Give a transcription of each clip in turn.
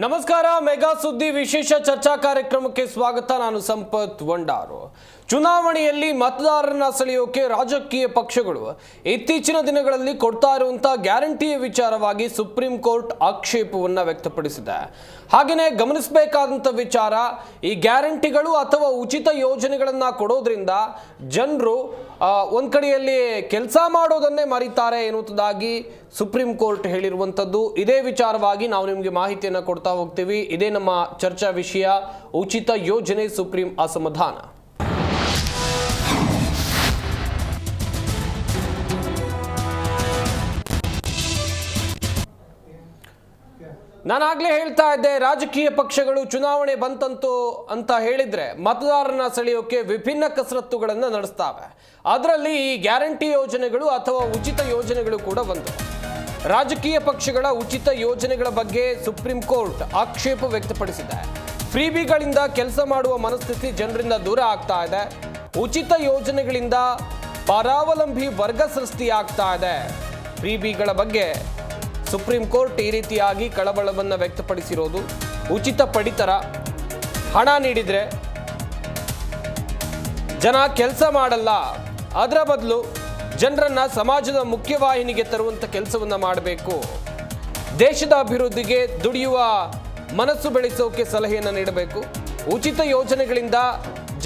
ನಮಸ್ಕಾರ. ಮೆಗಾ ಸುದ್ದಿ ವಿಶೇಷ ಚರ್ಚಾ ಕಾರ್ಯಕ್ರಮಕ್ಕೆ ಸ್ವಾಗತ. ನಾನು ಸಂಪತ್ ವಂಡಾರು. ಚುನಾವಣೆಯಲ್ಲಿ ಮತದಾರರನ್ನ ಸೆಳೆಯೋಕೆ ರಾಜಕೀಯ ಪಕ್ಷಗಳು ಇತ್ತೀಚಿನ ದಿನಗಳಲ್ಲಿ ಕೊಡ್ತಾ ಇರುವಂತಹ ಗ್ಯಾರಂಟಿಯ ವಿಚಾರವಾಗಿ ಸುಪ್ರೀಂ ಕೋರ್ಟ್ ಆಕ್ಷೇಪವನ್ನು ವ್ಯಕ್ತಪಡಿಸಿದೆ. ಹಾಗೆಯೇ ಗಮನಿಸಬೇಕಾದಂಥ ವಿಚಾರ, ಈ ಗ್ಯಾರಂಟಿಗಳು ಅಥವಾ ಉಚಿತ ಯೋಜನೆಗಳನ್ನು ಕೊಡೋದ್ರಿಂದ ಜನರು ಒಂದು ಕಡೆಯಲ್ಲಿ ಕೆಲಸ ಮಾಡೋದನ್ನೇ ಮರೀತಾರೆ ಎನ್ನುವುದಾಗಿ ಸುಪ್ರೀಂ ಕೋರ್ಟ್ ಹೇಳಿರುವಂಥದ್ದು. ಇದೇ ವಿಚಾರವಾಗಿ ನಾವು ನಿಮಗೆ ಮಾಹಿತಿಯನ್ನು ಕೊಡ್ತಾ ಹೋಗ್ತೀವಿ. ಇದೇ ನಮ್ಮ ಚರ್ಚಾ ವಿಷಯ, ಉಚಿತ ಯೋಜನೆ ಸುಪ್ರೀಂ ಅಸಮಾಧಾನ. ನಾನಾಗಲೇ ಹೇಳ್ತಾ ಇದ್ದೆ, ರಾಜಕೀಯ ಪಕ್ಷಗಳು ಚುನಾವಣೆ ಬಂತಂತು ಅಂತ ಹೇಳಿದ್ರೆ ಮತದಾರರನ್ನ ಸೆಳೆಯೋಕೆ ವಿಭಿನ್ನ ಕಸರತ್ತುಗಳನ್ನು ನಡೆಸ್ತಾವೆ. ಅದರಲ್ಲಿ ಈ ಗ್ಯಾರಂಟಿ ಯೋಜನೆಗಳು ಅಥವಾ ಉಚಿತ ಯೋಜನೆಗಳು ಕೂಡ ಒಂದು. ರಾಜಕೀಯ ಪಕ್ಷಗಳ ಉಚಿತ ಯೋಜನೆಗಳ ಬಗ್ಗೆ ಸುಪ್ರೀಂ ಕೋರ್ಟ್ ಆಕ್ಷೇಪ ವ್ಯಕ್ತಪಡಿಸಿದೆ. ಫ್ರೀಬಿಗಳಿಂದ ಕೆಲಸ ಮಾಡುವ ಮನಸ್ಥಿತಿ ಜನರಿಂದ ದೂರ ಆಗ್ತಾ ಇದೆ. ಉಚಿತ ಯೋಜನೆಗಳಿಂದ ಪರಾವಲಂಬಿ ವರ್ಗ ಸೃಷ್ಟಿಯಾಗ್ತಾ ಇದೆ. ಫ್ರೀಬಿಗಳ ಬಗ್ಗೆ ಸುಪ್ರೀಂ ಕೋರ್ಟ್ ಈ ರೀತಿಯಾಗಿ ಕಳವಳವನ್ನು ವ್ಯಕ್ತಪಡಿಸಿರೋದು. ಉಚಿತ ಪಡಿತರ, ಹಣ ನೀಡಿದರೆ ಜನ ಕೆಲಸ ಮಾಡಲ್ಲ, ಅದರ ಬದಲು ಜನರನ್ನ ಸಮಾಜದ ಮುಖ್ಯವಾಹಿನಿಗೆ ತರುವಂಥ ಕೆಲಸವನ್ನು ಮಾಡಬೇಕು. ದೇಶದ ಅಭಿವೃದ್ಧಿಗೆ ದುಡಿಯುವ ಮನಸ್ಸು ಬೆಳೆಸೋಕೆ ಸಲಹೆಯನ್ನು ನೀಡಬೇಕು. ಉಚಿತ ಯೋಜನೆಗಳಿಂದ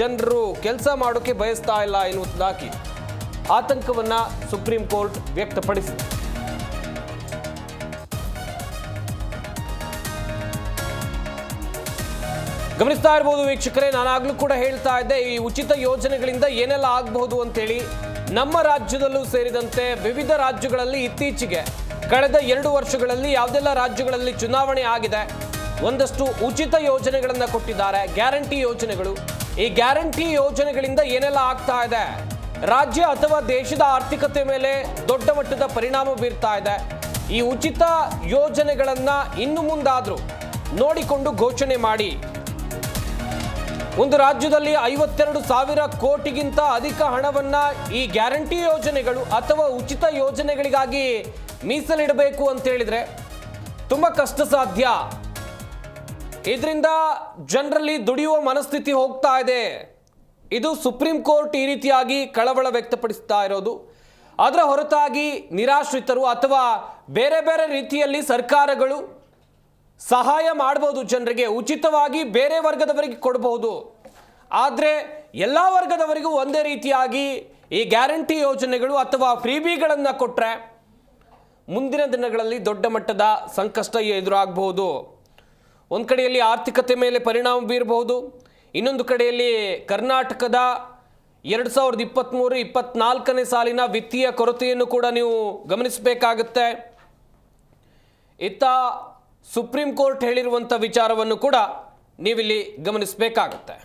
ಜನರು ಕೆಲಸ ಮಾಡೋಕೆ ಬಯಸ್ತಾ ಇಲ್ಲ ಎನ್ನುವುದಾಗಿ ಆತಂಕವನ್ನು ಸುಪ್ರೀಂ ಕೋರ್ಟ್ ವ್ಯಕ್ತಪಡಿಸಿದೆ. ಗಮನಿಸ್ತಾ ಇರಬಹುದು ವೀಕ್ಷಕರೇ, ನಾನಾಗ್ಲೂ ಕೂಡ ಹೇಳ್ತಾ ಇದ್ದೆ, ಈ ಉಚಿತ ಯೋಜನೆಗಳಿಂದ ಏನೆಲ್ಲ ಆಗಬಹುದು ಅಂತೇಳಿ. ನಮ್ಮ ರಾಜ್ಯದಲ್ಲೂ ಸೇರಿದಂತೆ ವಿವಿಧ ರಾಜ್ಯಗಳಲ್ಲಿ ಇತ್ತೀಚೆಗೆ ಕಳೆದ 2 ವರ್ಷಗಳಲ್ಲಿ ಯಾವುದೆಲ್ಲ ರಾಜ್ಯಗಳಲ್ಲಿ ಚುನಾವಣೆ ಆಗಿದೆ, ಒಂದಷ್ಟು ಉಚಿತ ಯೋಜನೆಗಳನ್ನು ಕೊಟ್ಟಿದ್ದಾರೆ, ಗ್ಯಾರಂಟಿ ಯೋಜನೆಗಳು. ಈ ಗ್ಯಾರಂಟಿ ಯೋಜನೆಗಳಿಂದ ಏನೆಲ್ಲ ಆಗ್ತಾ ಇದೆ, ರಾಜ್ಯ ಅಥವಾ ದೇಶದ ಆರ್ಥಿಕತೆ ಮೇಲೆ ದೊಡ್ಡ ಮಟ್ಟದ ಪರಿಣಾಮ ಬೀರ್ತಾ ಇದೆ. ಈ ಉಚಿತ ಯೋಜನೆಗಳನ್ನ ಇನ್ನು ಮುಂದಾದರೂ ನೋಡಿಕೊಂಡು ಘೋಷಣೆ ಮಾಡಿ. ಒಂದು ರಾಜ್ಯದಲ್ಲಿ 52,000 ಕೋಟಿಗಿಂತ ಅಧಿಕ ಹಣವನ್ನ ಈ ಗ್ಯಾರಂಟಿ ಯೋಜನೆಗಳು ಅಥವಾ ಉಚಿತ ಯೋಜನೆಗಳಿಗಾಗಿ ಮೀಸಲಿಡಬೇಕು ಅಂತ ಹೇಳಿದ್ರೆ ತುಂಬಾ ಕಷ್ಟ ಸಾಧ್ಯ. ಇದರಿಂದ ಜನರಲ್ಲಿ ದುಡಿಯುವ ಮನಸ್ಥಿತಿ ಹೋಗ್ತಾ ಇದೆ. ಇದು ಸುಪ್ರೀಂ ಕೋರ್ಟ್ ಈ ರೀತಿಯಾಗಿ ಕಳವಳ ವ್ಯಕ್ತಪಡಿಸ್ತಾ ಇರೋದು. ಅದರ ಹೊರತಾಗಿ ನಿರಾಶ್ರಿತರು ಅಥವಾ ಬೇರೆ ಬೇರೆ ರೀತಿಯಲ್ಲಿ ಸರ್ಕಾರಗಳು ಸಹಾಯ ಮಾಡಬಹುದು, ಜನರಿಗೆ ಉಚಿತವಾಗಿ ಬೇರೆ ವರ್ಗದವರಿಗೆ ಕೊಡಬಹುದು. ಆದರೆ ಎಲ್ಲ ವರ್ಗದವರಿಗೂ ಒಂದೇ ರೀತಿಯಾಗಿ ಈ ಗ್ಯಾರಂಟಿ ಯೋಜನೆಗಳು ಅಥವಾ ಫ್ರೀಬಿಗಳನ್ನು ಕೊಟ್ಟರೆ ಮುಂದಿನ ದಿನಗಳಲ್ಲಿ ದೊಡ್ಡ ಮಟ್ಟದ ಸಂಕಷ್ಟ ಎದುರಾಗಬಹುದು. ಒಂದು ಕಡೆಯಲ್ಲಿ ಆರ್ಥಿಕತೆ ಮೇಲೆ ಪರಿಣಾಮ ಬೀರಬಹುದು, ಇನ್ನೊಂದು ಕಡೆಯಲ್ಲಿ ಕರ್ನಾಟಕದ 2023-24ನೇ ಸಾಲಿನ ವಿತ್ತೀಯ ಕೊರತೆಯನ್ನು ಕೂಡ ನೀವು ಗಮನಿಸಬೇಕಾಗುತ್ತೆ. ಇತ್ತ ಸುಪ್ರೀಂ ಕೋರ್ಟ್ ಹೇಳಿರುವಂಥ ವಿಚಾರವನ್ನು ಕೂಡ ನೀವಿಲ್ಲಿ ಗಮನಿಸಬೇಕಾಗುತ್ತೆ.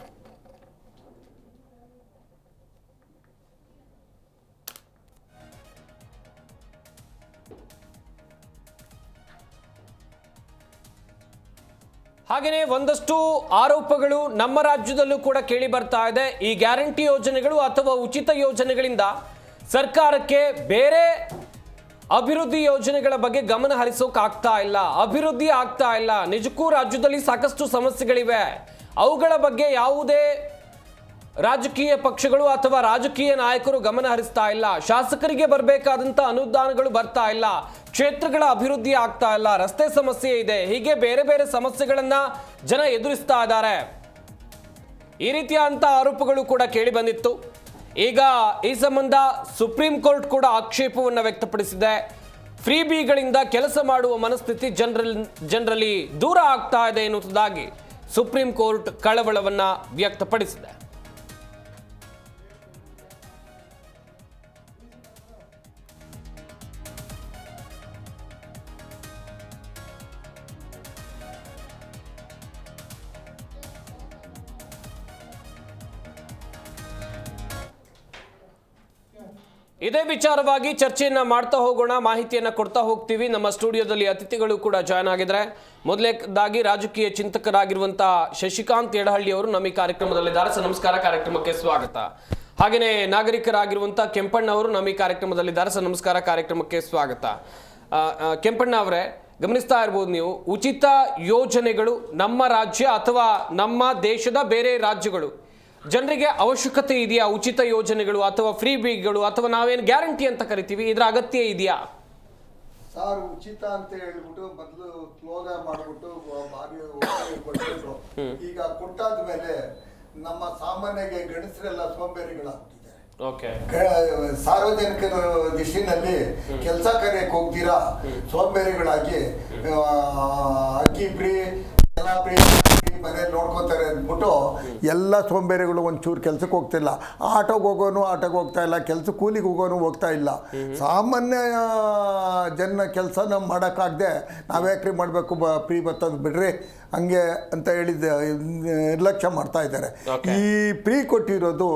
ಹಾಗೆಯೇ ಒಂದಷ್ಟು ಆರೋಪಗಳು ನಮ್ಮ ರಾಜ್ಯದಲ್ಲೂ ಕೂಡ ಕೇಳಿ ಬರ್ತಾ ಇದೆ. ಈ ಗ್ಯಾರಂಟಿ ಯೋಜನೆಗಳು ಅಥವಾ ಉಚಿತ ಯೋಜನೆಗಳಿಂದ ಸರ್ಕಾರಕ್ಕೆ ಬೇರೆ ಅಭಿವೃದ್ಧಿ ಯೋಜನೆಗಳ ಬಗ್ಗೆ ಗಮನ ಹರಿಸೋಕೆ ಆಗ್ತಾ ಇಲ್ಲ, ಅಭಿವೃದ್ಧಿ ಆಗ್ತಾ ಇಲ್ಲ. ನಿಜಕ್ಕೂ ರಾಜ್ಯದಲ್ಲಿ ಸಾಕಷ್ಟು ಸಮಸ್ಯೆಗಳಿವೆ. ಅವುಗಳ ಬಗ್ಗೆ ಯಾವುದೇ ರಾಜಕೀಯ ಪಕ್ಷಗಳು ಅಥವಾ ರಾಜಕೀಯ ನಾಯಕರು ಗಮನ ಹರಿಸ್ತಾ ಇಲ್ಲ. ಶಾಸಕರಿಗೆ ಬರಬೇಕಾದಂಥ ಅನುದಾನಗಳು ಬರ್ತಾ ಇಲ್ಲ, ಕ್ಷೇತ್ರಗಳ ಅಭಿವೃದ್ಧಿ ಆಗ್ತಾ ಇಲ್ಲ, ರಸ್ತೆ ಸಮಸ್ಯೆ ಇದೆ, ಹೀಗೆ ಬೇರೆ ಬೇರೆ ಸಮಸ್ಯೆಗಳನ್ನ ಜನ ಎದುರಿಸ್ತಾ ಇದ್ದಾರೆ. ಈ ರೀತಿಯಾದಂಥ ಆರೋಪಗಳು ಕೂಡ ಕೇಳಿ ಬಂದಿತ್ತು. ಈಗ ಈ ಸಂಬಂಧ ಸುಪ್ರೀಂ ಕೋರ್ಟ್ ಕೂಡ ಆಕ್ಷೇಪವನ್ನು ವ್ಯಕ್ತಪಡಿಸಿದೆ. ಫ್ರೀಬಿಗಳಿಂದ ಕೆಲಸ ಮಾಡುವ ಮನಸ್ಥಿತಿ ಜನರಲ್ಲಿ ದೂರ ಆಗ್ತಾ ಇದೆ ಎನ್ನುವುದಾಗಿ ಸುಪ್ರೀಂ ಕೋರ್ಟ್ ಕಳವಳವನ್ನು ವ್ಯಕ್ತಪಡಿಸಿದೆ. ಇದೇ ವಿಚಾರವಾಗಿ ಚರ್ಚೆಯನ್ನ ಮಾಡ್ತಾ ಹೋಗೋಣ, ಮಾಹಿತಿಯನ್ನ ಕೊಡ್ತಾ ಹೋಗ್ತೀವಿ. ನಮ್ಮ ಸ್ಟುಡಿಯೋದಲ್ಲಿ ಅತಿಥಿಗಳು ಕೂಡ ಜಾಯ್ನ್ ಆಗಿದ್ದಾರೆ. ಮೊದಲನೇದಾಗಿ ರಾಜಕೀಯ ಚಿಂತಕರಾಗಿರುವಂತಹ ಶಶಿಕಾಂತ್ ಯಡಹಳ್ಳಿ ಅವರು ನಮ್ಮ ಈ ಕಾರ್ಯಕ್ರಮದಲ್ಲಿದ್ದಾರೆ. ಸರ್ ನಮಸ್ಕಾರ, ಕಾರ್ಯಕ್ರಮಕ್ಕೆ ಸ್ವಾಗತ. ಹಾಗೆಯೇ ನಾಗರಿಕರಾಗಿರುವಂತಹ ಕೆಂಪಣ್ಣ ಅವರು ನಮ್ಮ ಈ ಕಾರ್ಯಕ್ರಮದಲ್ಲಿದ್ದಾರೆ. ಸರ್ ನಮಸ್ಕಾರ, ಕಾರ್ಯಕ್ರಮಕ್ಕೆ ಸ್ವಾಗತ. ಕೆಂಪಣ್ಣ ಅವರೇ, ಗಮನಿಸ್ತಾ ಇರ್ಬೋದು ನೀವು, ಉಚಿತ ಯೋಜನೆಗಳು ನಮ್ಮ ರಾಜ್ಯ ಅಥವಾ ನಮ್ಮ ದೇಶದ ಬೇರೆ ರಾಜ್ಯಗಳು ಜನರಿಗೆ ಅವಶ್ಯಕತೆ ಇದೆಯಾ? ಉಚಿತ ಯೋಜನೆಗಳು ಅಥವಾ ಫ್ರೀ ಬೀಗಳು ಅಥವಾ ನಾವೇನು ಗ್ಯಾರಂಟಿ ಅಂತ ಕರಿತೀವಿ, ಇದರ ಅಗತ್ಯ ಇದೆಯಾ? ಸರ್, ಉಚಿತ ಅಂತ ಹೇಳ್ಬಿಟ್ಟು ಮೊದಲು ಸ್ಲೋಗ ಮಾಡ್ಬಿಟ್ಟು ಭಾರಿ ಕೊಟ್ಟಿದ್ರು. ಈಗ ಕೊಟ್ಟಾದ ಮೇಲೆ ನಮ್ಮ ಸಾಮಾನ್ಯಗೆ ಗಂಡಸರೆಲ್ಲ ಸೋಂಬೇರಿಗಳಾಗ್ಬಿಟ್ಟಿದ್ದಾರೆ. ಸಾರ್ವಜನಿಕರ ದಿಶಿನಲ್ಲಿ ಕೆಲಸ ಕಾರ್ಯಕ್ಕೆ ಹೋಗ್ತೀರಾ ಸೋಂಬೇರಿಗಳಾಗಿ ಅಕ್ಕಿ ಫ್ರೀ ಎಲ್ಲ ಫ್ರೀ ಮನೇಲಿ ನೋಡ್ಕೋತಾರೆ ಅಂದ್ಬಿಟ್ಟು ಎಲ್ಲ ಸೋಂಬೇರಿಗಳು ಒಂಚೂರು ಕೆಲ್ಸಕ್ಕೆ ಹೋಗ್ತಿಲ್ಲ. ಆಟೋಗೆ ಹೋಗೋನು ಆಟೋಗೆ ಹೋಗ್ತಾ ಇಲ್ಲ, ಕೆಲಸ ಕೂಲಿಗೆ ಹೋಗೋನು ಹೋಗ್ತಾ ಇಲ್ಲ. ಸಾಮಾನ್ಯ ಜನ ಕೆಲಸನ ಮಾಡೋಕ್ಕಾಗದೆ ನಾವ್ಯಾಕ್ರಿ ಮಾಡಬೇಕು, ಫ್ರೀ ಬರ್ತದೆ ಬಿಡ್ರಿ ಹಂಗೆ ಅಂತ ಹೇಳಿದ್ದೆ ನಿರ್ಲಕ್ಷ್ಯ ಮಾಡ್ತಾ ಇದ್ದಾರೆ. ಈ ಫ್ರೀ ಕೊಟ್ಟಿರೋದು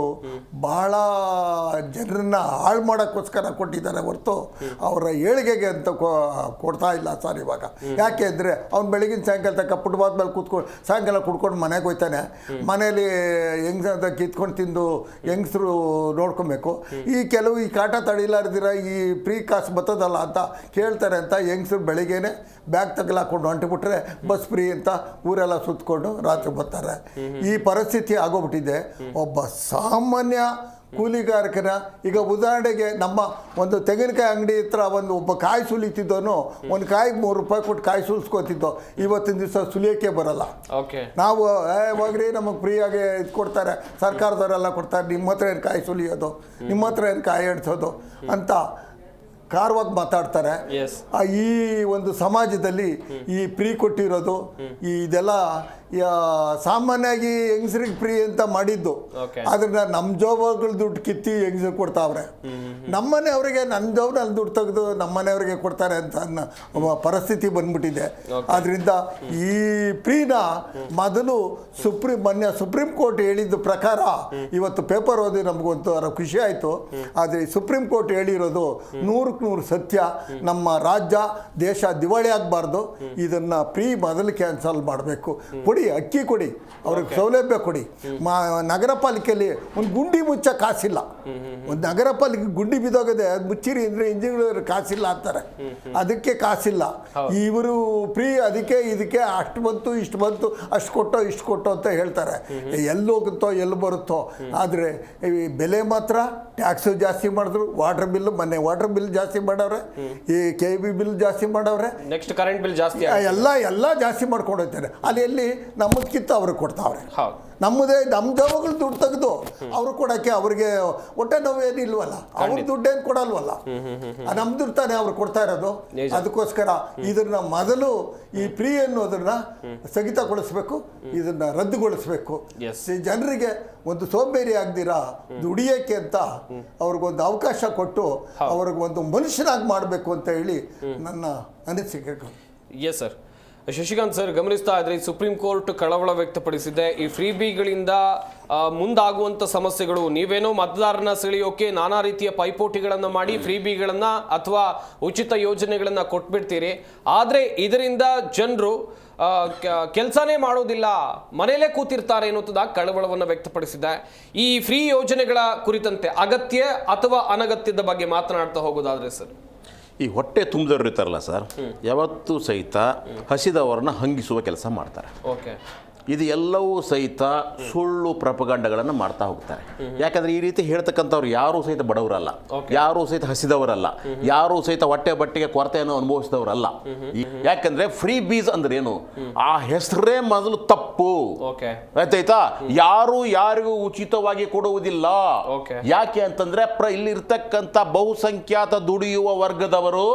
ಭಾಳ ಜನರನ್ನ ಹಾಳು ಮಾಡೋಕ್ಕೋಸ್ಕರ ಕೊಟ್ಟಿದ್ದಾರೆ ಹೊರತು ಅವರ ಏಳಿಗೆಗೆ ಅಂತ ಕೊಡ್ತಾ ಇಲ್ಲ ಸರ್ ಇವಾಗ. ಯಾಕೆ ಅಂದರೆ ಅವ್ನು ಬೆಳಗಿನ ಸಾಯಂಕಾಲ ತಕ್ಕ ಫುಟ್ಬಾಲ್ ಮೇಲೆ ಕೂತ್ಕೊಂಡು ಸಾಯಂಕಾಲ ಕುಡ್ಕೊಂಡು ಮನೆಗೆ ಹೋಗ್ತಾನೆ. ಮನೇಲಿ ಹೆಂಗಸ ಕಿತ್ಕೊಂಡು ತಿಂದು ಹೆಂಗಸರು ನೋಡ್ಕೊಬೇಕು. ಈ ಕೆಲವು ಈ ಕಾಟ ತಡಿಲಾರ್ದಿರ ಈ ಫ್ರೀ ಕಾಸು ಬರ್ತದಲ್ಲ ಅಂತ ಕೇಳ್ತಾರೆ ಅಂತ ಹೆಂಗಸರು ಬೆಳಿಗ್ಗೆನೆ ಬ್ಯಾಗ್ ತಗಲಾಕೊಂಡು ಹೊಂಟಿಬಿಟ್ರೆ ಬಸ್ ಫ್ರೀ ಅಂತ ಊರೆಲ್ಲ ಸುತ್ತಕೊಂಡು ರಾತ್ರಿ ಬರ್ತಾರೆ. ಈ ಪರಿಸ್ಥಿತಿ ಆಗೋಗ್ಬಿಟ್ಟಿದೆ. ಒಬ್ಬ ಸಾಮಾನ್ಯ ಕೂಲಿಗಾರಕನ ಈಗ ಉದಾಹರಣೆಗೆ ನಮ್ಮ ಒಂದು ತೆಂಗಿನಕಾಯಿ ಅಂಗಡಿ ಹತ್ರ ಒಬ್ಬ ಕಾಯಿ ಸುಲಿತಿದ್ದವನು ಒಂದು ಕಾಯಿಗೆ ₹3 ಕೊಟ್ಟು ಕಾಯಿ ಸುಲಿಸ್ಕೊತಿದ್ದೋ. ಇವತ್ತಿನ ದಿವಸ ಸುಲಿಯೋಕ್ಕೆ ಬರಲ್ಲ. ನಾವು ಹೋಗ್ರಿ ನಮಗೆ ಫ್ರೀಯಾಗಿ ಇದು ಕೊಡ್ತಾರೆ, ಸರ್ಕಾರದವರೆಲ್ಲ ಕೊಡ್ತಾರೆ, ನಿಮ್ಮ ಹತ್ರ ಏನು ಕಾಯಿ ಸುಲಿಯೋದು, ನಿಮ್ಮ ಹತ್ರ ಏನು ಕಾಯಿ ಎಡ್ಸೋದು ಅಂತ ಕಾರವಾಗಿ ಮಾತಾಡ್ತಾರೆ. ಈ ಒಂದು ಸಮಾಜದಲ್ಲಿ ಈ ಫ್ರೀ ಕೊಟ್ಟಿರೋದು ಇದೆಲ್ಲ ಸಾಮಾನ್ಯವಾಗಿ ಹೆಂಗಸರಿಗೆ ಫ್ರೀ ಅಂತ ಮಾಡಿದ್ದು. ಅದನ್ನ ನಮ್ಮ ಜೋಬಗಳು ದುಡ್ಡು ಕಿತ್ತಿ ಹೆಂಗಸರು ಕೊಡ್ತಾವ್ರೆ. ನಮ್ಮನೆಯವ್ರಿಗೆ ನನ್ನ ಜೋಬ್ನಲ್ಲಿ ದುಡ್ಡು ತೆಗೆದು ನಮ್ಮನೆಯವ್ರಿಗೆ ಕೊಡ್ತಾರೆ ಅಂತ ಪರಿಸ್ಥಿತಿ ಬಂದ್ಬಿಟ್ಟಿದೆ. ಆದ್ರಿಂದ ಈ ಫ್ರೀನ ಮೊದಲು ಸುಪ್ರೀಂ ಕೋರ್ಟ್ ಹೇಳಿದ ಪ್ರಕಾರ ಇವತ್ತು ಪೇಪರ್ ಓದಿ ನಮಗೊಂದು ಖುಷಿ ಆಯಿತು. ಆದರೆ ಸುಪ್ರೀಂ ಕೋರ್ಟ್ ಹೇಳಿರೋದು 100% ಸತ್ಯ. ನಮ್ಮ ರಾಜ್ಯ ದೇಶ ದಿವಾಳಿ ಆಗಬಾರ್ದು. ಇದನ್ನ ಫ್ರೀ ಮೊದಲು ಕ್ಯಾನ್ಸಲ್ ಮಾಡಬೇಕು. ಅಕ್ಕಿ ಕೊಡಿ, ಅವ್ರಿಗೆ ಸೌಲಭ್ಯ ಕೊಡಿ. ನಗರ ಪಾಲಿಕೆಯಲ್ಲಿ ಒಂದು ಗುಂಡಿ ಮುಚ್ಚ ಕಾಸಿಲ್ಲ. ಒಂದು ನಗರ ಪಾಲಿಕೆ ಗುಂಡಿ ಬಿದ್ದೋಗದೆ ಅದು ಮುಚ್ಚಿರಿ ಅಂದರೆ ಇಂಜಿನಿಯರ್ ಕಾಸಿಲ್ಲ ಅಂತಾರೆ. ಅದಕ್ಕೆ ಕಾಸಿಲ್ಲ. ಇವರು ಫ್ರೀ ಅದಕ್ಕೆ ಇದಕ್ಕೆ ಅಷ್ಟು ಬಂತು ಇಷ್ಟು ಬಂತು ಅಷ್ಟು ಕೊಟ್ಟೋ ಇಷ್ಟು ಕೊಟ್ಟೋ ಅಂತ ಹೇಳ್ತಾರೆ. ಎಲ್ಲಿ ಹೋಗುತ್ತೋ ಎಲ್ಲಿ ಬರುತ್ತೋ. ಆದರೆ ಬೆಲೆ ಮಾತ್ರ ಟ್ಯಾಕ್ಸು ಜಾಸ್ತಿ ಮಾಡಿದ್ರು. ವಾಟರ್ ಬಿಲ್ ಮೊನ್ನೆ ವಾಟರ್ ಬಿಲ್ ಜಾಸ್ತಿ ಮಾಡವ್ರೆ, ಈ KB ಬಿಲ್ ಜಾಸ್ತಿ ಮಾಡವ್ರೆ, ನೆಕ್ಸ್ಟ್ ಕರೆಂಟ್ ಬಿಲ್ ಜಾಸ್ತಿ, ಎಲ್ಲ ಜಾಸ್ತಿ ಮಾಡ್ಕೊಂಡು ಹೋಗ್ತಾರೆ. ಅಲ್ಲಿ ಎಲ್ಲಿ ನಮ್ಮದಕ್ಕಿಂತ ಅವ್ರಿಗೆ ಕೊಡ್ತಾವ್ರೆ. ನಮ್ಮ ಜವಾಗಳು ದುಡ್ಡು ತೆಗೆದು ಅವ್ರು ಕೊಡೋಕ್ಕೆ ಅವ್ರಿಗೆ ಹೊಟ್ಟೆ ನೋವೇನಿಲ್ವಲ್ಲ, ಅವ್ರ ದುಡ್ಡೇನು ಕೊಡಲ್ವಲ್ಲ, ನಮ್ಮ ದುಡ್ಡು ತಾನೇ ಅವ್ರು ಕೊಡ್ತಾ ಇರೋದು. ಅದಕ್ಕೋಸ್ಕರ ಇದನ್ನ ಮೊದಲು ಈ ಫ್ರೀ ಅನ್ನೋದನ್ನ ಸ್ಥಗಿತಗೊಳಿಸ್ಬೇಕು, ಇದನ್ನ ರದ್ದುಗೊಳಿಸ್ಬೇಕು. ಜನರಿಗೆ ಒಂದು ಸೋಂಬೇರಿ ಆಗದಿರಾ ದುಡಿಯೋಕ್ಕೆ ಅಂತ ಅವ್ರಿಗೊಂದು ಅವಕಾಶ ಕೊಟ್ಟು ಅವ್ರಿಗೊಂದು ಮನುಷ್ಯನಾಗಿ ಮಾಡಬೇಕು ಅಂತ ಹೇಳಿ ನನ್ನ ಅನಿಸಿಕೆ. Yes sir. ಶಶಿಕಾಂತ್ ಸರ್, ಗಮನಿಸ್ತಾ ಇದ್ರೆ ಸುಪ್ರೀಂ ಕೋರ್ಟ್ ಕಳವಳ ವ್ಯಕ್ತಪಡಿಸಿದೆ. ಈ ಫ್ರೀ ಬಿಗಳಿಂದ ಮುಂದಾಗುವಂಥ ಸಮಸ್ಯೆಗಳು, ನೀವೇನೋ ಮತದಾರನ ಸೆಳೆಯೋಕೆ ನಾನಾ ರೀತಿಯ ಪೈಪೋಟಿಗಳನ್ನು ಮಾಡಿ ಫ್ರೀ ಬಿಗಳನ್ನು ಅಥವಾ ಉಚಿತ ಯೋಜನೆಗಳನ್ನು ಕೊಟ್ಬಿಡ್ತೀರಿ. ಆದರೆ ಇದರಿಂದ ಜನರು ಕೆಲಸನೇ ಮಾಡೋದಿಲ್ಲ, ಮನೆಯಲ್ಲೇ ಕೂತಿರ್ತಾರೆ ಅನ್ನೋದಾಗಿ ಕಳವಳವನ್ನು ವ್ಯಕ್ತಪಡಿಸಿದೆ. ಈ ಫ್ರೀ ಯೋಜನೆಗಳ ಕುರಿತಂತೆ ಅಗತ್ಯ ಅಥವಾ ಅನಗತ್ಯದ ಬಗ್ಗೆ ಮಾತನಾಡ್ತಾ ಹೋಗೋದಾದ್ರೆ ಸರ್, ಈ ಹೊಟ್ಟೆ ತುಂಬಿದವ್ರು ಇರ್ತಾರಲ್ಲ ಸರ್, ಯಾವತ್ತೂ ಸಹಿತ ಹಸಿದವರನ್ನ ಹಂಗಿಸುವ ಕೆಲಸ ಮಾಡ್ತಾರೆ. ಇದು ಎಲ್ಲವೂ ಸಹಿತ ಸುಳ್ಳು ಪ್ರಪಗಂಡಗಳನ್ನು ಮಾಡ್ತಾ ಹೋಗ್ತಾರೆ. ಯಾಕಂದ್ರೆ ಈ ರೀತಿ ಹೇಳ್ತಕ್ಕಂಥವ್ರು ಯಾರೂ ಸಹಿತ ಬಡವರಲ್ಲ, ಯಾರೂ ಸಹಿತ ಹಸಿದವರಲ್ಲ, ಯಾರೂ ಸಹಿತ ಹೊಟ್ಟೆ ಬಟ್ಟೆಗೆ ಕೊರತೆಯನ್ನು ಅನುಭವಿಸಿದವರಲ್ಲ. ಯಾಕಂದ್ರೆ ಫ್ರೀ ಬೀಸ್ ಅಂದ್ರೆ ಏನು, ಆ ಹೆಸರೇ ಮೊದಲು ತಪ್ಪು. ಆಯ್ತಾಯ್ತಾ? ಯಾರು ಯಾರಿಗೂ ಉಚಿತವಾಗಿ ಕೊಡುವುದಿಲ್ಲ. ಯಾಕೆ ಅಂತಂದ್ರೆ ಇಲ್ಲಿರ್ತಕ್ಕಂಥ ಬಹುಸಂಖ್ಯಾತ ದುಡಿಯುವ ವರ್ಗದವರು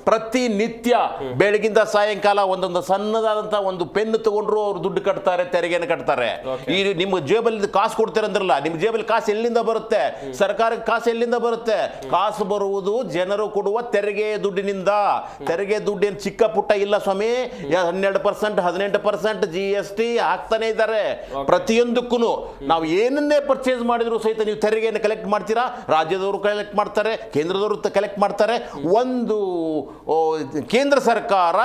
ಪ್ರತಿನಿತ್ಯ ಬೆಳಗಿಂದ ಸಾಯಂಕಾಲ ಒಂದೊಂದು ಸಣ್ಣದಾದಂತ ಒಂದು ಪೆನ್ ತಗೊಂಡ್ರು ಅವ್ರು ದುಡ್ಡು ಕಟ್ತಾರೆ, ತೆರಿಗೆಯನ್ನು ಕಟ್ತಾರೆ. ಈ ನಿಮ್ಮ ಜೇಬಲ್ಲಿ ಕಾಸು ಕೊಡ್ತಾರೆ ಅಂದ್ರಲ್ಲ, ನಿಮ್ಮ ಜೇಬಲ್ಲಿ ಕಾಸು ಎಲ್ಲಿಂದ ಬರುತ್ತೆ? ಸರ್ಕಾರಕ್ಕೆ ಕಾಸು ಎಲ್ಲಿಂದ ಬರುತ್ತೆ? ಕಾಸು ಬರುವುದು ಜನರು ಕೊಡುವ ತೆರಿಗೆ ದುಡ್ಡಿನಿಂದ. ತೆರಿಗೆ ದುಡ್ಡೇನು ಚಿಕ್ಕ ಪುಟ್ಟ ಇಲ್ಲ ಸ್ವಾಮಿ. 12%, 18% GST ಹಾಕ್ತಾನೆ ಇದ್ದಾರೆ. ಪ್ರತಿಯೊಂದಕ್ಕೂ ನಾವು ಏನನ್ನೇ ಪರ್ಚೇಸ್ ಮಾಡಿದ್ರು ಸಹಿತ ನೀವು ತೆರಿಗೆಯನ್ನು ಕಲೆಕ್ಟ್ ಮಾಡ್ತೀರಾ. ರಾಜ್ಯದವರು ಕಲೆಕ್ಟ್ ಮಾಡ್ತಾರೆ, ಕೇಂದ್ರದವರು ಕಲೆಕ್ಟ್ ಮಾಡ್ತಾರೆ. ಒಂದು ಕೇಂದ್ರ ಸರ್ಕಾರ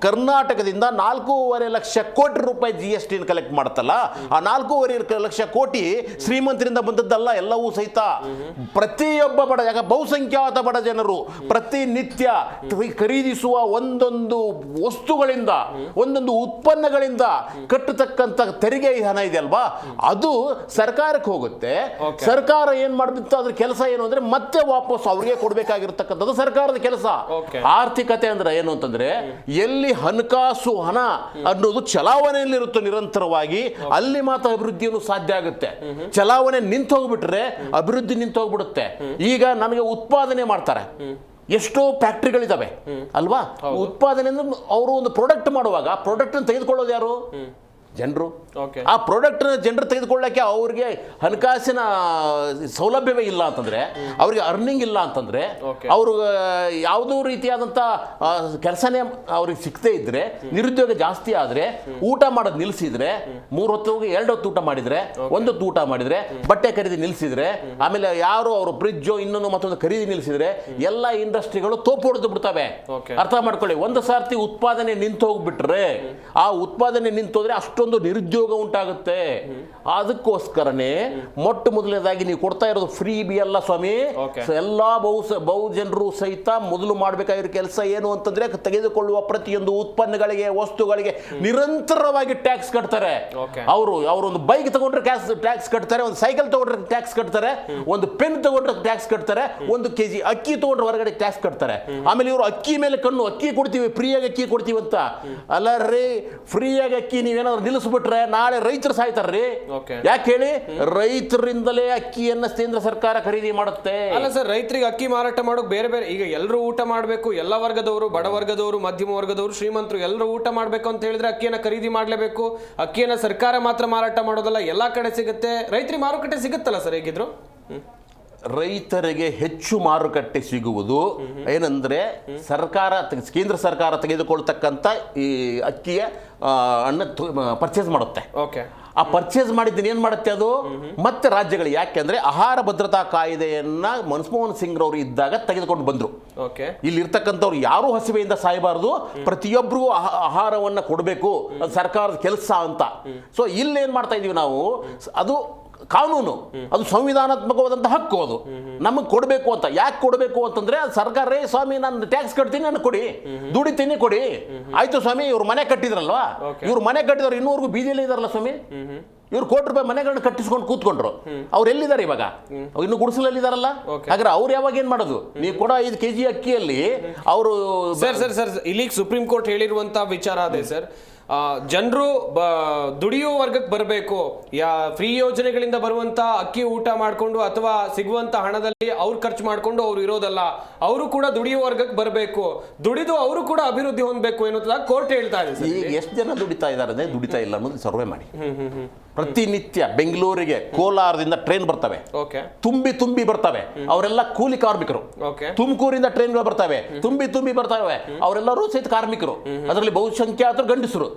ಕರ್ನಾಟಕದಿಂದ 4.5 ಲಕ್ಷ ಕೋಟಿ ರೂಪಾಯಿ GST ಏನು ಕಲೆಕ್ಟ್ ಮಾಡುತ್ತಲ್ಲ, ಆ 4.5 ಲಕ್ಷ ಕೋಟಿ ಶ್ರೀಮಂತರಿಂದ ಬಂದದ್ದಲ್ಲ, ಎಲ್ಲವೂ ಸಹಿತ ಪ್ರತಿಯೊಬ್ಬ ಬಡ, ಯಾಕೆ ಬಹುಸಂಖ್ಯಾತ ಬಡ ಜನರು ಪ್ರತಿನಿತ್ಯ ಖರೀದಿಸುವ ಒಂದೊಂದು ವಸ್ತುಗಳಿಂದ, ಒಂದೊಂದು ಉತ್ಪನ್ನಗಳಿಂದ ಕಟ್ಟತಕ್ಕಂಥ ತೆರಿಗೆ ಹಣ ಇದೆ ಅಲ್ವಾ, ಅದು ಸರ್ಕಾರಕ್ಕೆ ಹೋಗುತ್ತೆ. ಸರ್ಕಾರ ಏನ್ ಮಾಡ್ಬಿಟ್ಟು ಅದ್ರ ಕೆಲಸ ಏನು ಅಂದ್ರೆ ಮತ್ತೆ ವಾಪಸ್ ಅವ್ರಿಗೆ ಕೊಡ್ಬೇಕಾಗಿರ್ತಕ್ಕಂಥದ್ದು ಸರ್ಕಾರದ ಕೆಲಸ. ಆರ್ಥಿಕತೆ ಅಂದ್ರೆ ಏನು ಅಂತಂದ್ರೆ ಎಲ್ಲಿ ಹಣಕಾಸು ಹಣ ಅನ್ನೋದು ಚಲಾವಣೆಯಲ್ಲಿರುತ್ತೆ ನಿರಂತರವಾಗಿ, ಅಲ್ಲಿ ಮಾತ್ರ ಅಭಿವೃದ್ಧಿಯನ್ನು ಸಾಧ್ಯ ಆಗುತ್ತೆ. ಚಲಾವಣೆ ನಿಂತು ಹೋಗ್ಬಿಟ್ರೆ ಅಭಿವೃದ್ಧಿ ನಿಂತು ಹೋಗ್ಬಿಡುತ್ತೆ. ಈಗ ನನಗೆ ಉತ್ಪಾದನೆ ಮಾಡ್ತಾರೆ, ಎಷ್ಟೋ ಫ್ಯಾಕ್ಟ್ರಿಗಳಿದಾವೆ ಅಲ್ವಾ, ಉತ್ಪಾದನೆ ಅವರು ಒಂದು ಪ್ರಾಡಕ್ಟ್ ಮಾಡುವಾಗ ಪ್ರಾಡಕ್ಟ್ ತೆಗೆದುಕೊಳ್ಳೋದು ಯಾರು? ಜನರು. ಆ ಪ್ರಾಡಕ್ಟ್ ಜನರು ತೆಗೆದುಕೊಳ್ಳಕ್ಕೆ ಅವ್ರಿಗೆ ಹಣಕಾಸಿನ ಸೌಲಭ್ಯವೇ ಇಲ್ಲ ಅಂತಂದ್ರೆ, ಅವ್ರಿಗೆ ಅರ್ನಿಂಗ್ ಇಲ್ಲ ಅಂತಂದ್ರೆ, ಅವರು ಯಾವುದೋ ರೀತಿಯಾದಂಥ ಕೆಲಸನೇ ಅವ್ರಿಗೆ ಸಿಗದೇ ಇದ್ರೆ, ನಿರುದ್ಯೋಗ ಜಾಸ್ತಿ ಆದ್ರೆ, ಊಟ ಮಾಡೋದು ನಿಲ್ಲಿಸಿದ್ರೆ, 3 ಹೊತ್ತಿಗೆ 2 ಹೊತ್ತು ಊಟ ಮಾಡಿದ್ರೆ, 1 ಹೊತ್ತು ಊಟ ಮಾಡಿದ್ರೆ, ಬಟ್ಟೆ ಖರೀದಿ ನಿಲ್ಲಿಸಿದ್ರೆ, ಆಮೇಲೆ ಯಾರು ಅವರು ಫ್ರಿಜ್ಜು ಇನ್ನೊಂದು ಮತ್ತೊಂದು ಖರೀದಿ ನಿಲ್ಲಿಸಿದ್ರೆ, ಎಲ್ಲ ಇಂಡಸ್ಟ್ರಿಗಳು ತೋಪು ಹೊಡೆದು ಬಿಡ್ತವೆ. ಅರ್ಥ ಮಾಡ್ಕೊಳ್ಳಿ, ಒಂದು ಸಾರ್ತಿ ಉತ್ಪಾದನೆ ನಿಂತು ಹೋಗ್ಬಿಟ್ರೆ, ಆ ಉತ್ಪಾದನೆ ನಿಂತೋದ್ರೆ ಅಷ್ಟೊಂದು ನಿರುದ್ಯೋಗ ಉಂಟಾಗುತ್ತೆ. ಅದಕ್ಕೋಸ್ಕರನೇ ಮೊಟ್ಟ ಮೊದಲನೇದಾಗಿ ನೀವು ಕೊಡ್ತಾ ಇರೋದು ಫ್ರೀ ಬಿ ಅಲ್ಲ ಸ್ವಾಮಿ. ಎಲ್ಲಾ ಬಹು ಜನರು ಸಹಿತ ಮೊದಲು ಮಾಡಬೇಕಾಗಿರೋ ಕೆಲಸ ಏನು ಅಂತಂದ್ರೆ, ತೆಗೆದುಕೊಳ್ಳುವ ಪ್ರತಿಯೊಂದು ಉತ್ಪನ್ನಗಳಿಗೆ, ವಸ್ತುಗಳಿಗೆ ನಿರಂತರವಾಗಿ ಟ್ಯಾಕ್ಸ್ ಕಟ್ತಾರೆ. ಅವರೊಂದು ಬೈಕ್ ತಗೊಂಡ್ರೆ ಟ್ಯಾಕ್ಸ್ ಕಟ್ತಾರೆ, ಒಂದು ಸೈಕಲ್ ತಗೊಂಡ್ರೆ ಟ್ಯಾಕ್ಸ್ ಕಟ್ತಾರೆ, ಒಂದು ಪೆನ್ ತಗೊಂಡ್ರೆ ಟ್ಯಾಕ್ಸ್ ಕಟ್ತಾರೆ, 1 kg ಅಕ್ಕಿ ತಗೊಂಡ್ರೆ ಹೊರಗಡೆ ಟ್ಯಾಕ್ಸ್ ಕಟ್ತಾರೆ. ಆಮೇಲೆ ಇವರು ಅಕ್ಕಿ ಮೇಲೆ ಕಣ್ಣು, ಅಕ್ಕಿ ಕೊಡ್ತೀವಿ, ಫ್ರೀಯಾಗಿ ಅಕ್ಕಿ ಕೊಡ್ತೀವಿ ಅಂತ. ಅಲ್ಲ ರೀ, ಫ್ರೀಯಾಗಿ ಅಕ್ಕಿ ನೀವೇನಾದ್ರು ನಿಲ್ಲಿಸ್ಬಿಟ್ರೆ ನಾಳೆ ರೈತರು ಸಾಯ್ತಾರ್ರಿ. ಯಾಕೆ ಹೇಳಿ? ರೈತರಿಂದಲೇ ಅಕ್ಕಿಯನ್ನ ಕೇಂದ್ರ ಸರ್ಕಾರ ಖರೀದಿ ಮಾಡುತ್ತೆ. ಅಲ್ಲ ಸರ್, ರೈತರಿಗೆ ಅಕ್ಕಿ ಮಾರಾಟ ಮಾಡೋಕೆ ಬೇರೆ ಬೇರೆ, ಈಗ ಎಲ್ಲರೂ ಊಟ ಮಾಡಬೇಕು, ಎಲ್ಲ ವರ್ಗದವರು, ಬಡ ವರ್ಗದವರು, ಮಧ್ಯಮ ವರ್ಗದವರು, ಶ್ರೀಮಂತರು ಎಲ್ಲರೂ ಊಟ ಮಾಡಬೇಕು ಅಂತ ಹೇಳಿದ್ರೆ ಅಕ್ಕಿಯನ್ನ ಖರೀದಿ ಮಾಡಲೇಬೇಕು. ಅಕ್ಕಿಯನ್ನ ಸರ್ಕಾರ ಮಾತ್ರ ಮಾರಾಟ ಮಾಡೋದಲ್ಲ, ಎಲ್ಲಾ ಕಡೆ ಸಿಗುತ್ತೆ. ರೈತರಿಗೆ ಮಾರುಕಟ್ಟೆ ಸಿಗುತ್ತಲ್ಲ ಸರ್ ಹೇಗಿದ್ರು? ರೈತರಿಗೆ ಹೆಚ್ಚು ಮಾರುಕಟ್ಟೆ ಸಿಗುವುದು ಏನಂದ್ರೆ, ಸರ್ಕಾರ, ಕೇಂದ್ರ ಸರ್ಕಾರ ತೆಗೆದುಕೊಳ್ತಕ್ಕಂಥ ಈ ಅಕ್ಕಿಯ ಅನ್ನ ಪರ್ಚೇಸ್ ಮಾಡುತ್ತೆ. ಆ ಪರ್ಚೇಸ್ ಮಾಡಿದ್ದೀನಿ ಏನು ಮಾಡುತ್ತೆ ಅದು ಮತ್ತೆ ರಾಜ್ಯಗಳು. ಯಾಕೆಂದ್ರೆ ಆಹಾರ ಭದ್ರತಾ ಕಾಯ್ದೆಯನ್ನ ಮನಮೋಹನ್ ಸಿಂಗ್ ರವರು ಇದ್ದಾಗ ತೆಗೆದುಕೊಂಡು ಬಂದ್ರು. ಇಲ್ಲಿ ಇರ್ತಕ್ಕಂಥವ್ರು ಯಾರು ಹಸಿವೆಯಿಂದ ಸಾಯಬಾರದು, ಪ್ರತಿಯೊಬ್ಬರಿಗೂ ಆಹಾರವನ್ನ ಕೊಡಬೇಕು, ಅದು ಸರ್ಕಾರದ ಕೆಲಸ ಅಂತ. ಸೊ ಇಲ್ಲಿ ಏನ್ ಮಾಡ್ತಾ ಇದೀವಿ ನಾವು, ಅದು ಕಾನೂನು, ಅದು ಸಂವಿಧಾನಾತ್ಮಕವಾದಂತಹ ಹಕ್ಕು, ಅದು ನಮಗೆ ಕೊಡಬೇಕು ಅಂತ. ಯಾಕೆ ಕೊಡಬೇಕು ಅಂತಂದ್ರೆ, ಸರ್ಕಾರ ರೇ ಸ್ವಾಮಿ ನಾನು ಟ್ಯಾಕ್ಸ್ ಕಟ್ತೀನಿ, ನಾನು ಕೊಡಿ, ದುಡಿತೀನಿ ಕೊಡಿ. ಆಯ್ತು ಸ್ವಾಮಿ, ಇವ್ರು ಮನೆ ಕಟ್ಟಿದ್ರಲ್ವಾ, ಇವ್ರು ಮನೆ ಕಟ್ಟಿದವ್ರು ಇನ್ನೂವರೆಗೂ ಬೀದಿಯಲ್ಲಿ ಇದಾರಲ್ಲ ಸ್ವಾಮಿ, ಇವ್ರು ಕೋಟಿ ರೂಪಾಯಿ ಮನೆಗಳನ್ನ ಕಟ್ಟಿಸ್ಕೊಂಡು ಕೂತ್ಕೊಂಡ್ರು. ಅವ್ರು ಎಲ್ಲಿದ್ದಾರೆ ಇವಾಗ? ಇನ್ನು ಗುಡಿಸಲಲ್ಲಿ ಇದಾರಲ್ಲ. ಹಾಗಾದ್ರೆ ಅವ್ರು ಯಾವಾಗ ಏನ್ ಮಾಡೋದು? ನೀವು ಕೊಡೋ 5 kg ಅಕ್ಕಿಯಲ್ಲಿ ಅವರು ಸರ್ ಇಲ್ಲಿಗೆ ಸುಪ್ರೀಂ ಕೋರ್ಟ್ ಹೇಳಿರುವಂತ ವಿಚಾರ ಅದೇ ಸರ್, ಜನರು ದುಡಿಯುವ ವರ್ಗಕ್ಕೆ ಬರಬೇಕು. ಫ್ರೀ ಯೋಜನೆಗಳಿಂದ ಬರುವಂತ ಅಕ್ಕಿ ಊಟ ಮಾಡಿಕೊಂಡು ಅಥವಾ ಸಿಗುವಂತ ಹಣದಲ್ಲಿ ಅವ್ರು ಖರ್ಚು ಮಾಡಿಕೊಂಡು ಅವ್ರು ಇರೋದಲ್ಲ, ಅವರು ಕೂಡ ದುಡಿಯುವ ವರ್ಗಕ್ಕೆ ಬರಬೇಕು, ದುಡಿದು ಅವರು ಕೂಡ ಅಭಿವೃದ್ಧಿ ಹೊಂದಬೇಕು ಎನ್ನುವುದಾಗಿ ಕೋರ್ಟ್ ಹೇಳ್ತಾ ಇದೆ. ಈಗ ಎಷ್ಟು ಜನ ದುಡಿತಾ ಇದ್ದಾರೆ, ದುಡಿತಾ ಇಲ್ಲ ಅನ್ನೋದು ಸರ್ವೆ ಮಾಡಿ. ಪ್ರತಿನಿತ್ಯ ಬೆಂಗಳೂರಿಗೆ, ಕೋಲಾರದಿಂದ ಟ್ರೈನ್ ಬರ್ತವೆ, ತುಂಬಿ ಬರ್ತವೆ, ಅವರೆಲ್ಲ ಕೂಲಿ ಕಾರ್ಮಿಕರು. ತುಮಕೂರಿಂದ ಟ್ರೈನ್ಗಳು ಬರ್ತವೆ, ತುಂಬಿ ಬರ್ತವೆ, ಅವರೆಲ್ಲರೂ ಸಹಿತ ಕಾರ್ಮಿಕರು, ಅದರಲ್ಲಿ ಬಹುಸಂಖ್ಯಾತರು ಗಂಡಸರು.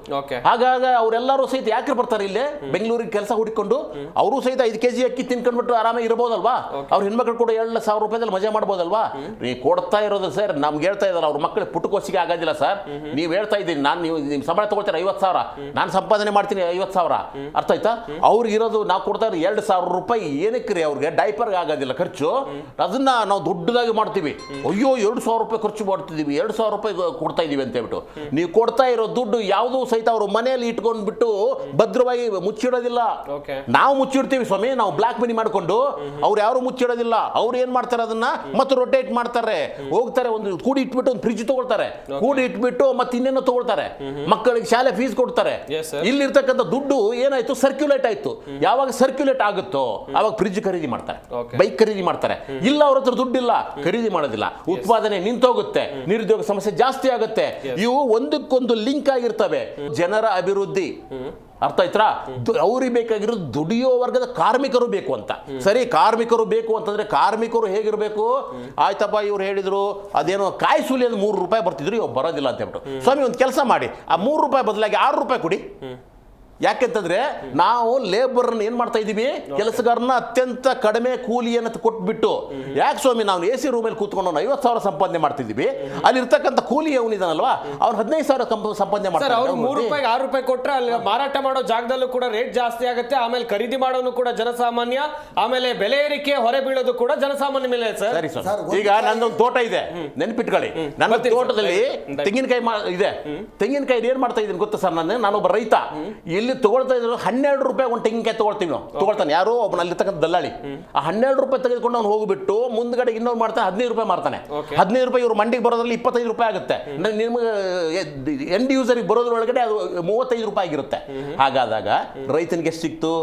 ಹಾಗಾಗಿ ಅವರೆಲ್ಲರೂ ಸಹಿತ ಯಾಕೆ ಬರ್ತಾರೆ ಇಲ್ಲಿ ಬೆಂಗಳೂರಿಗೆ ಕೆಲಸ ಹುಡುಕೊಂಡು? ಅವರು ಸಹಿತ 5 kg ಅಕ್ಕಿ ತಿನ್ಕೊಂಡ್ಬಿಟ್ಟು ಆರಾಮಾಗಿ ಇರಬಹುದಲ್ವಾ? ಅವ್ರ ಹೆಣ್ಮಕ್ಳು ಕೂಡ 2,000 ರೂಪಾಯಿದಲ್ಲಿ ಮಜಾ ಮಾಡ್ಬೋದಲ್ವಾ? ನೀವು ಕೊಡ್ತಾ ಇರೋದು ಸರ್, ನಮ್ಗೆ ಹೇಳ್ತಾ ಇದ್ದಾರೆ ಅವ್ರ ಮಕ್ಕಳಿಗೆ ಪುಟಕೋಸಿಗೆ ಆಗೋದಿಲ್ಲ ಸರ್. ನೀವು ಹೇಳ್ತಾ ಇದ್ದೀನಿ, ನಾನು ನೀವು ನಿಮ್ ಸಂಬಳ ತಗೊಳ್ತೀರ 50,000, ನಾನು ಸಂಪಾದನೆ ಮಾಡ್ತೀನಿ 50,000. ಅರ್ಥ ಆಯ್ತಾ? ಅವ್ರಿಗೆ ಇರೋದು ನಾವು ಕೊಡ್ತಾ ಇರೋ 2,000 ರೂಪಾಯಿ ಏನಕ್ಕೆ ರೀ? ಅವ್ರಿಗೆ ಡೈಪರ್ಗೆ ಆಗೋದಿಲ್ಲ ಖರ್ಚು, ಅದನ್ನ ನಾವು ದೊಡ್ಡದಾಗಿ ಮಾಡ್ತೀವಿ. ಅಯ್ಯೋ 2,000 ರೂಪಾಯಿ ಖರ್ಚು ಮಾಡ್ತಿದೀವಿ, 2,000 ರೂಪಾಯಿ ಕೊಡ್ತಾ ಇದೀವಿ ಅಂತ ಹೇಳ್ಬಿಟ್ಟು. ನೀವು ಕೊಡ್ತಾ ಇರೋ ದುಡ್ಡು ಯಾವುದು ಸಹಿತ ಅವರು ಮನೆಯಲ್ಲಿ ಇಟ್ಕೊಂಡ್ಬಿಟ್ಟು ಭದ್ರವಾಗಿ ಮುಚ್ಚಿಡೋದಿಲ್ಲ. ನಾವು ಮುಚ್ಚಿಡ್ತೀವಿ ಸ್ವಾಮಿ, ನಾವು ಬ್ಲಾಕ್ ಮನಿ ಮಾಡ್ಕೊಂಡು. ಅವ್ರು ಯಾರು ಮುಚ್ಚಿಡೋದಿಲ್ಲ. ಅವ್ರು ಏನ್ ಮಾಡ್ತಾರೆ, ಅದನ್ನ ಮತ್ತೆ ರೊಟೇಟ್ ಮಾಡ್ತಾರೆ, ಹೋಗ್ತಾರೆ, ಒಂದು ಕೂಡಿ ಇಟ್ಬಿಟ್ಟು ಒಂದು ಫ್ರಿಜ್ ತಗೊಳ್ತಾರೆ, ಕೂಡಿ ಇಟ್ಬಿಟ್ಟು ಮತ್ತೆ ಇನ್ನೇನೋ ತಗೊಳ್ತಾರೆ, ಮಕ್ಕಳಿಗೆ ಶಾಲೆ ಫೀಸ್ ಕೊಡ್ತಾರೆ. ಇಲ್ಲಿರ್ತಕ್ಕಂಥ ದುಡ್ಡು ಏನಾಯ್ತು, ಸರ್ಕ್ಯುಲೇಟ್ ಆಯ್ತು. ಯಾವಾಗ ಸರ್ಕ್ಯುಲೇಟ್ ಆಗುತ್ತೋ ಅವಾಗ ಫ್ರಿಜ್ ಖರೀದಿ ಮಾಡ್ತಾರೆ, ಬೈಕ್ ಖರೀದಿ ಮಾಡ್ತಾರೆ. ಇಲ್ಲ, ಅವ್ರ ಹತ್ರ ದುಡ್ಡಿಲ್ಲ, ಖರೀದಿ ಮಾಡೋದಿಲ್ಲ, ಉತ್ಪಾದನೆ ನಿಂತೋಗುತ್ತೆ, ನಿರುದ್ಯೋಗ ಸಮಸ್ಯೆ ಜಾಸ್ತಿ ಆಗುತ್ತೆ. ಇವು ಒಂದಕ್ಕೊಂದು ಲಿಂಕ್ ಆಗಿರ್ತವೆ. ಜನರ ಅಭಿವೃದ್ಧಿ, ಅರ್ಥ ಆಯ್ತಾ? ಅವ್ರಿಗೆ ಬೇಕಾಗಿರೋದು ದುಡಿಯೋ ವರ್ಗದ ಕಾರ್ಮಿಕರು ಬೇಕು ಅಂತ. ಸರಿ, ಕಾರ್ಮಿಕರು ಬೇಕು ಅಂತಂದ್ರೆ ಕಾರ್ಮಿಕರು ಹೇಗಿರ್ಬೇಕು? ಆಯ್ತಪ್ಪ, ಇವ್ರು ಹೇಳಿದ್ರು ಅದೇನೋ ಕಾಯಿ ಸೂಲಿ ಅದು 3 ರೂಪಾಯಿ ಬರ್ತಿದ್ರು, ಇವಾಗ ಬರೋದಿಲ್ಲ ಅಂತ ಹೇಳ್ಬಿಟ್ಟು, ಸ್ವಾಮಿ ಒಂದು ಕೆಲಸ ಮಾಡಿ, ಆ 3 ರೂಪಾಯಿ ಬದಲಾಗಿ 6 ರೂಪಾಯಿ ಕೊಡಿ. ಯಾಕೆಂತಂದ್ರೆ ನಾವು ಲೇಬರ್ನ ಏನ್ ಮಾಡ್ತಾ ಇದೀವಿ, ಕೆಲಸಗಾರನ ಅತ್ಯಂತ ಕಡಿಮೆ ಕೂಲಿಯನ್ನು ಕೊಟ್ಬಿಟ್ಟು, ಯಾಕೆ ಸ್ವಾಮಿ ನಾವು ಎ ಸಿ ರೂಮಲ್ಲಿ ಕೂತ್ಕೊಂಡು 50,000 ಸಂಪಾದನೆ ಮಾಡ್ತಿದೀವಿ, ಅಲ್ಲಿ ಇರ್ತಕ್ಕಂಥ ಕೂಲಿ ಅವನಿದಾನಲ್ವಾ ಅವ್ನು 15,000 ಸಂಪಾದನೆ ಮಾಡ್ತಾರೆ. ಅವ್ರು 3 ರೂಪಾಯಿ 6 ರೂಪಾಯಿ ಕೊಟ್ರೆ ಅಲ್ಲಿ ಮಾರಾಟ ಮಾಡೋ ಜಾಗದಲ್ಲೂ ಕೂಡ ರೇಟ್ ಜಾಸ್ತಿ ಆಗುತ್ತೆ, ಆಮೇಲೆ ಖರೀದಿ ಮಾಡೋನು ಕೂಡ ಜನಸಾಮಾನ್ಯ, ಆಮೇಲೆ ಬೆಲೆ ಏರಿಕೆ ಹೊರೆ ಬೀಳೋದು ಕೂಡ ಜನಸಾಮಾನ್ಯ ಮೇಲೆ. ಸರಿ ಸರ್, ಈಗ ನಂದೊಂದು ತೋಟ ಇದೆ, ನೆನ್ಪಿಟ್ಕೊಳ್ಳಿ. ನನ್ನ ತೋಟದಲ್ಲಿ ತೆಂಗಿನಕಾಯಿ ಇದೆ. ತೆಂಗಿನಕಾಯಿ ಏನ್ ಮಾಡ್ತಾ ಇದ್ದೀನಿ ಗೊತ್ತಾ ಸರ್, ನಾನೊಬ್ಬ ರೈತ. ಇಲ್ಲಿ ತಗೊಳ್ತಾ ಇದ್ರು 12 ರೂಪಾಯಿ ಒಂದು ತೆಂಗಿನಕಾಯಿ ತಗೊಳ್ತೀವಿ ನಾವು. ತಗೊಳ್ತಾನೆ ಯಾರೋ ಒಬ್ಬ ಅಲ್ಲಿರ್ತಕ್ಕಂಥ ದಲ್ಲಾಳಿ. ಆ 12 ರೂಪಾಯಿ ತೆಗೆದುಕೊಂಡು ಅವ್ನು ಹೋಗ್ಬಿಟ್ಟು ಮುಂದ್ಗಡೆ ಇನ್ನೊಂದು ಮಾಡ್ತಾನೆ 15 ರೂಪಾಯಿ ಮಾರ್ತಾನೆ. 15 ರೂಪಾಯಿ ಇವ್ರು ಮಂಡಿಗೆ ಬರೋದ್ರಲ್ಲಿ 25 ರೂಪಾಯಿ ಆಗುತ್ತೆ. ನಿಮ್ಗೆ ಎಂಡ್ ಯೂಸರಿಗೆ ಬರೋದ್ರೊಳಗಡೆ ಅದು 35 ರೂಪಾಯಿ ಆಗಿರುತ್ತೆ. ಹಾಗಾದಾಗ ರೈತನಿಗೆ ಎಷ್ಟು ಸಿಕ್ತು,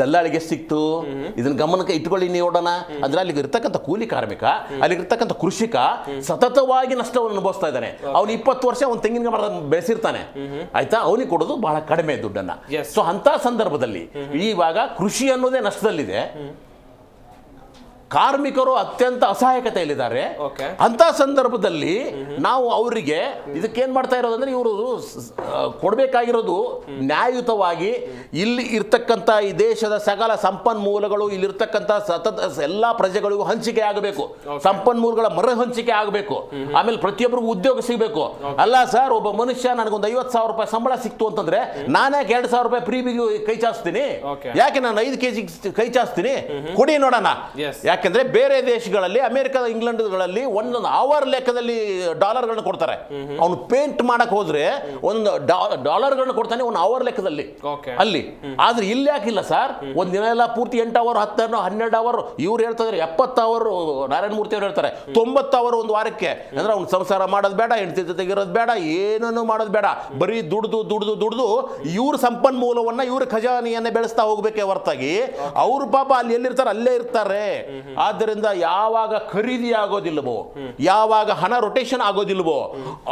ದಲ್ಲಾಳಿಗೆ ಎಷ್ಟು ಸಿಕ್ತು, ಇದನ್ನ ಗಮನಕ್ಕೆ ಇಟ್ಕೊಳ್ಳಿ ನೀವು ನೋಡೋಣ. ಅಂದ್ರೆ ಅಲ್ಲಿಗೆ ಇರ್ತಕ್ಕಂಥ ಕೂಲಿ ಕಾರ್ಮಿಕ, ಅಲ್ಲಿರ್ತಕ್ಕಂಥ ಕೃಷಿಕ ಸತತವಾಗಿ ನಷ್ಟವನ್ನು ಅನುಭವಿಸ್ತಾ ಇದ್ದಾನೆ. ಅವ್ನು 20 ವರ್ಷ ಅವ್ನು ತೆಂಗಿನ ಮರ ಬೆಳೆಸಿರ್ತಾನೆ, ಆಯ್ತಾ, ಅವನಿಗೆ ಕೊಡೋದು ಬಹಳ ಕಡಿಮೆ ದುಡ್ಡನ್ನ. ಸೊ ಅಂತ ಸಂದರ್ಭದಲ್ಲಿ ಇವಾಗ ಕೃಷಿ ಅನ್ನೋದೇ ನಷ್ಟದಲ್ಲಿದೆ, ಕಾರ್ಮಿಕರು ಅತ್ಯಂತ ಅಸಹಾಯಕತೆಯಲ್ಲಿದ್ದಾರೆ. ಅಂತ ಸಂದರ್ಭದಲ್ಲಿ ನಾವು ಅವರಿಗೆ ಇದಕ್ಕೇನ್ ಮಾಡ್ತಾ ಇರೋದಂದ್ರೆ, ಇವರು ಕೊಡಬೇಕಾಗಿರೋದು ನ್ಯಾಯಯುತವಾಗಿ ಇಲ್ಲಿ ಇರ್ತಕ್ಕಂಥ ಈ ದೇಶದ ಸಕಲ ಸಂಪನ್ಮೂಲಗಳು ಇಲ್ಲಿರ್ತಕ್ಕಂಥ ಸತತ ಎಲ್ಲ ಪ್ರಜೆಗಳಿಗೂ ಹಂಚಿಕೆ ಆಗಬೇಕು, ಸಂಪನ್ಮೂಲಗಳ ಮರು ಹಂಚಿಕೆ ಆಗಬೇಕು, ಆಮೇಲೆ ಪ್ರತಿಯೊಬ್ಬರಿಗೂ ಉದ್ಯೋಗ ಸಿಗಬೇಕು. ಅಲ್ಲ ಸರ್, ಒಬ್ಬ ಮನುಷ್ಯ ನನಗೊಂದು 50,000 ರೂಪಾಯಿ ಸಂಬಳ ಸಿಕ್ತು ಅಂತಂದ್ರೆ ನಾನ್ಯಾಕೆ 2,000 ರೂಪಾಯಿ ಪ್ರೀಮಿಗೆ ಕೈ ಚಾಸ್ತೀನಿ, ಯಾಕೆ ನಾನು 5 kg ಕೈ ಚಾಸ್ತೀನಿ, ಕೊಡಿ ನೋಡೋಣ. ಯಾಕೆಂದ್ರೆ ಬೇರೆ ದೇಶಗಳಲ್ಲಿ, ಅಮೆರಿಕದ ಇಂಗ್ಲೆಂಡ್ಗಳಲ್ಲಿ ಒಂದೊಂದು ಅವರ್ ಲೆಕ್ಕದಲ್ಲಿ ಡಾಲರ್ಗಳನ್ನ ಕೊಡ್ತಾರೆ. ಅವನು ಪೇಂಟ್ ಮಾಡಕ್ ಹೋದ್ರೆ ಒಂದು ಡಾಲರ್ಗಳನ್ನ ಕೊಡ್ತಾನೆ ಒಂದು ಅವರ್ ಲೆಕ್ಕದಲ್ಲಿ ಅಲ್ಲಿ. ಆದ್ರೆ ಇಲ್ಲಿ ಯಾಕಿಲ್ಲ ಸರ್, ಒಂದ್ ದಿನ ಎಲ್ಲ ಪೂರ್ತಿ 8 ಅವರ್ 10 12 ಅವರ್. ಇವ್ರು ಹೇಳ್ತಾರೆ 70 ಅವರ್, ನಾರಾಯಣ ಮೂರ್ತಿ ಅವರು ಹೇಳ್ತಾರೆ 90 ಅವರ್ ಒಂದು ವಾರಕ್ಕೆ. ಅಂದ್ರೆ ಅವ್ನು ಸಂಸಾರ ಮಾಡೋದು ಬೇಡ, ಹೆಂಡತಿ ಜೊತೆಗಿರೋದು ಬೇಡ, ಏನನ್ನು ಮಾಡೋದು ಬೇಡ, ಬರೀ ದುಡ್ದು ಇವ್ರ ಸಂಪನ್ಮೂಲವನ್ನ ಇವ್ರ ಖಜಾನೆಯನ್ನೇ ಬೆಳೆಸ್ತಾ ಹೋಗ್ಬೇಕೆ ಹೊರತಾಗಿ ಅವ್ರ ಪಾಪ ಅಲ್ಲಿ ಎಲ್ಲಿರ್ತಾರೆ ಅಲ್ಲೇ ಇರ್ತಾರೆ. ಆದ್ದರಿಂದ ಯಾವಾಗ ಖರೀದಿ ಆಗೋದಿಲ್ಲವೋ, ಯಾವಾಗ ಹಣ ರೊಟೇಷನ್ ಆಗೋದಿಲ್ವೋ,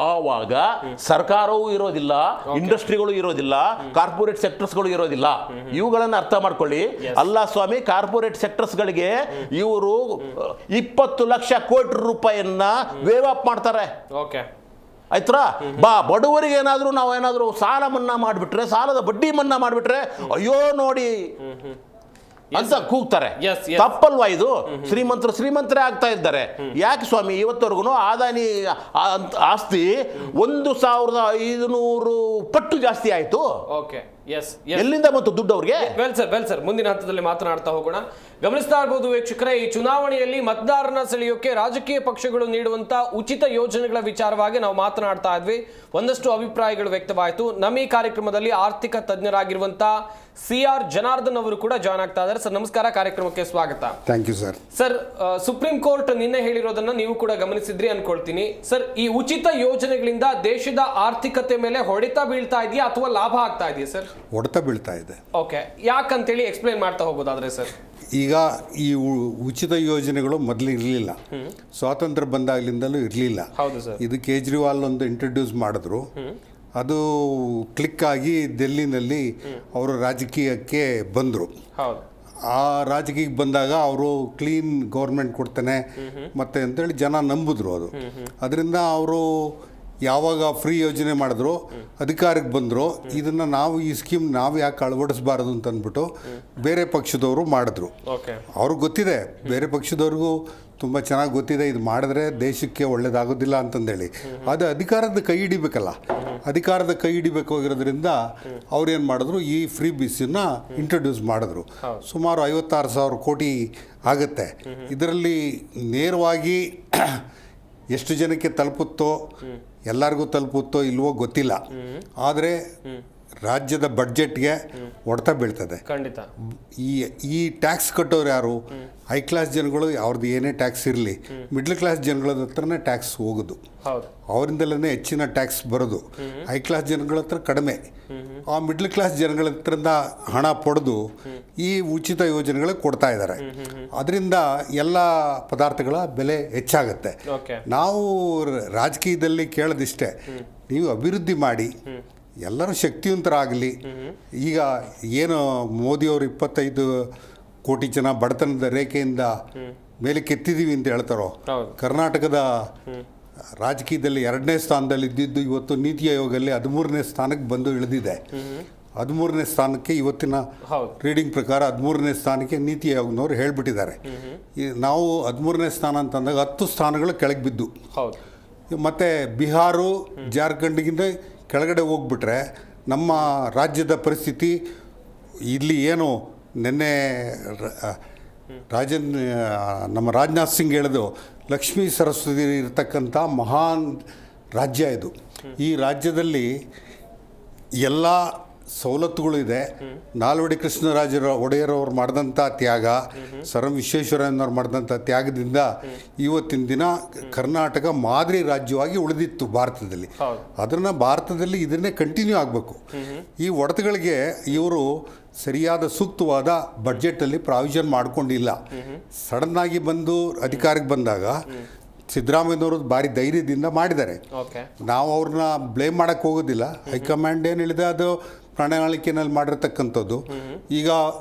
ಆವಾಗ ಸರ್ಕಾರವೂ ಇರೋದಿಲ್ಲ, ಇಂಡಸ್ಟ್ರಿಗಳು ಇರೋದಿಲ್ಲ, ಕಾರ್ಪೊರೇಟ್ ಸೆಕ್ಟರ್ಸ್ಗಳು ಇರೋದಿಲ್ಲ. ಇವುಗಳನ್ನು ಅರ್ಥ ಮಾಡ್ಕೊಳ್ಳಿ. ಅಲ್ಲ ಸ್ವಾಮಿ, ಕಾರ್ಪೊರೇಟ್ ಸೆಕ್ಟರ್ಸ್ಗಳಿಗೆ ಇವರು 20 ಲಕ್ಷ ಕೋಟಿ ರೂಪಾಯಿಯನ್ನ ವೇವ್ ಅಪ್ ಮಾಡ್ತಾರೆ. ಆಯ್ತಾ, ಬಡವರಿಗೆ ಏನಾದರೂ ನಾವೇನಾದರೂ ಸಾಲ ಮನ್ನಾ ಮಾಡಿಬಿಟ್ರೆ, ಸಾಲದ ಬಡ್ಡಿ ಮನ್ನಾ ಮಾಡಿಬಿಟ್ರೆ ಅಯ್ಯೋ ನೋಡಿ ಅಂತ ಕೂಗ್ತಾರೆ. ತಪ್ಪಲ್ವಾ ಇದು? ಶ್ರೀಮಂತರೇ ಆಗ್ತಾ ಇದ್ದಾರೆ. ಯಾಕೆ ಸ್ವಾಮಿ ಇವತ್ತವರೆಗೂ ಅದಾನಿ ಆಸ್ತಿ 1,500 ಪಟ್ಟು ಜಾಸ್ತಿ ಆಯ್ತು. ಎಲ್ಲಿಂದ ಬಂತು ದುಡ್ಡು ಅವ್ರಿಗೆ? ವೆಲ್ ಸರ್, ಮುಂದಿನ ಹಂತದಲ್ಲಿ ಮಾತನಾಡ್ತಾ ಹೋಗೋಣ. ಗಮನಿಸ್ತಾ ಇರಬಹುದು ವೀಕ್ಷಕರೇ, ಈ ಚುನಾವಣೆಯಲ್ಲಿ ಮತದಾರನ ಸೆಳೆಯೋಕೆ ರಾಜಕೀಯ ಪಕ್ಷಗಳು ನೀಡುವಂತ ಉಚಿತ ಯೋಜನೆಗಳ ವಿಚಾರವಾಗಿ ನಾವು ಮಾತನಾಡ್ತಾ ಇದ್ವಿ. ಒಂದಷ್ಟು ಅಭಿಪ್ರಾಯಗಳು ವ್ಯಕ್ತವಾಯಿತು. ನಮ್ಮ ಈ ಕಾರ್ಯಕ್ರಮದಲ್ಲಿ ಆರ್ಥಿಕ ತಜ್ಞರಾಗಿರುವಂತ CR ಜನಾರ್ದನ್ ಅವರು ಕೂಡ ಜಾಯ್ನ್ ಆಗ್ತಾ ಇದ್ದಾರೆ. ಸರ್ ನಮಸ್ಕಾರ, ಕಾರ್ಯಕ್ರಮಕ್ಕೆ ಸ್ವಾಗತ. Thank you sir. Sir, supreme court ನಿನ್ನೆ ಹೇಳಿರೋದನ್ನ ನೀವು ಕೂಡ ಗಮನಿಸಿದ್ರಿ ಅನ್ಕೊಳ್ತೀನಿ. ಸರ್, ಈ ಉಚಿತ ಯೋಜನೆಗಳಿಂದ ದೇಶದ ಆರ್ಥಿಕತೆ ಮೇಲೆ ಹೊಡೆತ ಬೀಳ್ತಾ ಇದೆಯಾ ಅಥವಾ ಲಾಭ ಆಗ್ತಾ ಇದೆಯಾ ಸರ್? ಹೊಡೆತ ಬೀಳ್ತಾ ಇದೆ. ಓಕೆ, ಯಾಕಂತೇಳಿ ಎಕ್ಸ್ಪ್ಲೈನ್ ಮಾಡ್ತಾ ಹೋಗೋದಾದ್ರೆ ಸರ್. ಈಗ ಈ ಉಚಿತ ಯೋಜನೆಗಳು ಮೊದಲು ಇರಲಿಲ್ಲ, ಸ್ವಾತಂತ್ರ್ಯ ಬಂದಾಗಲಿಂದಲೂ ಇರಲಿಲ್ಲ. ಇದು ಕೇಜ್ರಿವಾಲ್ ಒಂದು ಇಂಟ್ರೊಡ್ಯೂಸ್ ಮಾಡಿದ್ರು, ಅದು ಕ್ಲಿಕ್ ಆಗಿ ಡೆಲ್ಲಿನಲ್ಲಿ ಅವರು ರಾಜಕೀಯಕ್ಕೆ ಬಂದರು. ಆ ರಾಜಕೀಯಕ್ಕೆ ಬಂದಾಗ ಅವರು ಕ್ಲೀನ್ ಗೌರ್ಮೆಂಟ್ ಕೊಡ್ತಾನೆ ಮತ್ತೆ ಅಂತೇಳಿ ಜನ ನಂಬಿದ್ರು. ಅದರಿಂದ ಅವರು ಯಾವಾಗ ಫ್ರೀ ಯೋಜನೆ ಮಾಡಿದ್ರು, ಅಧಿಕಾರಕ್ಕೆ ಬಂದರು, ಇದನ್ನು ನಾವು ಈ ಸ್ಕೀಮ್ ನಾವು ಯಾಕೆ ಅಳವಡಿಸಬಾರದು ಅಂತ ಅಂದ್ಬಿಟ್ಟು ಬೇರೆ ಪಕ್ಷದವರು ಮಾಡಿದ್ರು. ಅವ್ರಿಗೆ ಗೊತ್ತಿದೆ, ಬೇರೆ ಪಕ್ಷದವ್ರಿಗೂ ತುಂಬ ಚೆನ್ನಾಗಿ ಗೊತ್ತಿದೆ, ಇದು ಮಾಡಿದ್ರೆ ದೇಶಕ್ಕೆ ಒಳ್ಳೇದಾಗೋದಿಲ್ಲ ಅಂತಂದೇಳಿ. ಅದು ಅಧಿಕಾರದ ಕೈ ಹಿಡಿಬೇಕಲ್ಲ, ಅಧಿಕಾರದ ಕೈ ಹಿಡಿಬೇಕಾಗಿರೋದ್ರಿಂದ ಅವ್ರೇನು ಮಾಡಿದ್ರು, ಈ ಫ್ರೀ ಬಿಸ್ಸನ್ನು ಇಂಟ್ರೊಡ್ಯೂಸ್ ಮಾಡಿದ್ರು. ಸುಮಾರು 56,000 ಕೋಟಿ ಆಗುತ್ತೆ. ಇದರಲ್ಲಿ ನೇರವಾಗಿ ಎಷ್ಟು ಜನಕ್ಕೆ ತಲುಪುತ್ತೋ, ಎಲ್ಲರಿಗೂ ತಲುಪುತ್ತೋ ಇಲ್ವೋ ಗೊತ್ತಿಲ್ಲ, ಆದರೆ ರಾಜ್ಯದ ಬಡ್ಜೆಟ್ಗೆ ಹೊಡೆತ ಬೀಳ್ತದೆ. ಖಂಡಿತ. ಈ ಟ್ಯಾಕ್ಸ್ ಕಟ್ಟೋರು ಯಾರು? ಹೈ ಕ್ಲಾಸ್ ಜನಗಳು, ಅವ್ರದ್ದು ಏನೇ ಟ್ಯಾಕ್ಸ್ ಇರಲಿ, ಮಿಡ್ಲ್ ಕ್ಲಾಸ್ ಜನಗಳ ಹತ್ರನೇ ಟ್ಯಾಕ್ಸ್ ಹೋಗೋದು, ಅವರಿಂದಲೇ ಹೆಚ್ಚಿನ ಟ್ಯಾಕ್ಸ್ ಬರೋದು. ಹೈ ಕ್ಲಾಸ್ ಜನಗಳ ಹತ್ರ ಕಡಿಮೆ, ಆ ಮಿಡ್ಲ್ ಕ್ಲಾಸ್ ಜನಗಳ ಹತ್ರದಿಂದ ಹಣ ಪಡೆದು ಈ ಉಚಿತ ಯೋಜನೆಗಳಿಗೆ ಕೊಡ್ತಾ ಇದ್ದಾರೆ. ಅದರಿಂದ ಎಲ್ಲ ಪದಾರ್ಥಗಳ ಬೆಲೆ ಹೆಚ್ಚಾಗುತ್ತೆ. ನಾವು ರಾಜಕೀಯದಲ್ಲಿ ಕೇಳೋದಿಷ್ಟೇ, ನೀವು ಅಭಿವೃದ್ಧಿ ಮಾಡಿ, ಎಲ್ಲರೂ ಶಕ್ತಿವಂತರಾಗಲಿ. ಈಗ ಏನು ಮೋದಿಯವರು 25 ಕೋಟಿ ಜನ ಬಡತನದ ರೇಖೆಯಿಂದ ಮೇಲೆ ಕೆತ್ತಿದ್ದೀವಿ ಅಂತ ಹೇಳ್ತಾರೋ, ಕರ್ನಾಟಕದ ರಾಜಕೀಯದಲ್ಲಿ 2ನೇ ಸ್ಥಾನದಲ್ಲಿ ಇದ್ದಿದ್ದು ಇವತ್ತು ನೀತಿ ಆಯೋಗದಲ್ಲಿ 13ನೇ ಸ್ಥಾನಕ್ಕೆ ಬಂದು ಇಳಿದಿದೆ. 13ನೇ ಸ್ಥಾನಕ್ಕೆ ಇವತ್ತಿನ ರೀಡಿಂಗ್ ಪ್ರಕಾರ 13ನೇ ಸ್ಥಾನಕ್ಕೆ ನೀತಿ ಆಯೋಗನವರು ಹೇಳಿಬಿಟ್ಟಿದ್ದಾರೆ. ನಾವು 13ನೇ ಸ್ಥಾನ ಅಂತಂದಾಗ 10 ಸ್ಥಾನಗಳು ಕೆಳಗೆ ಬಿದ್ದು, ಮತ್ತು ಬಿಹಾರ ಜಾರ್ಖಂಡ್ಗಿಂತ ಕೆಳಗಡೆ ಹೋಗ್ಬಿಟ್ರೆ ನಮ್ಮ ರಾಜ್ಯದ ಪರಿಸ್ಥಿತಿ ಇಲ್ಲಿ ಏನು ನಿನ್ನೆ ನಮ್ಮ ರಾಜನಾಥ್ ಸಿಂಗ್ ಹೇಳಿದು, ಲಕ್ಷ್ಮೀ ಸರಸ್ವತಿ ಇರತಕ್ಕಂಥ ಮಹಾನ್ ರಾಜ್ಯ ಇದು. ಈ ರಾಜ್ಯದಲ್ಲಿ ಎಲ್ಲ ಸವಲತ್ತುಗಳು ಇದೆ. ನಾಲ್ವಡಿ ಕೃಷ್ಣರಾಜ ಒಡೆಯರವ್ರು ಮಾಡಿದಂಥ ತ್ಯಾಗ, ಸರ್ ಎಂ ವಿಶ್ವೇಶ್ವರಯ್ಯನವ್ರು ಮಾಡಿದಂಥ ತ್ಯಾಗದಿಂದ ಇವತ್ತಿನ ದಿನ ಕರ್ನಾಟಕ ಮಾದರಿ ರಾಜ್ಯವಾಗಿ ಉಳಿದಿತ್ತು ಭಾರತದಲ್ಲಿ. ಅದನ್ನು ಭಾರತದಲ್ಲಿ ಇದನ್ನೇ ಕಂಟಿನ್ಯೂ ಆಗಬೇಕು. ಈ ಒಡೆತಗಳಿಗೆ ಇವರು ಸರಿಯಾದ ಸೂಕ್ತವಾದ ಬಡ್ಜೆಟಲ್ಲಿ ಪ್ರಾವಿಷನ್ ಮಾಡಿಕೊಂಡಿಲ್ಲ. ಸಡನ್ನಾಗಿ ಬಂದು ಅಧಿಕಾರಕ್ಕೆ ಬಂದಾಗ ಸಿದ್ದರಾಮಯ್ಯನವರು ಭಾರಿ ಧೈರ್ಯದಿಂದ ಮಾಡಿದ್ದಾರೆ. ನಾವು ಅವ್ರನ್ನ ಬ್ಲೇಮ್ ಮಾಡೋಕ್ಕೆ ಹೋಗೋದಿಲ್ಲ. ಹೈಕಮಾಂಡ್ ಏನು ಹೇಳಿದೆ ಅದು ಪ್ರಣಾಳಿಕೆಯಲ್ಲಿ ಮಾಡಿರ್ತಕ್ಕಂಥದ್ದು. ಈಗ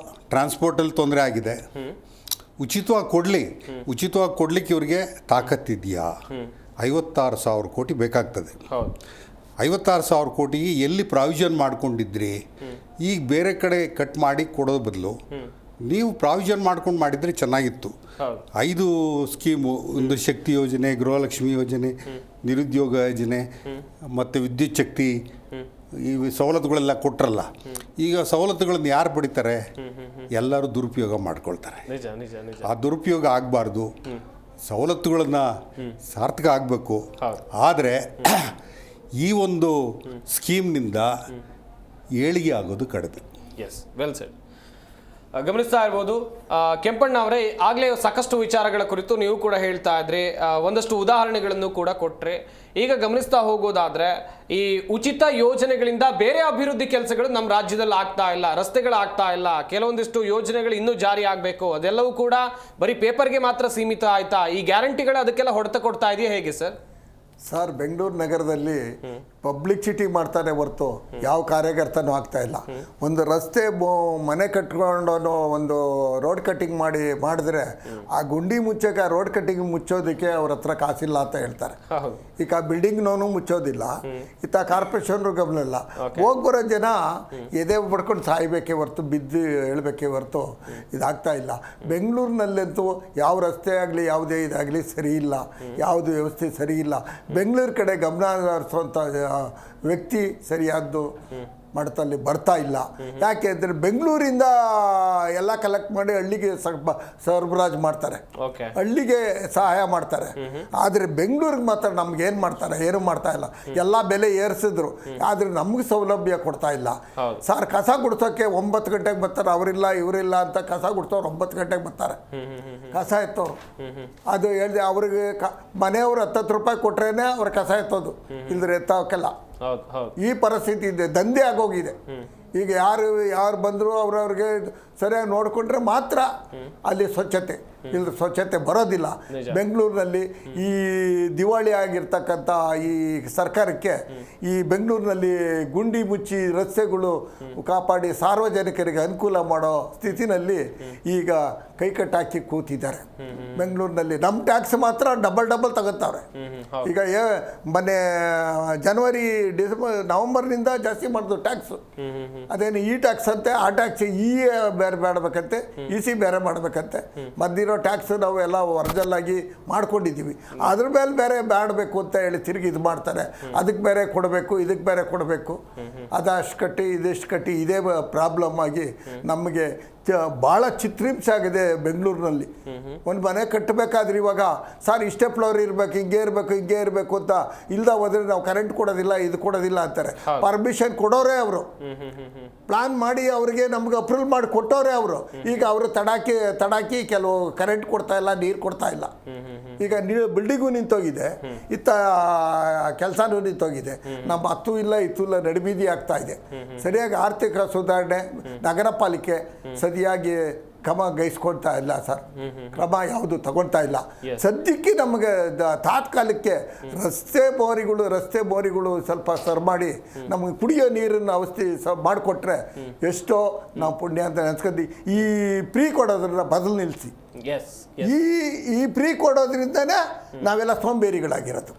ಟ್ರಾನ್ಸ್ಪೋರ್ಟಲ್ಲಿ ತೊಂದರೆ ಆಗಿದೆ, ಉಚಿತವಾಗಿ ಕೊಡಲಿಕ್ಕೆ ಇವ್ರಿಗೆ ತಾಕತ್ತಿದೆಯಾ? 56,000 ಕೋಟಿ ಬೇಕಾಗ್ತದೆ. 56,000 ಕೋಟಿಗೆ ಎಲ್ಲಿ ಪ್ರಾವಿಷನ್ ಮಾಡ್ಕೊಂಡಿದ್ರಿ? ಈಗ ಬೇರೆ ಕಡೆ ಕಟ್ ಮಾಡಿ ಕೊಡೋ ಬದಲು ನೀವು ಪ್ರಾವಿಷನ್ ಮಾಡ್ಕೊಂಡು ಮಾಡಿದರೆ ಚೆನ್ನಾಗಿತ್ತು. 5 ಸ್ಕೀಮು, ಒಂದು ಶಕ್ತಿ ಯೋಜನೆ, ಗೃಹಲಕ್ಷ್ಮಿ ಯೋಜನೆ, ನಿರುದ್ಯೋಗ ಯೋಜನೆ ಮತ್ತು ವಿದ್ಯುತ್ ಶಕ್ತಿ, ಈ ಸವಲತ್ತುಗಳೆಲ್ಲ ಕೊಟ್ಟರಲ್ಲ. ಈಗ ಸವಲತ್ತುಗಳನ್ನು ಯಾರು ಪಡಿತಾರೆ? ಎಲ್ಲರೂ ದುರುಪಯೋಗ ಮಾಡ್ಕೊಳ್ತಾರೆ. ಆ ದುರುಪಯೋಗ ಆಗಬಾರ್ದು. ಸವಲತ್ತುಗಳನ್ನು ಸಾರ್ಥಕ ಆಗಬೇಕು. ಆದರೆ ಈ ಒಂದು ಸ್ಕೀಮ್ನಿಂದ ಏಳಿಗೆ ಆಗೋದು ಕಡಿಮೆ. Well shed. ಗಮನಿಸ್ತಾ ಇರ್ಬೋದು ಕೆಂಪಣ್ಣ ಅವರೇ, ಆಗಲೇ ಸಾಕಷ್ಟು ವಿಚಾರಗಳ ಕುರಿತು ನೀವು ಕೂಡ ಹೇಳ್ತಾ ಇದ್ರಿ, ಒಂದಷ್ಟು ಉದಾಹರಣೆಗಳನ್ನು ಕೂಡ ಕೊಟ್ಟರೆ. ಈಗ ಗಮನಿಸ್ತಾ ಹೋಗೋದಾದ್ರೆ ಈ ಉಚಿತ ಯೋಜನೆಗಳಿಂದ ಬೇರೆ ಅಭಿವೃದ್ಧಿ ಕೆಲಸಗಳು ನಮ್ಮ ರಾಜ್ಯದಲ್ಲಿ ಆಗ್ತಾ ಇಲ್ಲ, ರಸ್ತೆಗಳು ಆಗ್ತಾ ಇಲ್ಲ, ಕೆಲವೊಂದಿಷ್ಟು ಯೋಜನೆಗಳು ಇನ್ನೂ ಜಾರಿ ಆಗಬೇಕು, ಅದೆಲ್ಲವೂ ಕೂಡ ಬರೀ ಪೇಪರ್ಗೆ ಮಾತ್ರ ಸೀಮಿತ ಆಯ್ತಾ? ಈ ಗ್ಯಾರಂಟಿಗಳು ಅದಕ್ಕೆಲ್ಲ ಹೊಡೆತ ಕೊಡ್ತಾ ಇದೆಯಾ ಹೇಗೆ ಸರ್? ಸರ್, ಬೆಂಗಳೂರು ನಗರದಲ್ಲಿ ಪಬ್ಲಿಸಿಟಿ ಮಾಡ್ತಾನೆ ಹೊರತು ಯಾವ ಕಾರ್ಯಕರ್ತನೂ ಆಗ್ತಾ ಇಲ್ಲ. ಒಂದು ರಸ್ತೆ ಮನೆ ಕಟ್ಕೊಂಡು ಒಂದು ರೋಡ್ ಕಟ್ಟಿಂಗ್ ಮಾಡಿದ್ರೆ ಆ ಗುಂಡಿ ಮುಚ್ಚಕ್ಕೆ, ಆ ರೋಡ್ ಕಟ್ಟಿಂಗ್ ಮುಚ್ಚೋದಕ್ಕೆ ಅವ್ರ ಹತ್ರ ಕಾಸಿಲ್ಲ ಅಂತ ಹೇಳ್ತಾರೆ. ಈಗ ಬಿಲ್ಡಿಂಗ್ನೂ ಮುಚ್ಚೋದಿಲ್ಲ, ಇತ್ತ ಕಾರ್ಪೊರೇಷನ್ ಗಮನ ಇಲ್ಲ. ಹೋಗ್ಬರೋ ಜನ ಎದೆ ಪಡ್ಕೊಂಡು ಸಾಯ್ಬೇಕೇ ಹೊರತು, ಬಿದ್ದು ಹೇಳ್ಬೇಕೇ ಹೊರತು ಇದಾಗ್ತಾ ಇಲ್ಲ. ಬೆಂಗಳೂರಿನಲ್ಲಂತೂ ಯಾವ ರಸ್ತೆ ಆಗಲಿ ಯಾವುದೇ ಇದಾಗಲಿ ಸರಿ ಇಲ್ಲ, ಯಾವುದು ವ್ಯವಸ್ಥೆ ಸರಿ ಇಲ್ಲ. ಬೆಂಗಳೂರು ಕಡೆ ಗಮನ ಹರಿಸುವಂಥ ವ್ಯಕ್ತಿ ಸರಿಯಾದ್ದು ಮಟ್ಟದಲ್ಲಿ ಬರ್ತಾ ಇಲ್ಲ. ಯಾಕೆ ಅಂದರೆ ಬೆಂಗಳೂರಿಂದ ಎಲ್ಲ ಕಲೆಕ್ಟ್ ಮಾಡಿ ಹಳ್ಳಿಗೆ ಸ್ವಲ್ಪ ಸರಬರಾಜು ಮಾಡ್ತಾರೆ, ಹಳ್ಳಿಗೆ ಸಹಾಯ ಮಾಡ್ತಾರೆ. ಆದರೆ ಬೆಂಗಳೂರಿಗೆ ಮಾತ್ರ ನಮ್ಗೆ ಏನು ಮಾಡ್ತಾರೆ? ಏನು ಮಾಡ್ತಾ ಇಲ್ಲ. ಎಲ್ಲ ಬೆಲೆ ಏರಿಸಿದ್ರು, ಆದರೆ ನಮ್ಗೆ ಸೌಲಭ್ಯ ಕೊಡ್ತಾ ಇಲ್ಲ. ಸರ್, ಕಸ ಗುಡ್ಸೋಕ್ಕೆ 9 ಗಂಟೆಗೆ ಬರ್ತಾರೆ, ಅವರಿಲ್ಲ ಇವರಿಲ್ಲ ಅಂತ. ಕಸ ಗುಡ್ಸೋರು 9 ಗಂಟೆಗೆ ಬರ್ತಾರೆ, ಕಸ ಎತ್ತೋರು. ಅದು ಹೇಳಿದೆ ಅವ್ರಿಗೆ ಮನೆಯವ್ರು 10 ರೂಪಾಯಿ ಕೊಟ್ರೇನೆ ಅವ್ರ ಕಸ ಎತ್ತೋದು, ಇಲ್ದ್ರೆ ಎತ್ತೋಕ್ಕೆಲ್ಲ. ಈ ಪರಿಸ್ಥಿತಿ ಇದೆ, ದಂಧೆ ಆಗೋಗಿದೆ. ಈಗ ಯಾರು ಬಂದರೂ ಅವ್ರವ್ರಿಗೆ ಸರಿಯಾಗಿ ನೋಡಿಕೊಂಡ್ರೆ ಮಾತ್ರ ಅಲ್ಲಿ ಸ್ವಚ್ಛತೆ, ಇಲ್ಲಿ ಸ್ವಚ್ಛತೆ ಬರೋದಿಲ್ಲ. ಬೆಂಗಳೂರಿನಲ್ಲಿ ಈ ದಿವಾಳಿ ಆಗಿರ್ತಕ್ಕಂಥ ಈ ಸರ್ಕಾರಕ್ಕೆ ಈ ಬೆಂಗಳೂರಿನಲ್ಲಿ ಗುಂಡಿ ಮುಚ್ಚಿ ರಸ್ತೆಗಳು ಕಾಪಾಡಿ ಸಾರ್ವಜನಿಕರಿಗೆ ಅನುಕೂಲ ಮಾಡೋ ಸ್ಥಿತಿನಲ್ಲಿ ಈಗ ಕೈಕಟ್ಟಾಕಿ ಕೂತಿದ್ದಾರೆ. ಬೆಂಗಳೂರಿನಲ್ಲಿ ನಮ್ಮ ಟ್ಯಾಕ್ಸ್ ಮಾತ್ರ ಡಬಲ್ ತಗೋತಾವ್ರೆ. ಈಗ ಮೊನ್ನೆ ಜನವರಿ ನವೆಂಬರ್ನಿಂದ ಜಾಸ್ತಿ ಮಾಡಿದ್ರು ಟ್ಯಾಕ್ಸು. ಅದೇನು ಈ ಟ್ಯಾಕ್ಸ್ ಅಂತೆ, ಆ ಟ್ಯಾಕ್ಸ್ ಈ ಬೇರೆ ಮಾಡಬೇಕಂತೆ, ಸಿ ಬೇರೆ ಮಾಡಬೇಕಂತೆ. ಮದ್ದಿರೋ ಟ್ಯಾಕ್ಸ್ ನಾವು ಎಲ್ಲ ಒರಿಜಿನಲ್ ಮಾಡ್ಕೊಂಡಿದ್ದೀವಿ, ಅದ್ರ ಮೇಲೆ ಬೇರೆ ಮಾಡಬೇಕು ಅಂತ ಹೇಳಿ ತಿರುಗಿ ಇದು ಮಾಡ್ತಾರೆ. ಅದಕ್ಕೆ ಬೇರೆ ಕೊಡಬೇಕು, ಇದಕ್ಕೆ ಬೇರೆ ಕೊಡಬೇಕು, ಅದಷ್ಟು ಕಟ್ಟಿ ಇದಿಷ್ಟು ಕಟ್ಟಿ. ಇದೇ ಪ್ರಾಬ್ಲಮ್ ಆಗಿ ನಮಗೆ ಭಾಳ ಚಿತ್ರಹಿಂಸೆ ಆಗಿದೆ ಬೆಂಗಳೂರಿನಲ್ಲಿ. ಒಂದು ಮನೆ ಕಟ್ಟಬೇಕಾದ್ರೆ ಇವಾಗ ಸರ್ ಇಷ್ಟೇ ಫ್ಲೋರ್ ಇರಬೇಕು, ಹಿಂಗೆ ಇರಬೇಕು ಅಂತ ಇಲ್ದ ಹೋದ್ರೆ ನಾವು ಕರೆಂಟ್ ಕೊಡೋದಿಲ್ಲ, ಇದು ಕೊಡೋದಿಲ್ಲ ಅಂತಾರೆ. ಪರ್ಮಿಷನ್ ಕೊಡೋರೇ ಅವರು, ಪ್ಲಾನ್ ಮಾಡಿ ಅವ್ರಿಗೆ ನಮ್ಗೆ ಅಪ್ರೂವಲ್ ಮಾಡಿ ಕೊಟ್ಟೋರೇ ಅವರು. ಈಗ ಅವರು ತಡಾಕಿ ಕೆಲವು ಕರೆಂಟ್ ಕೊಡ್ತಾ ಇಲ್ಲ, ನೀರು ಕೊಡ್ತಾ ಇಲ್ಲ. ಈಗ ಬಿಲ್ಡಿಂಗು ನಿಂತೋಗಿದೆ, ಇತ್ತ ಕೆಲಸನೂ ನಿಂತೋಗಿದೆ. ನಮ್ಮ ಹತ್ತು ಇಲ್ಲ ನಡುಬೀದಿ ಆಗ್ತಾ ಇದೆ. ಸರಿಯಾಗಿ ಆರ್ಥಿಕ ಸುಧಾರಣೆ ನಗರ ಪಾಲಿಕೆ ಸರಿಯಾಗಿ ಕ್ರಮ ಗೈಸ್ಕೊಳ್ತಾ ಇಲ್ಲ ಸರ್. ಕ್ರಮ ಯಾವುದು ತಗೊಳ್ತಾ ಇಲ್ಲ. ಸದ್ಯಕ್ಕೆ ನಮಗೆ ತಾತ್ಕಾಲಕ್ಕೆ ರಸ್ತೆ ಬೋರಿಗಳು ಸ್ವಲ್ಪ ಸರ್ ಮಾಡಿ ನಮಗೆ ಕುಡಿಯೋ ನೀರಿನ ಅವಸ್ಥೆ ಮಾಡಿಕೊಟ್ರೆ ಎಷ್ಟೋ ನಾವು ಪುಣ್ಯ ಅಂತ ನೆನೆಸ್ಕೊಂಡು ಈ ಫ್ರೀ ಕೊಡೋದ್ರನ್ನ ಬದಲು ನಿಲ್ಲಿಸಿ. ಈ ಫ್ರೀ ಕೊಡೋದ್ರಿಂದನೇ ನಾವೆಲ್ಲ ಸೋಂಬೇರಿಗಳಾಗಿರೋದು.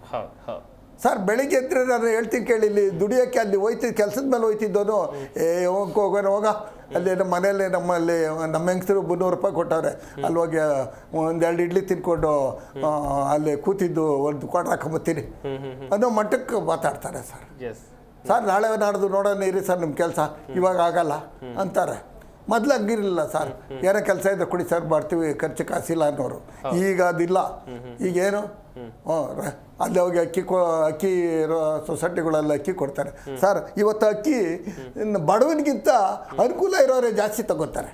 ಸರ್ ಬೆಳಿಗ್ಗೆ ಎದ್ದರೆ ನಾನು ಹೇಳ್ತೀನಿ ಕೇಳಿ, ಇಲ್ಲಿ ದುಡಿಯೋಕ್ಕೆ ಅಲ್ಲಿ ಹೋಯ್ತಿದ್ದು ಕೆಲಸದ ಮೇಲೆ ಹೋಯ್ತಿದ್ದವನು ಹೋಗ ಅಲ್ಲಿ ನಮ್ಮ ಮನೇಲಿ ನಮ್ಮ ಹೆಂಗಸರು 300 ರೂಪಾಯಿ ಕೊಟ್ಟವ್ರೆ, ಅಲ್ಲಿ ಹೋಗಿ 1-2 ಇಡ್ಲಿ ತಿನ್ಕೊಂಡು ಅಲ್ಲಿ ಕೂತಿದ್ದು 1 ಕ್ವಾರ್ಟರ್ ಹಾಕೊಂಬತ್ತೀನಿ ಅನ್ನೋ ಮಟ್ಟಕ್ಕೆ ಮಾತಾಡ್ತಾರೆ ಸರ್. ಸರ್ ನಾಳೆ ನಾಡ್ದು ನೋಡೋಣ ಇರಿ ಸರ್ ನಿಮ್ಮ ಕೆಲಸ, ಇವಾಗ ಆಗಲ್ಲ ಅಂತಾರೆ. ಮೊದಲು ಹಂಗಿರಲಿಲ್ಲ ಸರ್, ಏನೋ ಕೆಲಸ ಇದ್ರೆ ಕೊಡಿ ಸರ್ ಮಾಡ್ತೀವಿ, ಖರ್ಚು ಕಾಸಿಲ್ಲ ಅನ್ನೋರು. ಈಗ ಅದಿಲ್ಲ. ಈಗೇನು ಅಲ್ಲಿ ಹೋಗಿ ಅಕ್ಕಿ ಸೊಸೈಟಿಗಳಲ್ಲಿ ಅಕ್ಕಿ ಕೊಡ್ತಾರೆ ಸರ್. ಇವತ್ತು ಅಕ್ಕಿ ಬಡವನಿಗಿಂತ ಅನುಕೂಲ ಇರೋರೇ ಜಾಸ್ತಿ ತಗೋತಾರೆ.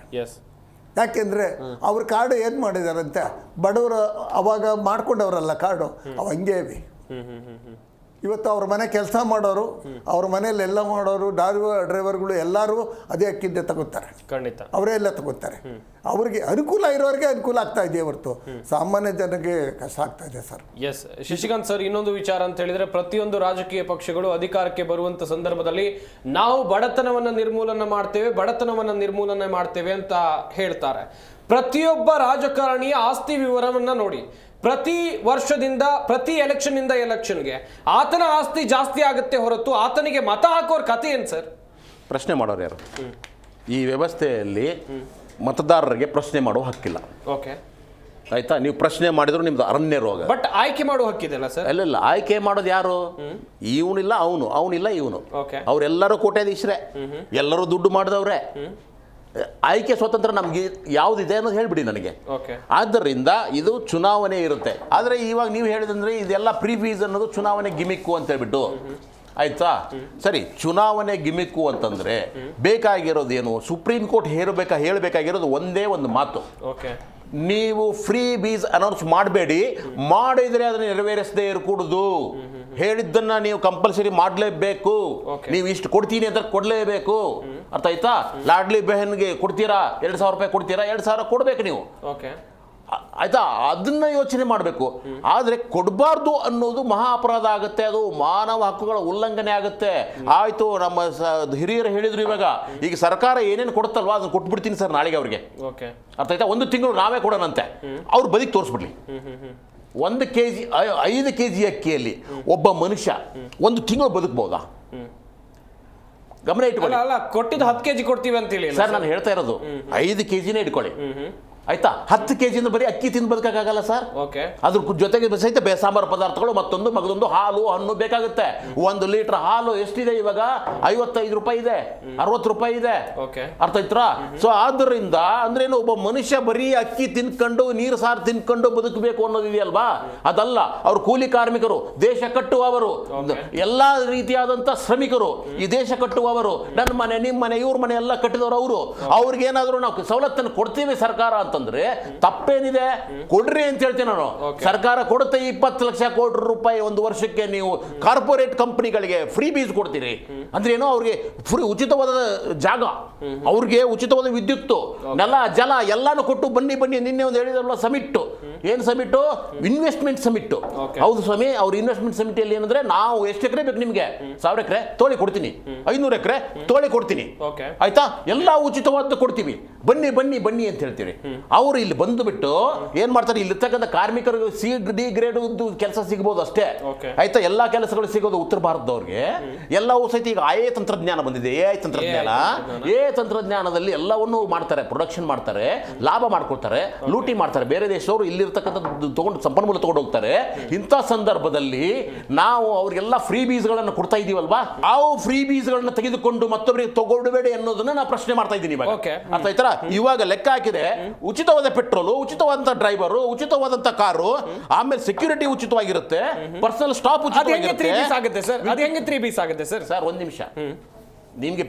ಯಾಕೆಂದರೆ ಅವ್ರ ಕಾರ್ಡು ಏನು ಮಾಡಿದಾರಂತೆ, ಬಡವರು ಅವಾಗ ಮಾಡ್ಕೊಂಡವ್ರಲ್ಲ ಕಾರ್ಡು, ಅವು ಹಂಗೇ ಇವೆ. ಇವತ್ತು ಅವ್ರ ಮನೆ ಕೆಲಸ ಮಾಡೋರು, ಅವ್ರ ಮನೇಲಿ ಎಲ್ಲ ಮಾಡೋರು, ಡ್ರೈವರ್ಗಳು ಎಲ್ಲರೂ ಅದೇ ಅಕ್ಕಿದ್ದೆ ತಗೋತಾರೆ. ಖಂಡಿತ ಅವರೇ ಎಲ್ಲ ತಗೋತಾರೆ. ಅವ್ರಿಗೆ ಅನುಕೂಲ ಇರೋರಿಗೆ ಅನುಕೂಲ ಆಗ್ತಾ ಇದೆ ಹೊರತು ಸಾಮಾನ್ಯ ಜನಕ್ಕೆ ಕಷ್ಟ ಆಗ್ತಾ ಇದೆ ಸರ್. ಎಸ್ ಶಶಿಕಾಂತ್ ಸರ್, ಇನ್ನೊಂದು ವಿಚಾರ ಅಂತ ಹೇಳಿದ್ರೆ, ಪ್ರತಿಯೊಂದು ರಾಜಕೀಯ ಪಕ್ಷಗಳು ಅಧಿಕಾರಕ್ಕೆ ಬರುವಂತ ಸಂದರ್ಭದಲ್ಲಿ ನಾವು ಬಡತನವನ್ನ ನಿರ್ಮೂಲನೆ ಮಾಡ್ತೇವೆ ಅಂತ ಹೇಳ್ತಾರೆ. ಪ್ರತಿಯೊಬ್ಬ ರಾಜಕಾರಣಿಯ ಆಸ್ತಿ ವಿವರವನ್ನ ನೋಡಿ, ಪ್ರತಿ ವರ್ಷದಿಂದ ಪ್ರತಿ ಎಲೆಕ್ಷನ್ ಎಲೆಕ್ಷನ್ಗೆ ಆತನ ಆಸ್ತಿ ಜಾಸ್ತಿ ಆಗುತ್ತೆ ಹೊರತು ಆತನಿಗೆ ಮತ ಹಾಕೋರ್ ಕತೆ ಏನ್ ಸರ್? ಪ್ರಶ್ನೆ ಮಾಡೋರು ಯಾರು? ಈ ವ್ಯವಸ್ಥೆಯಲ್ಲಿ ಮತದಾರರಿಗೆ ಪ್ರಶ್ನೆ ಮಾಡೋ ಹಕ್ಕಿಲ್ಲ. ಓಕೆ ಆಯ್ತಾ? ನೀವು ಪ್ರಶ್ನೆ ಮಾಡಿದ್ರು ನಿಮ್ದು ಅರಣ್ಯ ರೋಗ. ಬಟ್ ಆಯ್ಕೆ ಮಾಡೋ ಹಕ್ಕಿದೆಲ್ಲ ಸರ್? ಅಲ್ಲ, ಆಯ್ಕೆ ಮಾಡೋದು ಯಾರು? ಇವನಿಲ್ಲ ಅವನಿಲ್ಲ ಇವನು, ಅವರೆಲ್ಲರೂ ಕೋಟ್ಯಾಧೀಶರೇ, ಎಲ್ಲರೂ ದುಡ್ಡು ಮಾಡಿದವ್ರೆ. ಆಯ್ಕೆ ಸ್ವತಂತ್ರ ನಮ್ಗೆ ಯಾವುದಿದೆ ಅನ್ನೋದು ಹೇಳ್ಬಿಡಿ ನನಗೆ. ಆದ್ದರಿಂದ ಇದು ಚುನಾವಣೆ ಇರುತ್ತೆ. ಆದರೆ ಇವಾಗ ನೀವು ಹೇಳಿದಂದ್ರೆ ಇದೆಲ್ಲ ಪ್ರೀಫೀಸ್ ಅನ್ನೋದು ಚುನಾವಣೆ ಗಿಮಿಕ್ಕು ಅಂತ ಹೇಳ್ಬಿಟ್ಟು, ಆಯ್ತಾ? ಸರಿ, ಚುನಾವಣೆ ಗಿಮಿಕ್ಕು ಅಂತಂದ್ರೆ ಬೇಕಾಗಿರೋದೇನು? ಸುಪ್ರೀಂ ಕೋರ್ಟ್ ಹೇಳಬೇಕಾಗಿರೋದು ಒಂದೇ ಒಂದು ಮಾತು, ನೀವು ಫ್ರೀ ಬೀಸ್ ಅನೌನ್ಸ್ ಮಾಡಬೇಡಿ, ಮಾಡಿದ್ರೆ ಅದನ್ನ ನೆರವೇರಿಸದೇ ಇರಕೂಡುದು. ಹೇಳಿದ್ದನ್ನ ನೀವು ಕಂಪಲ್ಸರಿ ಮಾಡಲೇಬೇಕು. ನೀವು ಇಷ್ಟು ಕೊಡ್ತೀನಿ ಅಂತ ಕೊಡಲೇಬೇಕು. ಅರ್ಥ ಆಯ್ತಾ? ಲಾಡ್ಲಿ ಬೆಹನ್ಗೆ ಕೊಡ್ತೀರಾ 2,000 ರೂಪಾಯಿ ಕೊಡ್ತೀರಾ, 2,000 ಕೊಡ್ಬೇಕು ನೀವು. ಆಯ್ತಾ? ಅದನ್ನ ಯೋಚನೆ ಮಾಡಬೇಕು. ಆದರೆ ಕೊಡಬಾರ್ದು ಅನ್ನೋದು ಮಹಾ ಅಪರಾಧ ಆಗುತ್ತೆ, ಅದು ಮಾನವ ಹಕ್ಕುಗಳ ಉಲ್ಲಂಘನೆ ಆಗುತ್ತೆ. ಆಯ್ತು, ನಮ್ಮ ಹಿರಿಯರು ಹೇಳಿದ್ರು, ಈಗ ಸರ್ಕಾರ ಏನೇನು ಕೊಡುತ್ತಲ್ವಾ ಅದನ್ನ ಕೊಟ್ಬಿಡ್ತೀನಿ ಸರ್ ನಾಳೆಗೆ ಅವ್ರಿಗೆ. ಅರ್ಥ ಆಯ್ತಾ? 1 ತಿಂಗಳು ನಾವೇ ಕೊಡೋಣಂತೆ, ಅವ್ರು ಬದುಕಿ ತೋರಿಸ್ಬಿಡ್ಲಿ. 1 ಕೆಜಿ 5 ಕೆಜಿ ಅಕ್ಕಿಯಲ್ಲಿ ಒಬ್ಬ ಮನುಷ್ಯ 1 ತಿಂಗಳು ಬದುಕಬಹುದಾ? ಗಮನ ಇಟ್ಕೊಳ್ಳಿ. ಕೊಟ್ಟಿದ್ದು 10 ಕೆಜಿ ಕೊಡ್ತೀವಿ ಅಂತ ಹೇಳಿ ಸರ್, ನಾನು ಹೇಳ್ತಾ ಇರೋದು 5 ಕೆಜಿನೇ ಇಟ್ಕೊಳ್ಳಿ. ಆಯ್ತಾ? 10 ಕೆಜಿಯಿಂದ ಬರೀ ಅಕ್ಕಿ ತಿಂದು ಬದುಕಾಗಲ್ಲ ಸರ್. ಅದ್ರ ಜೊತೆಗೆ ಸಹಿತ ಸಾಂಬಾರು ಪದಾರ್ಥಗಳು, ಮಗದೊಂದು ಹಾಲು, ಹಣ್ಣು ಬೇಕಾಗುತ್ತೆ. 1 ಲೀಟರ್ ಹಾಲು ಎಷ್ಟಿದೆ ಇವಾಗ? 55 ರೂಪಾಯಿ ಇದೆ, 60 ರೂಪಾಯಿ ಇದೆ. ಅರ್ಥ ಆಯ್ತಾ? ಸೊ ಆದ್ದರಿಂದ ಅಂದ್ರೇನು, ಒಬ್ಬ ಮನುಷ್ಯ ಬರೀ ಅಕ್ಕಿ ತಿನ್ಕೊಂಡು ನೀರು ಸಾರು ತಿನ್ಕೊಂಡು ಬದುಕಬೇಕು ಅನ್ನೋದಿದೆಯಲ್ವಾ, ಅದಲ್ಲ. ಅವ್ರು ಕೂಲಿ ಕಾರ್ಮಿಕರು, ದೇಶ ಕಟ್ಟುವವರು, ಎಲ್ಲಾ ರೀತಿಯಾದಂತ ಶ್ರಮಿಕರು, ಈ ದೇಶ ಕಟ್ಟುವವರು. ನನ್ನ ಮನೆ, ನಿಮ್ಮ ಮನೆ, ಇವ್ರ ಮನೆ ಎಲ್ಲ ಕಟ್ಟಿದವರು ಅವರು. ಅವ್ರಿಗೇನಾದ್ರೂ ನಾವು ಸವಲತ್ತನ್ನು ಕೊಡ್ತೀವಿ ಸರ್ಕಾರ ಅಂತಂದ್ರೆ ತಪ್ಪೇನಿದೆ? ಕೊಡ್ರಿ ಅಂತ ಹೇಳ್ತೀನಿ ನಾನು. ಸರ್ಕಾರ ಕೊಡುತ್ತೆ 20 ಲಕ್ಷ ಕೋಟಿ ರೂಪಾಯಿ ಒಂದು ವರ್ಷಕ್ಕೆ. ನೀವು ಕಾರ್ಪೊರೇಟ್ ಕಂಪನಿಗಳಿಗೆ ಫ್ರೀ ಬೀಸ್ ಕೊಡ್ತೀರಿ ಅಂದ್ರೆ ಏನೋ, ಅವ್ರಿಗೆ ಫ್ರೀ ಉಚಿತವಾದ ಜಾಗ, ಅವ್ರಿಗೆ ಉಚಿತವಾದ ವಿದ್ಯುತ್, ನೆಲ, ಜಲ ಎಲ್ಲಾನು ಕೊಟ್ಟು ಬನ್ನಿ. ನಿನ್ನೆ ಒಂದು ಹೇಳಿದ್ರಲ್ಲ ಸಮಿಟ್, ಏನು ಸಮಿಟ್? Investment summit. ಹೌದು ಸ್ವಾಮಿ, ಅವ್ರ ಇನ್ವೆಸ್ಟ್ಮೆಂಟ್ ಸಮಿತಿಯಲ್ಲಿ ಏನಂದ್ರೆ, ನಾವು ಎಷ್ಟು ಎಕರೆ ಬೇಕು ನಿಮ್ಗೆ? 1000 ಎಕರೆ ತೋಳಿ ಕೊಡ್ತೀನಿ, 500 ಎಕರೆ ತೋಳಿ ಕೊಡ್ತೀನಿ. ಆಯ್ತಾ? ಎಲ್ಲ ಉಚಿತವಾದ ಕೊಡ್ತೀವಿ, ಬನ್ನಿ ಅಂತ ಹೇಳ್ತೀವಿ. ಅವರು ಇಲ್ಲಿ ಬಂದು ಬಿಟ್ಟು ಏನ್ ಮಾಡ್ತಾರೆ, ಇಲ್ಲಿರ್ತಕ್ಕಂಥ ಕಾರ್ಮಿಕರಿಗೆ C-D ಗ್ರೇಡ್ ಕೆಲಸ ಸಿಗಬಹುದು ಅಷ್ಟೇ. ಆಯ್ತಾ? ಎಲ್ಲಾ ಕೆಲಸಗಳು ಸಿಗೋದು ಉತ್ತರ ಭಾರತದವ್ರಿಗೆ. ಎಲ್ಲವೂ ಸಹಿತ ಈಗ AI ತಂತ್ರಜ್ಞಾನ ಬಂದಿದೆ. AI ತಂತ್ರಜ್ಞಾನದಲ್ಲಿ ಎಲ್ಲವನ್ನೂ ಮಾಡ್ತಾರೆ, ಪ್ರೊಡಕ್ಷನ್ ಮಾಡ್ತಾರೆ, ಲಾಭ ಮಾಡ್ಕೊಳ್ತಾರೆ, ಲೂಟಿ ಮಾಡ್ತಾರೆ. ಬೇರೆ ದೇಶದವರು ಇಲ್ಲಿರ್ತಕ್ಕಂಥ ತಗೊಂಡು ಸಂಪನ್ಮೂಲ ತಗೊಂಡು ಹೋಗ್ತಾರೆ. ಇಂಥ ಸಂದರ್ಭದಲ್ಲಿ ನಾವು ಅವ್ರಿಗೆಲ್ಲ ಫ್ರೀ ಬೀಸ್ಗಳನ್ನು ಕೊಡ್ತಾ ಇದೀವಲ್ವಾ, ಆ ಫ್ರೀ ಬೀಸ್ಗಳನ್ನ ತೆಗೆದುಕೊಂಡು ಮತ್ತೊಬ್ಬರಿಗೆ ತಗೊಳ್ಬೇಡಿ ಅನ್ನೋದನ್ನ ನಾನು ಪ್ರಶ್ನೆ ಮಾಡ್ತಾ ಇದ್ದೀನಿ ಇವಾಗ. ಅರ್ಥ ಆಯ್ತಾ? ಇವಾಗ ಲೆಕ್ಕ ಹಾಕಿದೆ, ಉಚಿತವಾದ ಪೆಟ್ರೋಲು, ಉಚಿತವಾದಂತ ಡ್ರೈವರು, ಉಚಿತವಾದಂತ ಕಾರು, ಆಮೇಲೆ ಸೆಕ್ಯೂರಿಟಿ ಉಚಿತವಾಗಿರುತ್ತೆ, ಪರ್ಸನಲ್ ಸ್ಟಾಪ್ ಉಚಿತವಾಗಿರುತ್ತೆ. ಸರ್, 1 ನಿಮಿಷ, ನಿಮ್ಗೆ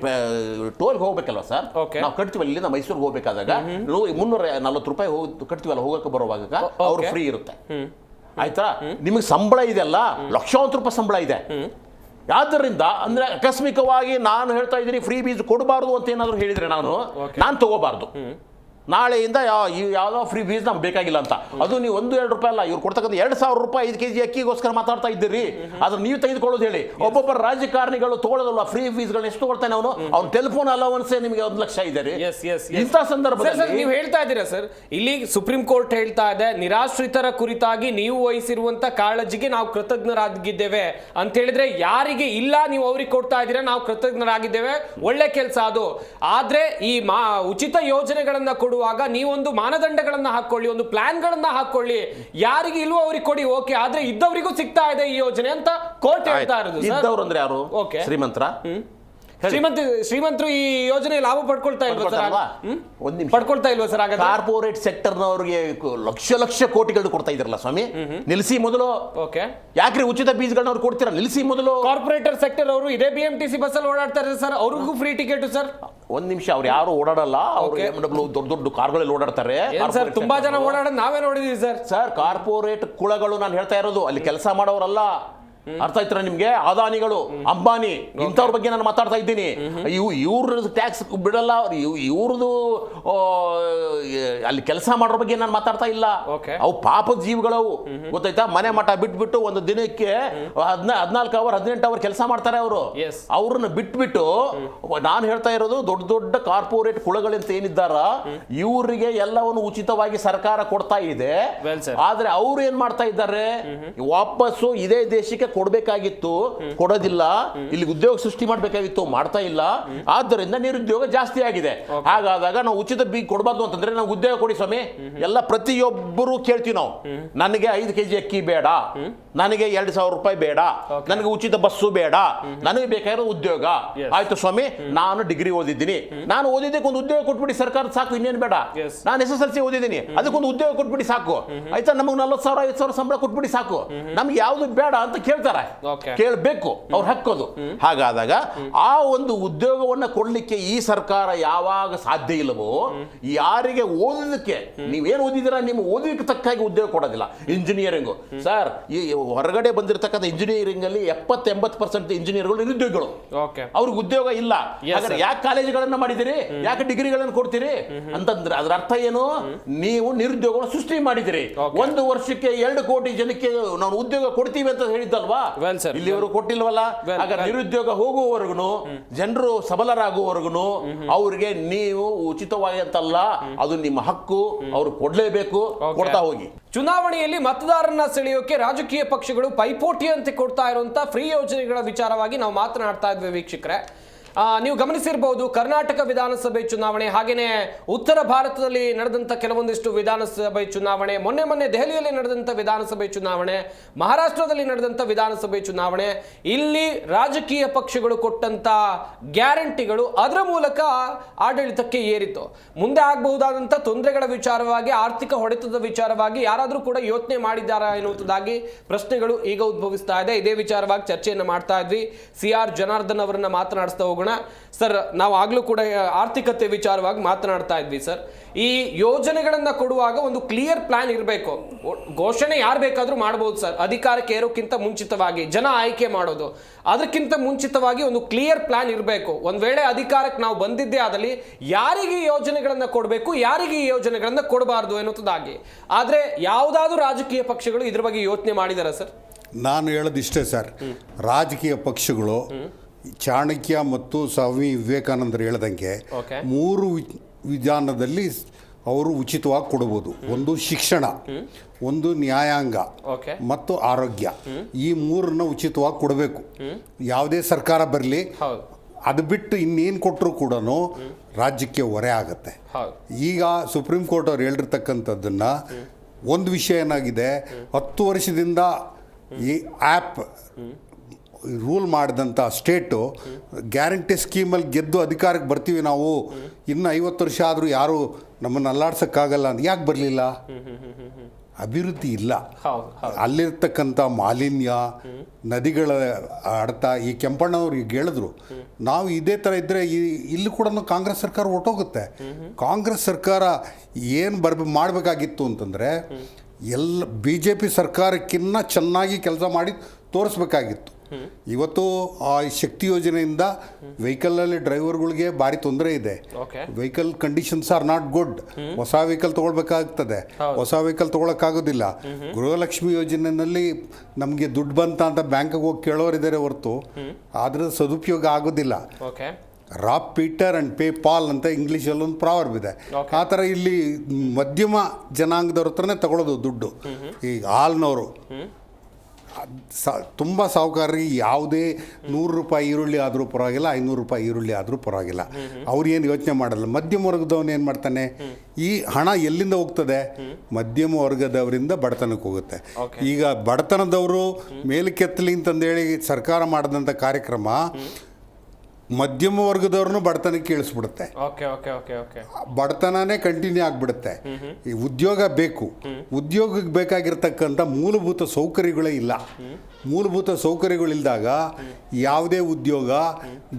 ಟೋಲ್ಗೆ ಹೋಗ್ಬೇಕಲ್ವಾ ಸರ್? ನಾವು ಕಟ್ತೀವಲ್ಲ, ಇಲ್ಲಿಂದ ಮೈಸೂರಿಗೆ ಹೋಗ್ಬೇಕಾದಾಗ 340 ರೂಪಾಯಿ ಕಟ್ತೀವಲ್ಲ ಹೋಗಕ್ಕೆ ಬರುವಾಗ, ಅವ್ರು ಫ್ರೀ ಇರುತ್ತೆ. ಆಯ್ತಾ? ನಿಮಗೆ ಸಂಬಳ ಇದೆಯಲ್ಲ, ಲಕ್ಷಾಂತರ ರೂಪಾಯಿ ಸಂಬಳ ಇದೆ. ಆದ್ದರಿಂದ ಅಂದ್ರೆ ಆಕಸ್ಮಿಕವಾಗಿ ನಾನು ಹೇಳ್ತಾ ಇದ್ದೀನಿ ಫ್ರೀ ಬೀಸ್ ಕೊಡಬಾರ್ದು ಅಂತ ಏನಾದ್ರು ಹೇಳಿದ್ರೆ ನಾನು ತಗೋಬಾರ್ದು. ನಾಳೆಯಿಂದ ಯಾವುದೋ ಫ್ರೀ ಫೀಸ್ ನಮ್ಗೆ ಬೇಕಾಗಿಲ್ಲ ಅಂತ. ಅದು ನೀವು 1-2 ರೂಪಾಯಿ ಅಲ್ಲ, ಇವ್ರು ಕೊಡ್ತಕ್ಕಂಥ 2,000 ರೂಪಾಯಿ 5 kg ಅಕ್ಕಿಗೋಸ್ಕರ ಮಾತಾಡ್ತಾ ಇದ್ದೀರಿ. ಆದ್ರೆ ನೀವು ತೆಗೆದುಕೊಳ್ಳೋದು ಹೇಳಿ. ಒಬ್ಬೊಬ್ಬ ರಾಜಕಾರಣಿಗಳು ತಗೊಳ್ಳೋದಲ್ಲ ಫ್ರೀ ಫೀಸ್ಗಳನ್ನ ಎಷ್ಟು ಕೊಡ್ತಾನೆ ಅವನು. ಅವ್ನ ಟೆಲಿಫೋನ್ ಅಲವನ್ಸೇ ನಿಮಗೆ 1 ಲಕ್ಷ ಇದೆ. ಇಂಥ ಸಂದರ್ಭದಲ್ಲಿ ನೀವು ಹೇಳ್ತಾ ಇದ್ದೀರಾ ಸರ್, ಇಲ್ಲಿ ಸುಪ್ರೀಂ ಕೋರ್ಟ್ ಹೇಳ್ತಾ ಇದೆ ನಿರಾಶ್ರಿತರ ಕುರಿತಾಗಿ ನೀವು ವಹಿಸಿರುವಂತ ಕಾಳಜಿಗೆ ನಾವು ಕೃತಜ್ಞರಾಗಿದ್ದೇವೆ ಅಂತ ಹೇಳಿದ್ರೆ, ಯಾರಿಗೆ ಇಲ್ಲ ನೀವು ಅವ್ರಿಗೆ ಕೊಡ್ತಾ ಇದ್ದೀರಾ, ನಾವು ಕೃತಜ್ಞರಾಗಿದ್ದೇವೆ, ಒಳ್ಳೆ ಕೆಲಸ ಅದು. ಆದ್ರೆ ಈ ಉಚಿತ ಯೋಜನೆಗಳನ್ನ ಕೊಡುವಾಗ ನೀವೊಂದು ಮಾನದಂಡಗಳನ್ನ ಹಾಕೊಳ್ಳಿ, ಒಂದು ಪ್ಲಾನ್ ಗಳನ್ನ ಹಾಕೊಳ್ಳಿ, ಯಾರಿಗೆ ಇಲ್ವೋ ಅವ್ರಿಗೆ ಕೊಡಿ, ಓಕೆ, ಆದ್ರೆ ಇದ್ದವರಿಗೂ ಸಿಗ್ತಾ ಇದೆ ಈ ಯೋಜನೆ ಅಂತ ಕೋರ್ಟ್ ಹೇಳ್ತಾ ಇರೋದು. ಇದ್ದವರು ಅಂದ್ರೆ ಯಾರು? ಓಕೆ, ಶ್ರೀಮಂತರ. ಶ್ರೀಮಂತರು ಈ ಯೋಜನೆ ಲಾಭ ಪಡ್ಕೊಳ್ತಾ ಇಲ್ವಾ ಸರ್? ಪಡ್ಕೊಳ್ತಾ ಇಲ್ವಾ ಸರ್? ಕಾರ್ಪೊರೇಟ್ ಸೆಕ್ಟರ್ನವರಿಗೆ ಲಕ್ಷ ಕೋಟಿಗಳು ಕೊಡ್ತಾ ಇದ್ರಲ್ಲ ಸ್ವಾಮಿ, ನಿಲ್ಲಿಸಿ ಮೊದಲು. ಓಕೆ, ಯಾಕ್ರಿ ಉಚಿತ ಬೀಸ್ಗಳನ್ನ ಅವ್ರು ಕೊಡ್ತೀರಾ? ನಿಲ್ಲಿಸಿ ಮೊದಲು. ಕಾರ್ಪೊರೇಟರ್ ಸೆಕ್ಟರ್ ಅವರು ಇದೇ BMTC ಬಸ್ ಅಲ್ಲಿ ಓಡಾಡ್ತಾರೆ ಸರ್, ಅವ್ರಿಗೂ ಫ್ರೀ ಟಿಕೆಟ್ ಸರ್. ಒಂದ್ ನಿಮಿಷ, ಅವ್ರು ಯಾರು ಓಡಾಡಲ್ಲ, ಅವ್ರು ದೊಡ್ಡ ಕಾರ್ಗಳಲ್ಲಿ ಓಡಾಡ್ತಾರೆ ಸರ್. ತುಂಬಾ ಜನ ಓಡಾಡೋದು ನಾವೇ ನೋಡಿದೀವಿ ಸರ್. ಕಾರ್ಪೊರೇಟ್ ಕುಳಗಳು ನಾನು ಹೇಳ್ತಾ ಇರೋದು, ಅಲ್ಲಿ ಕೆಲಸ ಮಾಡೋರಲ್ಲ. ಅರ್ಥ ಆಯ್ತರ ನಿಮ್ಗೆ? ಅದಾನಿಗಳು, ಅಂಬಾನಿ, ಇಂಥವ್ರ ಬಗ್ಗೆ ನಾನು ಮಾತಾಡ್ತಾ ಇದ್ದೀನಿ. ಇವ್ರ ಟ್ಯಾಕ್ಸ್ ಬಿಡಲ್ಲ, ಇವ್ರದ್ದು ಅಲ್ಲಿ ಕೆಲಸ ಮಾಡೋರ ಬಗ್ಗೆ ನಾನು ಮಾತಾಡ್ತಾ ಇಲ್ಲ. ಅವು ಪಾಪದ ಜೀವಿಗಳವು, ಗೊತ್ತಾಯ್ತಾ? ಮನೆ ಮಠ ಬಿಟ್ಬಿಟ್ಟು ಒಂದು ದಿನಕ್ಕೆ 14 ಅವರ್ 18 ಅವರ್ ಕೆಲಸ ಮಾಡ್ತಾರೆ ಅವರು. ಅವ್ರನ್ನ ಬಿಟ್ಬಿಟ್ಟು ನಾನು ಹೇಳ್ತಾ ಇರೋದು ದೊಡ್ಡ ಕಾರ್ಪೊರೇಟ್ ಕುಳಗಳಂತ ಏನಿದ್ದಾರ, ಇವರಿಗೆ ಎಲ್ಲವನ್ನು ಉಚಿತವಾಗಿ ಸರ್ಕಾರ ಕೊಡ್ತಾ ಇದೆ. ಆದ್ರೆ ಅವ್ರು ಏನ್ ಮಾಡ್ತಾ ಇದ್ದಾರೆ, ವಾಪಸ್ಸು ಇದೇ ದೇಶಕ್ಕೆ ಕೊಡಬೇಕಾಗಿತ್ತು, ಕೊಡೋದಿಲ್ಲ. ಇಲ್ಲಿ ಉದ್ಯೋಗ ಸೃಷ್ಟಿ ಮಾಡಬೇಕಾಗಿತ್ತು, ಮಾಡ್ತಾ ಇಲ್ಲ. ಆದ್ದರಿಂದ ನಿರುದ್ಯೋಗ ಜಾಸ್ತಿ ಆಗಿದೆ. ಹಾಗಾದಾಗ ನಾವು ಉಚಿತ ಕೊಡಬಾರ್ದು ಅಂತಂದ್ರೆ ನಾವು ಉದ್ಯೋಗ ಕೊಡಿ ಸ್ವಾಮಿ. ಎಲ್ಲ ಪ್ರತಿಯೊಬ್ಬರು ಕೇಳ್ತೀವಿ ನಾವು. ನನಗೆ 5 kg ಅಕ್ಕಿ ಬೇಡ, ನನಗೆ 2,000 ರೂಪಾಯಿ ಬೇಡ, ನನಗೆ ಉಚಿತ ಬಸ್ಸು ಬೇಡ, ನನಗೆ ಬೇಕಾಗಿರೋ ಉದ್ಯೋಗ. ಆಯ್ತು ಸ್ವಾಮಿ, ನಾನು ಡಿಗ್ರಿ ಓದಿದ್ದೀನಿ, ನಾನು ಓದಿದ್ದಕ್ಕೆ ಒಂದು ಉದ್ಯೋಗ ಕೊಟ್ಬಿಡಿ ಸರ್ಕಾರ, ಸಾಕು, ಇನ್ನೇನು ಬೇಡ. ನಾನು SSLC ಓದಿದ್ದೀನಿ, ಅದಕ್ಕೊಂದು ಉದ್ಯೋಗ ಕೊಟ್ಬಿಡಿ ಸಾಕು. ಆಯ್ತಾ? ನಮಗೆ 40,000 50,000 ಸಂಬಳ ಕೊಟ್ಬಿಡಿ ಸಾಕು, ನಮ್ಗೆ ಯಾವ್ದು ಬೇಡ ಅಂತ ಕೇಳ್ತಾರೆ. ಕೇಳಬೇಕು, ಅವ್ರ ಹಕ್ಕೋದು. ಹಾಗಾದಾಗ ಆ ಒಂದು ಉದ್ಯೋಗವನ್ನ ಕೊಡ್ಲಿಕ್ಕೆ ಈ ಸರ್ಕಾರ ಯಾವಾಗ ಸಾಧ್ಯ ಇಲ್ಲವೋ, ಯಾರಿಗೆ ಓದೋದಕ್ಕೆ ನೀವೇನು ಓದಿದಿರಾ, ನಿಮ್ಮ ಓದೋದಕ್ಕೆ ತಕ್ಕಾಗಿ ಉದ್ಯೋಗ ಕೊಡೋದಿಲ್ಲ. ಇಂಜಿನಿಯರಿಂಗು ಸರ್, ಈ ಹೊರಗಡೆ ಬಂದಿರತಕ್ಕಂಥ ಇಂಜಿನಿಯರಿಂಗ್ ಅಲ್ಲಿ 70-80% ಇಂಜಿನಿಯರ್ಗಳು ನಿರುದ್ಯೋಗಿಗಳು, ಅವ್ರಿಗೆ ಉದ್ಯೋಗ ಇಲ್ಲ. ಹಾಗಾದ್ರೆ ಯಾಕೆ ಕಾಲೇಜುಗಳನ್ನ ಮಾಡಿದಿರಿ, ಯಾಕೆ ಡಿಗ್ರಿಗಳನ್ನು ಕೊಡ್ತೀರಿ ಅಂತಂದ್ರೆ ಅದರ ಅರ್ಥ ಏನು? ನೀವು ನಿರುದ್ಯೋಗವನ್ನು ಸೃಷ್ಟಿ ಮಾಡಿದಿರಿ. 1 ವರ್ಷಕ್ಕೆ 2 ಕೋಟಿ ಜನಕ್ಕೆ ನಾವು ಉದ್ಯೋಗ ಕೊಡ್ತೀವಿ ಅಂತ ಹೇಳಿದ್ದಲ್ವಾ? ಇಲ್ಲಿವರು ಕೊಟ್ಟಿಲ್ವಲ್ಲ. ಆಗ ನಿರುದ್ಯೋಗ ಹೋಗುವವರೆಗೂ, ಜನರು ಸಬಲರಾಗುವವರೆಗೂ ಅವ್ರಿಗೆ ನೀವು ಉಚಿತವಾಗಿ ಅಂತಲ್ಲ, ಅದು ನಿಮ್ಮ ಹಕ್ಕು, ಅವ್ರು ಕೊಡ್ಲೇಬೇಕು, ಕೊಡ್ತಾ ಹೋಗಿ. ಚುನಾವಣೆಯಲ್ಲಿ ಮತದಾರರನ್ನ ಸೆಳೆಯೋಕೆ ರಾಜಕೀಯ ಪಕ್ಷಗಳು ಪೈಪೋಟಿಯಂತೆ ಕೊಡ್ತಾ ಇರುವಂತ ಫ್ರೀ ಯೋಜನೆಗಳ ವಿಚಾರವಾಗಿ ನಾವು ಮಾತನಾಡ್ತಾ ಇದ್ವಿ ವೀಕ್ಷಕರೇ. ನೀವು ಗಮನಿಸಿರಬಹುದು, ಕರ್ನಾಟಕ ವಿಧಾನಸಭೆ ಚುನಾವಣೆ, ಹಾಗೇನೆ ಉತ್ತರ ಭಾರತದಲ್ಲಿ ನಡೆದಂತ ಕೆಲವೊಂದಿಷ್ಟು ವಿಧಾನಸಭೆ ಚುನಾವಣೆ, ಮೊನ್ನೆ ದೆಹಲಿಯಲ್ಲಿ ನಡೆದಂತ ವಿಧಾನಸಭೆ ಚುನಾವಣೆ, ಮಹಾರಾಷ್ಟ್ರದಲ್ಲಿ ನಡೆದಂತ ವಿಧಾನಸಭೆ ಚುನಾವಣೆ, ಇಲ್ಲಿ ರಾಜಕೀಯ ಪಕ್ಷಗಳು ಕೊಟ್ಟಂತ ಗ್ಯಾರಂಟಿಗಳು ಅದರ ಮೂಲಕ ಆಡಳಿತಕ್ಕೆ ಏರಿತು. ಮುಂದೆ ಆಗಬಹುದಾದಂತ ತೊಂದರೆಗಳ ವಿಚಾರವಾಗಿ, ಆರ್ಥಿಕ ಹೊಡೆತದ ವಿಚಾರವಾಗಿ ಯಾರಾದರೂ ಕೂಡ ಯೋಚನೆ ಮಾಡಿದ್ದಾರಾ ಎನ್ನುವುದಾಗಿ ಪ್ರಶ್ನೆಗಳು ಈಗ ಉದ್ಭವಿಸ್ತಾ ಇದೆ. ಇದೇ ವಿಚಾರವಾಗಿ ಚರ್ಚೆಯನ್ನು ಮಾಡ್ತಾ ಇದ್ವಿ. CR ಜನಾರ್ದನ್ ಅವರನ್ನ ಮಾತನಾಡಿಸ್ತಾ ಹೋಗೋಣ. ಸರ್, ನಾವು ಆಗ್ಲೂ ಕೂಡ ಆರ್ಥಿಕತೆ ವಿಚಾರವಾಗಿ ಮಾತನಾಡ್ತಾ ಇದ್ವಿ ಸರ್. ಈ ಯೋಜನೆಗಳನ್ನ ಕೊಡುವಾಗ ಒಂದು ಕ್ಲಿಯರ್ ಪ್ಲಾನ್ ಇರಬೇಕು. ಘೋಷಣೆ ಯಾರು ಬೇಕಾದ್ರೂ ಮಾಡಬಹುದು ಸರ್, ಅಧಿಕಾರಕ್ಕೆ ಏರೋಕ್ಕಿಂತ ಮುಂಚಿತವಾಗಿ ಜನ ಆಯ್ಕೆ ಮಾಡೋದು, ಅದಕ್ಕಿಂತ ಮುಂಚಿತವಾಗಿ ಒಂದು ಕ್ಲಿಯರ್ ಪ್ಲಾನ್ ಇರಬೇಕು. ಒಂದ್ ವೇಳೆ ಅಧಿಕಾರಕ್ಕೆ ನಾವು ಬಂದಿದ್ದೇ ಆದಲ್ಲಿ ಯಾರಿಗೆ ಈ ಯೋಜನೆಗಳನ್ನ ಕೊಡಬೇಕು, ಯಾರಿಗೆ ಈ ಯೋಜನೆಗಳನ್ನ ಕೊಡಬಾರ್ದು ಎನ್ನುವುದಾಗಿ. ಆದ್ರೆ ಯಾವುದಾದ್ರೂ ರಾಜಕೀಯ ಪಕ್ಷಗಳು ಇದ್ರ ಬಗ್ಗೆ ಯೋಚನೆ ಮಾಡಿದಾರ ಸರ್? ನಾನು ಹೇಳೋದಿಷ್ಟೇ ಸರ್, ರಾಜಕೀಯ ಪಕ್ಷಗಳು ಚಾಣಕ್ಯ ಮತ್ತು ಸ್ವಾಮಿ ವಿವೇಕಾನಂದರು ಹೇಳ್ದಂಗೆ 3 ವಿಧಾನದಲ್ಲಿ ಅವರು ಉಚಿತವಾಗಿ ಕೊಡಬಹುದು. ಒಂದು ಶಿಕ್ಷಣ, ಒಂದು ನ್ಯಾಯಾಂಗ ಮತ್ತು ಆರೋಗ್ಯ. ಈ 3 ಉಚಿತವಾಗಿ ಕೊಡಬೇಕು, ಯಾವುದೇ ಸರ್ಕಾರ ಬರಲಿ. ಅದು ಬಿಟ್ಟು ಇನ್ನೇನು ಕೊಟ್ಟರು ಕೂಡ ರಾಜ್ಯಕ್ಕೆ ಹೊರೆ ಆಗುತ್ತೆ. ಈಗ ಸುಪ್ರೀಂ ಕೋರ್ಟ್ ಅವ್ರು ಹೇಳಿರ್ತಕ್ಕಂಥದ್ದನ್ನು ಒಂದು ವಿಷಯ ಏನಾಗಿದೆ, 10 ವರ್ಷದಿಂದ ಈ ಆ್ಯಪ್ ರೂಲ್ ಮಾಡಿದಂಥ ಸ್ಟೇಟು ಗ್ಯಾರಂಟಿ ಸ್ಕೀಮಲ್ಲಿ ಗೆದ್ದು ಅಧಿಕಾರಕ್ಕೆ ಬರ್ತೀವಿ ನಾವು, ಇನ್ನು 50 ವರ್ಷ ಆದರೂ ಯಾರು ನಮ್ಮನ್ನು ಅಲ್ಲಾಡ್ಸೋಕ್ಕಾಗಲ್ಲ ಅಂತ ಯಾಕೆ ಬರಲಿಲ್ಲ? ಅಭಿವೃದ್ಧಿ ಇಲ್ಲ. ಅಲ್ಲಿರ್ತಕ್ಕಂಥ ಮಾಲಿನ್ಯ, ನದಿಗಳ ಅಡತ, ಈ ಕೆಂಪಣ್ಣವ್ರಿಗೆ ಹೇಳಿದ್ರು ನಾವು ಇದೇ ಥರ ಇದ್ದರೆ ಇಲ್ಲಿ ಕೂಡ ಕಾಂಗ್ರೆಸ್ ಸರ್ಕಾರ ಹೊರಟೋಗುತ್ತೆ. ಕಾಂಗ್ರೆಸ್ ಸರ್ಕಾರ ಏನು ಮಾಡಬೇಕಾಗಿತ್ತು ಅಂತಂದರೆ BJP ಸರ್ಕಾರಕ್ಕಿಂತ ಚೆನ್ನಾಗಿ ಕೆಲಸ ಮಾಡಿ ತೋರಿಸ್ಬೇಕಾಗಿತ್ತು. ಇವತ್ತು ಆ ಶಕ್ತಿ ಯೋಜನೆಯಿಂದ ವೆಹಿಕಲಲ್ಲಿ ಡ್ರೈವರ್ಗಳಿಗೆ ಭಾರಿ ತೊಂದರೆ ಇದೆ. Vehicle conditions are not good. ಹೊಸ ವೆಹಿಕಲ್ ತಗೊಳ್ಬೇಕಾಗ್ತದೆ, ಹೊಸ ವೆಹಿಕಲ್ ತಗೊಳಕ್ಕಾಗೋದಿಲ್ಲ. ಗೃಹಲಕ್ಷ್ಮಿ ಯೋಜನೆಯಲ್ಲಿ ನಮಗೆ ದುಡ್ಡು ಬಂತ ಅಂತ ಬ್ಯಾಂಕಿಗೆ ಹೋಗಿ ಕೇಳೋರಿದ್ದಾರೆ ಹೊರತು ಅದ್ರ ಸದುಪಯೋಗ ಆಗೋದಿಲ್ಲ. Rob Peter and pay Paul ಅಂತ ಇಂಗ್ಲೀಷಲ್ಲಿ ಒಂದು ಪ್ರಾವರ್ಬ್ ಇದೆ. ಆ ಥರ ಇಲ್ಲಿ ಮಧ್ಯಮ ಜನಾಂಗದವ್ರ ಹತ್ರನೇ ತಗೊಳ್ಳೋದು ದುಡ್ಡು. ಈಗ ಹಾಲ್ನವರು ತುಂಬ ಸಾಹುಕಾರರಿಗೆ ಯಾವುದೇ 100 ರೂಪಾಯಿ ಈರುಳ್ಳಿ ಆದರೂ ಪರವಾಗಿಲ್ಲ, 500 ರೂಪಾಯಿ ಈರುಳ್ಳಿ ಆದರೂ ಪರವಾಗಿಲ್ಲ, ಅವ್ರು ಏನು ಯೋಚನೆ ಮಾಡಲ್ಲ. ಮಧ್ಯಮ ವರ್ಗದವನು ಏನು ಮಾಡ್ತಾನೆ, ಈ ಹಣ ಎಲ್ಲಿಂದ ಹೋಗ್ತದೆ, ಮಧ್ಯಮ ವರ್ಗದವರಿಂದ ಬಡತನಕ್ಕೆ ಹೋಗುತ್ತೆ. ಈಗ ಬಡತನದವರು ಮೇಲಕ್ಕೆತ್ತಲಿ ಅಂತಂದೇಳಿ ಸರ್ಕಾರ ಮಾಡಿದಂಥ ಕಾರ್ಯಕ್ರಮ ಮಧ್ಯಮ ವರ್ಗದವ್ರನ್ನೂ ಬಡತನಕ್ಕೆ ಇಳಿಸ್ಬಿಡುತ್ತೆ. ಬಡತನನೇ ಕಂಟಿನ್ಯೂ ಆಗಿಬಿಡುತ್ತೆ. ಈ ಉದ್ಯೋಗ ಬೇಕು, ಉದ್ಯೋಗಕ್ಕೆ ಬೇಕಾಗಿರ್ತಕ್ಕಂಥ ಮೂಲಭೂತ ಸೌಕರ್ಯಗಳೇ ಇಲ್ಲ. ಮೂಲಭೂತ ಸೌಕರ್ಯಗಳಿಲ್ದಾಗ ಯಾವುದೇ ಉದ್ಯೋಗ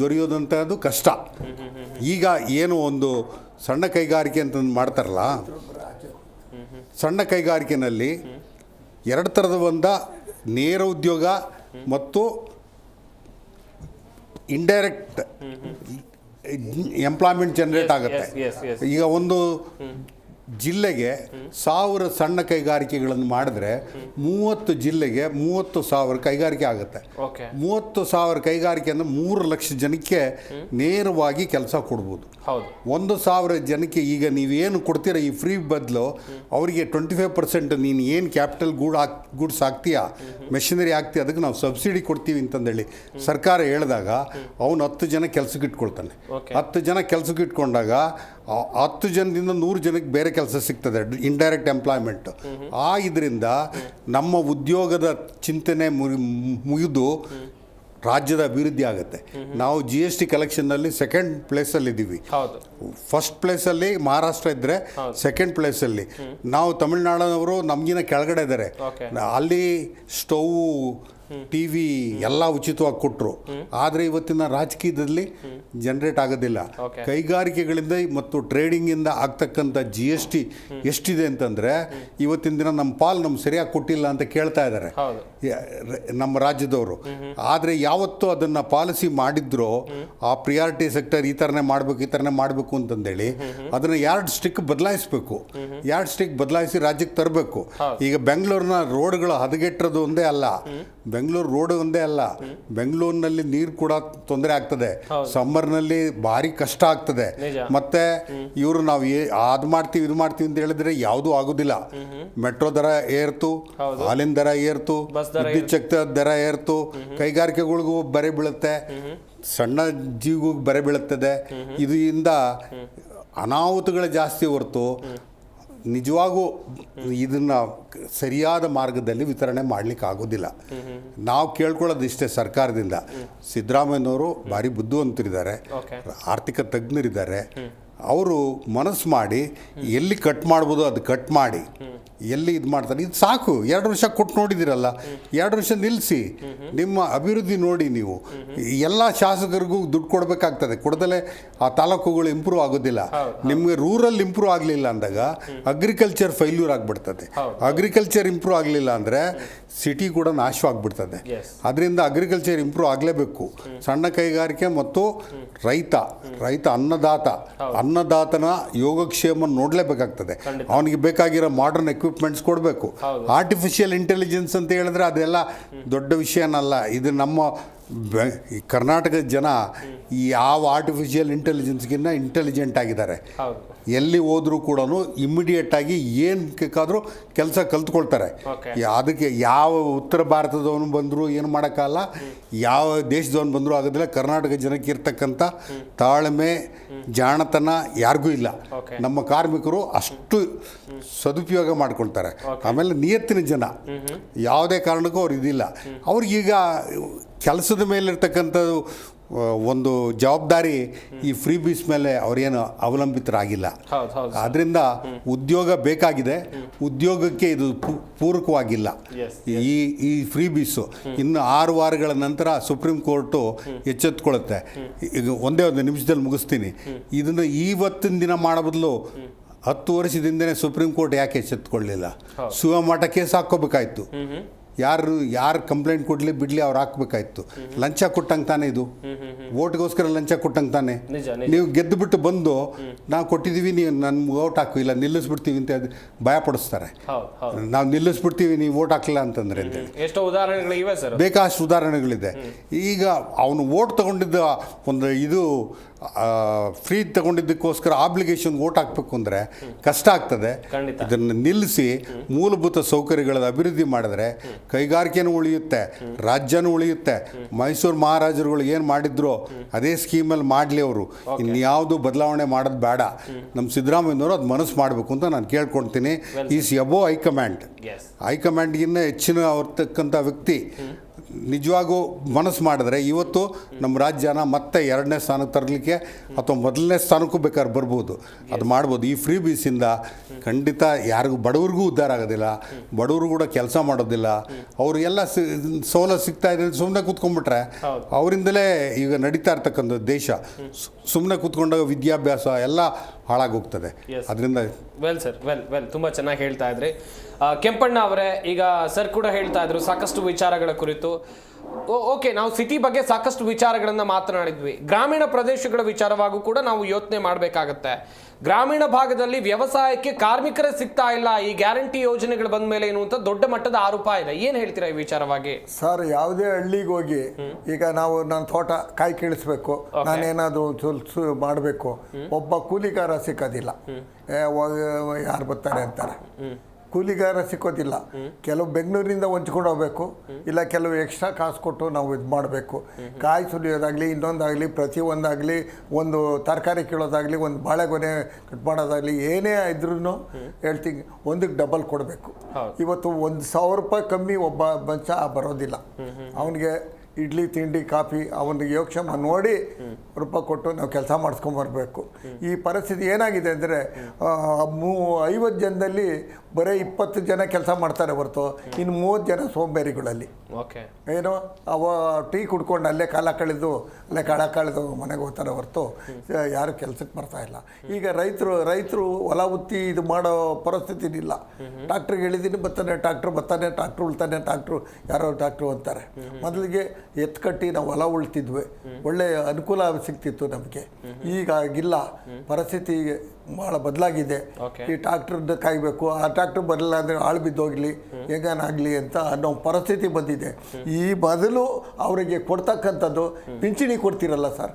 ದೊರೆಯೋದಂಥದ್ದು ಕಷ್ಟ. ಈಗ ಏನು ಒಂದು ಸಣ್ಣ ಕೈಗಾರಿಕೆ ಅಂತ ಮಾಡ್ತಾರಲ್ಲ, ಸಣ್ಣ ಕೈಗಾರಿಕೆನಲ್ಲಿ 2 ಥರದ ನೇರ ಉದ್ಯೋಗ ಮತ್ತು ಇಂಡೈರೆಕ್ಟ್ ಎಂಪ್ಲಾಯ್ಮೆಂಟ್ ಜನರೇಟ್ ಆಗುತ್ತೆ. ಈಗ ಒಂದು ಜಿಲ್ಲೆಗೆ 1000 ಸಣ್ಣ ಕೈಗಾರಿಕೆಗಳನ್ನು ಮಾಡಿದ್ರೆ 30 ಜಿಲ್ಲೆಗೆ 30,000 ಕೈಗಾರಿಕೆ ಆಗುತ್ತೆ. 30,000 ಕೈಗಾರಿಕೆ ಅಂದರೆ 3 ಲಕ್ಷ ಜನಕ್ಕೆ ನೇರವಾಗಿ ಕೆಲಸ ಕೊಡ್ಬೋದು. 1,000 ಜನಕ್ಕೆ ಈಗ ನೀವೇನು ಕೊಡ್ತೀರ ಈ ಫ್ರೀ ಬದಲು ಅವರಿಗೆ 25% ನೀನು ಏನು ಕ್ಯಾಪಿಟಲ್ ಗೂಡ್ಸ್ ಹಾಕ್ತೀಯಾ, ಮೆಷಿನರಿ ಹಾಕ್ತೀಯ, ಅದಕ್ಕೆ ನಾವು ಸಬ್ಸಿಡಿ ಕೊಡ್ತೀವಿ ಅಂತಂದೇಳಿ ಸರ್ಕಾರ ಹೇಳಿದಾಗ ಅವನು 10 ಜನ ಕೆಲಸಕ್ಕೆ ಇಟ್ಕೊಳ್ತಾನೆ. 10 ಜನ ಕೆಲಸಕ್ಕೆ ಇಟ್ಕೊಂಡಾಗ 10 ಜನದಿಂದ 100 ಜನಕ್ಕೆ ಬೇರೆ ಕೆಲಸ ಸಿಗ್ತದೆ, ಇಂಡೈರೆಕ್ಟ್ ಎಂಪ್ಲಾಯ್ಮೆಂಟ್. ಇದರಿಂದ ನಮ್ಮ ಉದ್ಯೋಗದ ಚಿಂತನೆ ಮುಗಿದು ರಾಜ್ಯದ ಅಭಿವೃದ್ಧಿ ಆಗುತ್ತೆ. ನಾವು GST ಕಲೆಕ್ಷನ್ನಲ್ಲಿ 2nd ಪ್ಲೇಸಲ್ಲಿದ್ದೀವಿ. ಫಸ್ಟ್ ಪ್ಲೇಸಲ್ಲಿ ಮಹಾರಾಷ್ಟ್ರ ಇದ್ದರೆ 2nd ಪ್ಲೇಸಲ್ಲಿ ನಾವು ತಮಿಳ್ನಾಡಿನವರು ನಮಗಿನ ಕೆಳಗಡೆ ಇದ್ದಾರೆ. ಅಲ್ಲಿ ಸ್ಟವ್, TV ಎಲ್ಲ ಉಚಿತವಾಗಿ ಕೊಟ್ಟರು. ಆದರೆ ಇವತ್ತಿನ ರಾಜಕೀಯದಲ್ಲಿ ಜನರೇಟ್ ಆಗೋದಿಲ್ಲ. ಕೈಗಾರಿಕೆಗಳಿಂದ ಮತ್ತು ಟ್ರೇಡಿಂಗಿಂದ ಆಗ್ತಕ್ಕಂಥ GST ಎಷ್ಟಿದೆ ಅಂತಂದರೆ ಇವತ್ತಿನ ದಿನ ನಮ್ಮ ಪಾಲು ನಮ್ಗೆ ಸರಿಯಾಗಿ ಕೊಟ್ಟಿಲ್ಲ ಅಂತ ಕೇಳ್ತಾ ಇದ್ದಾರೆ ನಮ್ಮ ರಾಜ್ಯದವರು. ಆದರೆ ಯಾವತ್ತೂ ಅದನ್ನು ಪಾಲಿಸಿ ಮಾಡಿದ್ರೋ ಆ ಪ್ರಿಯಾರಿಟಿ ಸೆಕ್ಟರ್ ಈ ಥರನೇ ಮಾಡಬೇಕು ಅಂತಂದೇಳಿ ಅದನ್ನು ಯಾರ್ಡ್-ಸ್ಟಿಕ್ ಬದಲಾಯಿಸಬೇಕು. ಯಾರ್ಡ್-ಸ್ಟಿಕ್ ಬದಲಾಯಿಸಿ ರಾಜ್ಯಕ್ಕೆ ತರಬೇಕು. ಈಗ ಬೆಂಗಳೂರಿನ ರೋಡ್ಗಳು ಹದಗೆಟ್ಟಿರೋದು ಒಂದೇ ಅಲ್ಲ, ಬೆಂಗಳೂರು ರೋಡ್ ಒಂದೇ ಅಲ್ಲ, ಬೆಂಗಳೂರಿನಲ್ಲಿ ನೀರು ಕೂಡ ತೊಂದರೆ ಆಗ್ತದೆ. ಸಮ್ಮರ್ನಲ್ಲಿ ಭಾರಿ ಕಷ್ಟ ಆಗ್ತದೆ. ಮತ್ತೆ ಇವರು ನಾವು ಅದು ಮಾಡ್ತೀವಿ ಇದು ಮಾಡ್ತೀವಿ ಅಂತ ಹೇಳಿದ್ರೆ ಯಾವುದೂ ಆಗೋದಿಲ್ಲ. ಮೆಟ್ರೋ ದರ ಏರ್ತು, ಹಾಲಿನ ದರ ಏರ್ತು, ವಿದ್ಯುತ್ ಶಕ್ತಿ ದರ ಏರ್ತು, ಕೈಗಾರಿಕೆಗಳಿಗೂ ಬರೆ ಬೀಳುತ್ತೆ, ಸಣ್ಣ ಜೀವಿಗೂ ಬರೆ ಬೀಳುತ್ತದೆ. ಇದರಿಂದ ಅನಾಹುತಗಳೇ ಜಾಸ್ತಿ ಹೊರತು ನಿಜವಾಗೂ ಇದನ್ನು ಸರಿಯಾದ ಮಾರ್ಗದಲ್ಲಿ ವಿತರಣೆ ಮಾಡಲಿಕ್ಕೆ ಆಗೋದಿಲ್ಲ. ನಾವು ಕೇಳ್ಕೊಳ್ಳೋದು ಇಷ್ಟೇ ಸರ್ಕಾರದಿಂದ. ಸಿದ್ದರಾಮಯ್ಯನವರು ಭಾರಿ ಬುದ್ಧಿವಂತರಿದ್ದಾರೆ, ಆರ್ಥಿಕ ತಜ್ಞರಿದ್ದಾರೆ. ಅವರು ಮನಸ್ಸು ಮಾಡಿ ಎಲ್ಲಿ ಕಟ್ ಮಾಡ್ಬೋದು ಅದು ಕಟ್ ಮಾಡಿ, ಎಲ್ಲಿ ಇದು ಮಾಡ್ತಾರೆ ಇದು ಸಾಕು. 2 ವರ್ಷ ಕೊಟ್ಟು ನೋಡಿದಿರಲ್ಲ, 2 ವರ್ಷ ನಿಲ್ಲಿಸಿ ನಿಮ್ಮ ಅಭಿವೃದ್ಧಿ ನೋಡಿ. ನೀವು ಎಲ್ಲ ಶಾಸಕರಿಗೂ ದುಡ್ಡು ಕೊಡಬೇಕಾಗ್ತದೆ, ಕೊಡದಲ್ಲೇ ಆ ತಾಲೂಕುಗಳು ಇಂಪ್ರೂವ್ ಆಗೋದಿಲ್ಲ. ನಿಮಗೆ ರೂರಲ್ ಇಂಪ್ರೂವ್ ಆಗಲಿಲ್ಲ ಅಂದಾಗ ಅಗ್ರಿಕಲ್ಚರ್ ಫೈಲ್ಯೂರ್ ಆಗಿಬಿಡ್ತದೆ. ಅಗ್ರಿಕಲ್ಚರ್ ಇಂಪ್ರೂವ್ ಆಗಲಿಲ್ಲ ಅಂದರೆ ಸಿಟಿ ಕೂಡ ನಾಶವಾಗಿಬಿಡ್ತದೆ. ಅದರಿಂದ ಅಗ್ರಿಕಲ್ಚರ್ ಇಂಪ್ರೂವ್ ಆಗಲೇಬೇಕು. ಸಣ್ಣ ಕೈಗಾರಿಕೆ ಮತ್ತು ರೈತ ಅನ್ನದಾತನ ಯೋಗಕ್ಷೇಮ ನೋಡಲೇಬೇಕಾಗ್ತದೆ. ಅವನಿಗೆ ಬೇಕಾಗಿರೋ ಮಾಡರ್ನ್ ಎಕ್ವಿಪ್ಮೆಂಟ್ಸ್ ಕೊಡಬೇಕು. ಆರ್ಟಿಫಿಷಿಯಲ್ ಇಂಟೆಲಿಜೆನ್ಸ್ ಅಂತ ಹೇಳಿದ್ರೆ ಅದೆಲ್ಲ ದೊಡ್ಡ ವಿಷಯನಲ್ಲ. ಇದು ನಮ್ಮ ಕರ್ನಾಟಕದ ಜನ ಯಾವ ಆರ್ಟಿಫಿಷಿಯಲ್ ಇಂಟೆಲಿಜೆನ್ಸ್ಗಿನ್ನ ಇಂಟೆಲಿಜೆಂಟ್ ಆಗಿದ್ದಾರೆ. ಎಲ್ಲಿ ಹೋದರೂ ಕೂಡ ಇಮ್ಮಿಡಿಯೇಟಾಗಿ ಏನು ಬೇಕಾದರೂ ಕೆಲಸ ಕಲ್ತ್ಕೊಳ್ತಾರೆ. ಅದಕ್ಕೆ ಯಾವ ಉತ್ತರ ಭಾರತದವನು ಬಂದರೂ ಏನು ಮಾಡೋಕ್ಕಲ್ಲ, ಯಾವ ದೇಶದವನು ಬಂದರೂ ಆಗೋದಿಲ್ಲ. ಕರ್ನಾಟಕ ಜನಕ್ಕೆ ಇರ್ತಕ್ಕಂಥ ತಾಳ್ಮೆ, ಜಾಣತನ ಯಾರಿಗೂ ಇಲ್ಲ. ನಮ್ಮ ಕಾರ್ಮಿಕರು ಅಷ್ಟು ಸದುಪಯೋಗ ಮಾಡ್ಕೊಳ್ತಾರೆ. ಆಮೇಲೆ ನಿಯತ್ತಿನ ಜನ, ಯಾವುದೇ ಕಾರಣಕ್ಕೂ ಅವ್ರು ಇದಿಲ್ಲ. ಅವ್ರಿಗೀಗ ಕೆಲಸದ ಮೇಲಿರ್ತಕ್ಕಂಥದ್ದು ಒಂದು ಜವಾಬ್ದಾರಿ ಈ ಫ್ರೀ ಬೀಸ್ ಮೇಲೆ ಅವರೇನು ಅವಲಂಬಿತರಾಗಿಲ್ಲ. ಅದರಿಂದ ಉದ್ಯೋಗ ಬೇಕಾಗಿದೆ, ಉದ್ಯೋಗಕ್ಕೆ ಇದು ಪೂರಕವಾಗಿಲ್ಲ ಈ ಫ್ರೀ ಬೀಸು. ಇನ್ನು 6 ವಾರಗಳ ನಂತರ ಸುಪ್ರೀಂ ಕೋರ್ಟು ಎಚ್ಚೆತ್ಕೊಳ್ಳುತ್ತೆ. ಈಗ ಒಂದೇ ಒಂದು ನಿಮಿಷದಲ್ಲಿ ಮುಗಿಸ್ತೀನಿ. ಇದನ್ನು ಇವತ್ತಿನ ದಿನ ಮಾಡೋ ಬದಲು 10 ವರ್ಷದಿಂದನೇ ಸುಪ್ರೀಂ ಕೋರ್ಟ್ ಯಾಕೆ ಎಚ್ಚೆತ್ಕೊಳ್ಳಲಿಲ್ಲ? ಸುವಮಠ ಕೇಸ್ ಹಾಕ್ಕೋಬೇಕಾಯ್ತು. ಯಾರು ಕಂಪ್ಲೇಂಟ್ ಕೊಡಲಿ ಬಿಡಲಿ ಅವ್ರು ಹಾಕ್ಬೇಕಾಯ್ತು. ಲಂಚ ಕೊಟ್ಟಂಗೆ ತಾನೇ ಇದು, ಓಟ್ಗೋಸ್ಕರ ಲಂಚ ಕೊಟ್ಟಂಗೆ ತಾನೆ. ನೀವು ಗೆದ್ದು ಬಿಟ್ಟು ಬಂದು ನಾವು ಕೊಟ್ಟಿದ್ದೀವಿ, ನೀವು ನನ್ಗೆ ಓಟ್ ಹಾಕು, ಇಲ್ಲ ನಿಲ್ಲಿಸ್ಬಿಡ್ತೀವಿ ಅಂತ ಭಯ ಪಡಿಸ್ತಾರೆ. ನಾವು ನಿಲ್ಲಿಸ್ಬಿಡ್ತೀವಿ ನೀವು ಓಟ್ ಹಾಕಲಿಲ್ಲ ಅಂತಂದ್ರೆ ಎಷ್ಟೋ ಉದಾಹರಣೆಗಳಿವೆ ಸರ್, ಬೇಕಾದಷ್ಟು ಉದಾಹರಣೆಗಳಿದೆ. ಈಗ ಅವನು ಓಟ್ ತಗೊಂಡಿದ್ದ ಒಂದು ಇದು ಫ್ರೀ ತಗೊಂಡಿದ್ದಕ್ಕೋಸ್ಕರ ಆಬ್ಲಿಗೇಷನ್ ಓಟ್ ಹಾಕಬೇಕು ಅಂದರೆ ಕಷ್ಟ ಆಗ್ತದೆ. ಇದನ್ನು ನಿಲ್ಲಿಸಿ ಮೂಲಭೂತ ಸೌಕರ್ಯಗಳ ಅಭಿವೃದ್ಧಿ ಮಾಡಿದ್ರೆ ಕೈಗಾರಿಕೆನೂ ಉಳಿಯುತ್ತೆ, ರಾಜ್ಯನೂ ಉಳಿಯುತ್ತೆ. ಮೈಸೂರು ಮಹಾರಾಜರುಗಳು ಏನು ಮಾಡಿದ್ರು ಅದೇ ಸ್ಕೀಮಲ್ಲಿ ಮಾಡಲಿ ಅವರು, ಇನ್ಯಾವುದು ಬದಲಾವಣೆ ಮಾಡೋದು ಬೇಡ. ನಮ್ಮ ಸಿದ್ದರಾಮಯ್ಯನವರು ಅದು ಮನಸ್ಸು ಮಾಡಬೇಕು ಅಂತ ನಾನು ಕೇಳ್ಕೊಳ್ತೀನಿ. ಈಸ್ ಅಬೋ ಹೈಕಮಾಂಡ್, ಹೈಕಮಾಂಡ್ಗಿನ್ನ ಹೆಚ್ಚಿನ ಅವ್ರತಕ್ಕಂಥ ವ್ಯಕ್ತಿ ನಿಜವಾಗೂ ಮನಸ್ಸು ಮಾಡಿದ್ರೆ ಇವತ್ತು ನಮ್ಮ ರಾಜ್ಯನ ಮತ್ತೆ 2ನೇ ಸ್ಥಾನಕ್ಕೆ ತರಲಿಕ್ಕೆ ಅಥವಾ 1ನೇ ಸ್ಥಾನಕ್ಕೂ ಬೇಕಾದ್ರೆ ಬರ್ಬೋದು, ಅದು ಮಾಡ್ಬೋದು. ಈ ಫ್ರೀ ಬೀಸಿಂದ ಖಂಡಿತ ಯಾರಿಗೂ ಬಡವ್ರಿಗೂ ಉದ್ಧಾರ ಆಗೋದಿಲ್ಲ, ಬಡವರು ಕೂಡ ಕೆಲಸ ಮಾಡೋದಿಲ್ಲ. ಅವ್ರಿಗೆಲ್ಲ ಸವಲತ್ತು ಸಿಗ್ತಾ ಇದೆ ಸುಮ್ಮನೆ ಕೂತ್ಕೊಂಡ್ಬಿಟ್ರೆ ಅವರಿಂದಲೇ ಈಗ ನಡೀತಾ ಇರ್ತಕ್ಕಂಥ ದೇಶ. ಸುಮ್ಮನೆ ಕೂತ್ಕೊಂಡಾಗ ವಿದ್ಯಾಭ್ಯಾಸ ಎಲ್ಲ ಹಾಳಾಗೋಗ್ತದೆ. ಅದರಿಂದ ವೆಲ್ ಸರ್, ವೆಲ್ ತುಂಬ ಚೆನ್ನಾಗಿ ಹೇಳ್ತಾ ಇದ್ರಿ. ಕೆಂಪಣ್ಣ ಅವರೇ, ಈಗ ಸರ್ ಕೂಡ ಹೇಳ್ತಾ ಇದ್ರು ಸಾಕಷ್ಟು ವಿಚಾರಗಳ ಕುರಿತು. ಓಕೆ, ನಾವು ಸಿಟಿ ಬಗ್ಗೆ ಸಾಕಷ್ಟು ವಿಚಾರಗಳನ್ನು ಮಾತನಾಡಿದ್ವಿ. ಗ್ರಾಮೀಣ ಪ್ರದೇಶಗಳ ವಿಚಾರವಾಗೂ ಕೂಡ ನಾವು ಯೋಚನೆ ಮಾಡಬೇಕಾಗತ್ತೆ. ಗ್ರಾಮೀಣ ಭಾಗದಲ್ಲಿ ವ್ಯವಸಾಯಕ್ಕೆ ಕಾರ್ಮಿಕರೇ ಸಿಗ್ತಾ ಇಲ್ಲ ಈ ಗ್ಯಾರಂಟಿ ಯೋಜನೆಗಳು ಬಂದ ಮೇಲೆ ಏನು ಅಂತ ದೊಡ್ಡ ಮಟ್ಟದ ಆರೋಪ ಇದೆ. ಏನು ಹೇಳ್ತೀರಾ ಈ ವಿಚಾರವಾಗಿ? ಸರ್, ಯಾವುದೇ ಹಳ್ಳಿಗೆ ಹೋಗಿ ಈಗ ನನ್ನ ತೋಟ ಕಾಯಿ ಕೀಳಿಸ್ಬೇಕು, ನಾನೇನಾದರೂ ಮಾಡಬೇಕು, ಒಬ್ಬ ಕೂಲಿಗಾರ ಸಿಕ್ಕೋದಿಲ್ಲ. ಯಾರು ಬರ್ತಾರೆ ಅಂತಾರೆ, ಕೂಲಿಗಾರ ಸಿಕ್ಕೋದಿಲ್ಲ. ಕೆಲವು ಬೆಂಗಳೂರಿಂದ ಹೊಂಚ್ಕೊಂಡು ಹೋಗ್ಬೇಕು, ಇಲ್ಲ ಕೆಲವು ಎಕ್ಸ್ಟ್ರಾ ಕಾಸು ಕೊಟ್ಟು ನಾವು ಇದು ಮಾಡಬೇಕು. ಕಾಯಿ ಸುಲಿಯೋದಾಗಲಿ, ಇನ್ನೊಂದಾಗಲಿ, ಪ್ರತಿಯೊಂದಾಗಲಿ, ಒಂದು ತರಕಾರಿ ಕೀಳೋದಾಗಲಿ, ಒಂದು ಬಾಳೆಗೊನೆ ಕಟ್ ಮಾಡೋದಾಗಲಿ, ಏನೇ ಇದ್ರೂ ಹೇಳ್ತೀನಿ ಒಂದಕ್ಕೆ ಡಬಲ್ ಕೊಡಬೇಕು. ಇವತ್ತು 1,000 ರೂಪಾಯಿ ಕಮ್ಮಿ ಒಬ್ಬ ಮನುಷ್ಯ ಬರೋದಿಲ್ಲ. ಅವನಿಗೆ ಇಡ್ಲಿ ತಿಂಡಿ ಕಾಫಿ ಅವನಿಗೆ ಯೋಗಕ್ಷೇಮ ನೋಡಿ ರೂಪಾಯಿ ಕೊಟ್ಟು ನಾವು ಕೆಲಸ ಮಾಡಿಸ್ಕೊಂಬರ್ಬೇಕು. ಈ ಪರಿಸ್ಥಿತಿ ಏನಾಗಿದೆ ಅಂದರೆ 50 ಜನದಲ್ಲಿ ಬರೀ 20 ಜನ ಕೆಲಸ ಮಾಡ್ತಾರೆ ಹೊರತು ಇನ್ನು 30 ಜನ ಸೋಂಬೇರಿಗಳಲ್ಲಿ. ಏನೋ ಟೀ ಕುಡ್ಕೊಂಡು ಅಲ್ಲೇ ಕಾಲ ಕಳೆದು ಅಲ್ಲೇ ಕಾಳ ಕಳೆದು ಮನೆಗೆ ಹೋಗ್ತಾರೆ ಹೊರತು ಯಾರು ಕೆಲಸಕ್ಕೆ ಬರ್ತಾ ಇಲ್ಲ. ಈಗ ರೈತರು ಹೊಲ ಉತ್ತಿ ಇದು ಮಾಡೋ ಪರಿಸ್ಥಿತಿ ಇಲ್ಲ. ಟ್ರಾಕ್ಟ್ರಿಗೆ ಇಳಿದೀನಿ ಬರ್ತಾನೆ ಟ್ರಾಕ್ಟ್ರು ಉಳ್ತಾನೆ, ಯಾರೋ ಟ್ರಾಕ್ಟ್ರು ಅಂತಾರೆ. ಮೊದಲಿಗೆ ಎತ್ಕಟ್ಟಿ ನಾವು ಹೊಲ ಉಳ್ತಿದ್ವಿ, ಒಳ್ಳೆ ಅನುಕೂಲ ಸಿಗ್ತಿತ್ತು ನಮಗೆ. ಈಗ ಆಗಿಲ್ಲ, ಪರಿಸ್ಥಿತಿ ಭಾಳ ಬದಲಾಗಿದೆ. ಈ ಟ್ರಾಕ್ಟರ್ನ ಕಾಯಬೇಕು, ಆ ಟ್ರಾಕ್ಟರ್ ಬರಲ್ಲ ಅಂದರೆ ಆಳು ಬಿದ್ದೋಗ್ಲಿ, ಹೇಗಾನಾಗಲಿ ಅಂತ ಅನ್ನೋ ಪರಿಸ್ಥಿತಿ ಬಂದಿದೆ. ಈ ಬದಲು ಅವರಿಗೆ ಕೊಡ್ತಕ್ಕಂಥದ್ದು ಪಿಂಚಣಿ ಕೊಡ್ತೀರಲ್ಲ ಸರ್,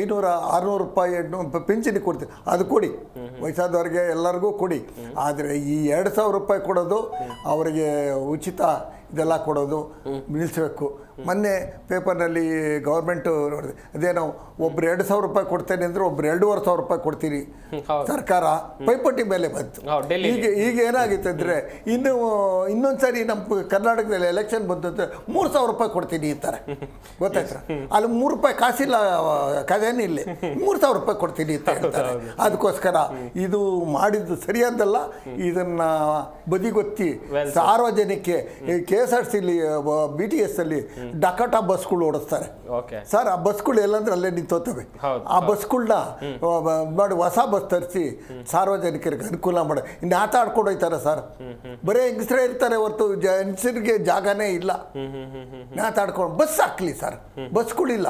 500-600 ರೂಪಾಯಿ ಪಿಂಚಣಿ ಕೊಡ್ತೀವಿ, ಅದು ಕೊಡಿ, ವಯಸ್ಸಾದವ್ರಿಗೆ ಎಲ್ಲರಿಗೂ ಕೊಡಿ. ಆದರೆ ಈ 2,000 ರೂಪಾಯಿ ಕೊಡೋದು, ಅವರಿಗೆ ಉಚಿತ ಇದೆಲ್ಲ ಕೊಡೋದು ನಿಲ್ಲಿಸಬೇಕು. ಮೊನ್ನೆ ಪೇಪರ್ನಲ್ಲಿ ಗೌರ್ಮೆಂಟು ನೋಡಿದೆ, ಅದೇನೋ ಒಬ್ರು 2,000 ರೂಪಾಯಿ ಕೊಡ್ತೇನೆ ಅಂದರೆ ಒಬ್ರು 2,500 ರೂಪಾಯಿ ಕೊಡ್ತೀರಿ ಸರ್ಕಾರ ಪೈಪೋಟಿ ಮೇಲೆ ಬಂತು. ಈಗ ಏನಾಗಿತ್ತು ಅಂದರೆ ಇನ್ನೊಂದು ಸರಿ ನಮ್ಮ ಕರ್ನಾಟಕದಲ್ಲಿ ಎಲೆಕ್ಷನ್ ಬಂದಂತೆ 3,000 ರೂಪಾಯಿ ಕೊಡ್ತೀನಿ ಅಂತಾರೆ. ಗೊತ್ತಾಯ್ತಾ? ಅಲ್ಲಿ 3 ರೂಪಾಯಿ ಕಾಸಿಲ್ಲ, ಕದೇನಿಲ್ಲ, 3,000 ರೂಪಾಯಿ ಕೊಡ್ತೀನಿ ಅಂತ ಹೇಳ್ತಾರೆ. ಅದಕ್ಕೋಸ್ಕರ ಇದು ಮಾಡಿದ್ದು ಸರಿಯಾದಲ್ಲ. ಇದನ್ನು ಬದಿಗೊತ್ತಿ ಸಾರ್ವಜನಿಕಕ್ಕೆ KSRTCಲಿ BTS ಅಲ್ಲಿ ಡಕಾಟಾ ಬಸ್ಗಳು ಓಡಿಸ್ತಾರೆ ಸರ್. ಆ ಬಸ್ಗಳು ಎಲ್ಲಂದ್ರೆ ಅಲ್ಲೇ ನಿಂತೋತವೆ. ಆ ಬಸ್ಗಳನ್ನ ಮಾಡಿ ಹೊಸ ಬಸ್ ತರಿಸಿ ಸಾರ್ವಜನಿಕರಿಗೆ ಅನುಕೂಲ ಮಾಡಿ ಆಟಾಡ್ಕೊಂಡು ಹೋಯ್ತಾರೆ ಸರ್. ಬರೀ ಹೆಂಗಸರೇ ಇರ್ತಾರೆ ಹೊರತು ಹೆಂಗಸರಿಗೆ ಜಾಗನೇ ಇಲ್ಲ. ಆಟಾಡ್ಕೊಂಡು ಬಸ್ ಹಾಕ್ಲಿ ಸರ್, ಬಸ್ಗಳಿಲ್ಲ,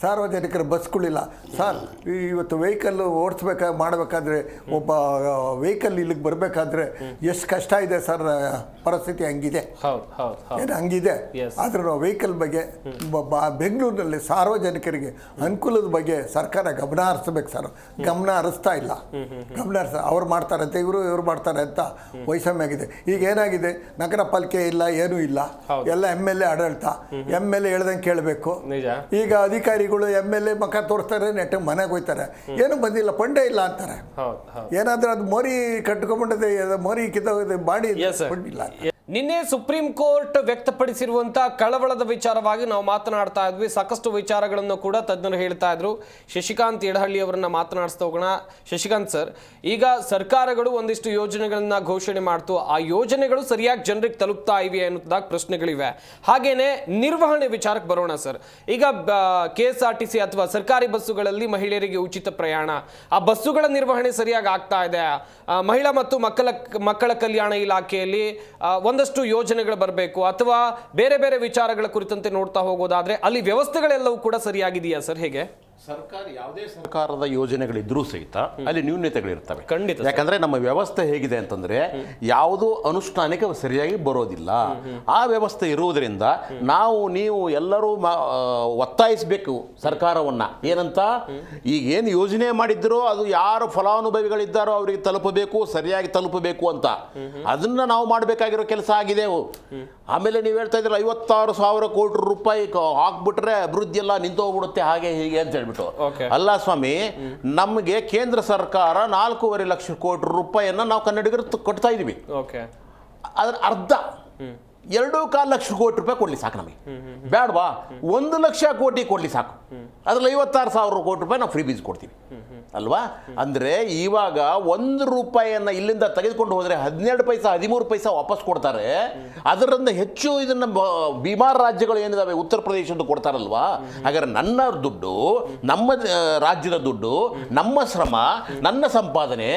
ಸಾರ್ವಜನಿಕರ ಬಸ್ಗಳಿಲ್ಲ ಸರ್. ಇವತ್ತು ವೆಹಿಕಲ್ ಮಾಡಬೇಕಾದ್ರೆ ಒಬ್ಬ ವೆಹಿಕಲ್ ಇಲ್ಲಿಗೆ ಬರಬೇಕಾದ್ರೆ ಎಷ್ಟು ಕಷ್ಟ ಇದೆ ಸರ್. ಪರಿಸ್ಥಿತಿ ಹಂಗಿದೆ, ಏನು ಹಂಗಿದೆ. ಆದ್ರೆ ವೆಹಿಕಲ್ ಬಗ್ಗೆ ಬೆಂಗಳೂರಿನಲ್ಲಿ ಸಾರ್ವಜನಿಕರಿಗೆ ಅನುಕೂಲದ ಬಗ್ಗೆ ಸರ್ಕಾರ ಗಮನ ಹರಿಸ್ಬೇಕು ಸರ್. ಗಮನ ಹರಿಸ್ತಾ ಇಲ್ಲ. ಅವ್ರು ಮಾಡ್ತಾರಂತೆ, ಇವರು ಮಾಡ್ತಾರೆ ಅಂತ ವೈಷಮ್ಯ ಆಗಿದೆ. ಈಗ ಏನಾಗಿದೆ, ನಗರ ಪಾಲಿಕೆ ಇಲ್ಲ, ಏನೂ ಇಲ್ಲ, ಎಲ್ಲ MLA ಆಡಳಿತ. MLA ಹೇಳ್ದಂಗೆ ಕೇಳಬೇಕು. ಈಗ ಅಧಿಕಾರಿ MLA ಮಕ್ಕ ತೋರಿಸ್ತಾರೆ, ನೆಟ್ಟಿಗೆ ಮನೆಗೆ ಹೋಗ್ತಾರೆ, ಏನು ಬಂದಿಲ್ಲ, ಪಂಡೆ ಇಲ್ಲ ಅಂತಾರೆ. ಏನಾದ್ರೂ ಅದು ಮೋರಿ ಕಟ್ಕೊಂಡ್ಬಿಟ್ಟದೆ, ಮೋರಿ ಕಿತ್ತೋಗಿದೆ, ಬಾಡಿ ಇಲ್ಲ. ನಿನ್ನೆ ಸುಪ್ರೀಂ ಕೋರ್ಟ್ ವ್ಯಕ್ತಪಡಿಸಿರುವಂತಹ ಕಳವಳದ ವಿಚಾರವಾಗಿ ನಾವು ಮಾತನಾಡ್ತಾ ಇದ್ವಿ. ಸಾಕಷ್ಟು ವಿಚಾರಗಳನ್ನು ಕೂಡ ತಜ್ಞರು ಹೇಳ್ತಾ ಇದ್ರು. ಶಶಿಕಾಂತ್ ಯಡಹಳ್ಳಿ ಅವರನ್ನ ಮಾತನಾಡಿಸ್ತಾ ಹೋಗೋಣ. ಶಶಿಕಾಂತ್ ಸರ್, ಈಗ ಸರ್ಕಾರಗಳು ಒಂದಿಷ್ಟು ಯೋಜನೆಗಳನ್ನ ಘೋಷಣೆ ಮಾಡ್ತು, ಆ ಯೋಜನೆಗಳು ಸರಿಯಾಗಿ ಜನರಿಗೆ ತಲುಪ್ತಾ ಇವೆ ಅನ್ನೋದಾಗ ಪ್ರಶ್ನೆಗಳಿವೆ. ಹಾಗೇನೆ ನಿರ್ವಹಣೆ ವಿಚಾರಕ್ಕೆ ಬರೋಣ ಸರ್. ಈಗ KSRTC ಅಥವಾ ಸರ್ಕಾರಿ ಬಸ್ಸುಗಳಲ್ಲಿ ಮಹಿಳೆಯರಿಗೆ ಉಚಿತ ಪ್ರಯಾಣ, ಆ ಬಸ್ಸುಗಳ ನಿರ್ವಹಣೆ ಸರಿಯಾಗಿ ಆಗ್ತಾ ಇದೆ. ಮಹಿಳಾ ಮತ್ತು ಮಕ್ಕಳ ಕಲ್ಯಾಣ ಇಲಾಖೆಯಲ್ಲಿ ಒಂದಷ್ಟು ಯೋಜನೆಗಳು ಬರಬೇಕು ಅಥವಾ ಬೇರೆ ಬೇರೆ ವಿಚಾರಗಳ ಕುರಿತಂತೆ ನೋಡ್ತಾ ಹೋಗೋದಾದ್ರೆ ಅಲ್ಲಿ ವ್ಯವಸ್ಥೆಗಳೆಲ್ಲವೂ ಕೂಡ ಸರಿಯಾಗಿದೆಯಾ ಸರ್? ಹೇಗೆ ಸರ್ಕಾರ ಯಾವುದೇ ಸರ್ಕಾರದ ಯೋಜನೆಗಳಿದ್ರೂ ಸಹಿತ ಅಲ್ಲಿ ನ್ಯೂನ್ಯತೆಗಳಿರ್ತವೆ. ಖಂಡಿತ. ಯಾಕಂದ್ರೆ ನಮ್ಮ ವ್ಯವಸ್ಥೆ ಹೇಗಿದೆ ಅಂತಂದ್ರೆ ಯಾವುದು ಅನುಷ್ಠಾನಕ್ಕೆ ಸರಿಯಾಗಿ ಬರೋದಿಲ್ಲ. ಆ ವ್ಯವಸ್ಥೆ ಇರುವುದರಿಂದ ನೀವು ಎಲ್ಲರೂ ಒತ್ತಾಯಿಸಬೇಕು ಸರ್ಕಾರವನ್ನ. ಏನಂತ, ಈಗ ಏನು ಯೋಜನೆ ಮಾಡಿದ್ರೋ ಅದು ಯಾರು ಫಲಾನುಭವಿಗಳಿದ್ದಾರೋ ಅವರಿಗೆ ತಲುಪಬೇಕು, ಸರಿಯಾಗಿ ತಲುಪಬೇಕು ಅಂತ. ಅದನ್ನ ನಾವು ಮಾಡಬೇಕಾಗಿರೋ ಕೆಲಸ ಆಗಿದೆ. ಆಮೇಲೆ ನೀವು ಹೇಳ್ತಾ ಇದ್ರೆ 56,000 ಕೋಟಿ ರೂಪಾಯಿ ಹಾಕ್ಬಿಟ್ರೆ ಅಭಿವೃದ್ಧಿ ಎಲ್ಲ ನಿಂತೋಗ್ಬಿಡುತ್ತೆ ಹಾಗೆ ಹೀಗೆ ಅಂತ ಹೇಳ್ಬಿಟ್ಟು. ಅಲ್ಲ ಸ್ವಾಮಿ, ನಮಗೆ ಕೇಂದ್ರ ಸರ್ಕಾರ 4.5 ಲಕ್ಷ ಕೋಟಿ ರೂಪಾಯಿಯನ್ನ ನಾವು ಕನ್ನಡಿಗರು ಕೊಡ್ತಾ ಇದೀವಿ. ಅದ್ರ ಅರ್ಧ 2.25 ಲಕ್ಷ ಕೋಟಿ ರೂಪಾಯಿ ಕೊಡ್ಲಿ ಸಾಕು ನಮಗೆ, ಬೇಡವಾ 1 ಲಕ್ಷ ಕೋಟಿ ಕೊಡ್ಲಿ ಸಾಕು. ಅದ್ರಲ್ಲಿ 56,000 ಕೋಟಿ ರೂಪಾಯಿ ನಾವು ಫ್ರೀ ಬೀಸ್ ಕೊಡ್ತೀವಿ ಅಲ್ವಾ? ಅಂದ್ರೆ ಇವಾಗ 1 ರೂಪಾಯಿಯನ್ನ ಇಲ್ಲಿಂದ ತೆಗೆದುಕೊಂಡು ಹೋದ್ರೆ 12 ಪೈಸಾ 13 ಪೈಸಾ ವಾಪಸ್ ಕೊಡ್ತಾರೆ. ಅದರಿಂದ ಹೆಚ್ಚು ಇದನ್ನ ಬಿಮಾರ್ ರಾಜ್ಯಗಳು ಏನಿದಾವೆ ಉತ್ತರ ಪ್ರದೇಶದ ಕೊಡ್ತಾರಲ್ವಾ? ಹಾಗಾದ್ರೆ ನನ್ನ ದುಡ್ಡು, ನಮ್ಮ ರಾಜ್ಯದ ದುಡ್ಡು, ನಮ್ಮ ಶ್ರಮ, ನನ್ನ ಸಂಪಾದನೆ,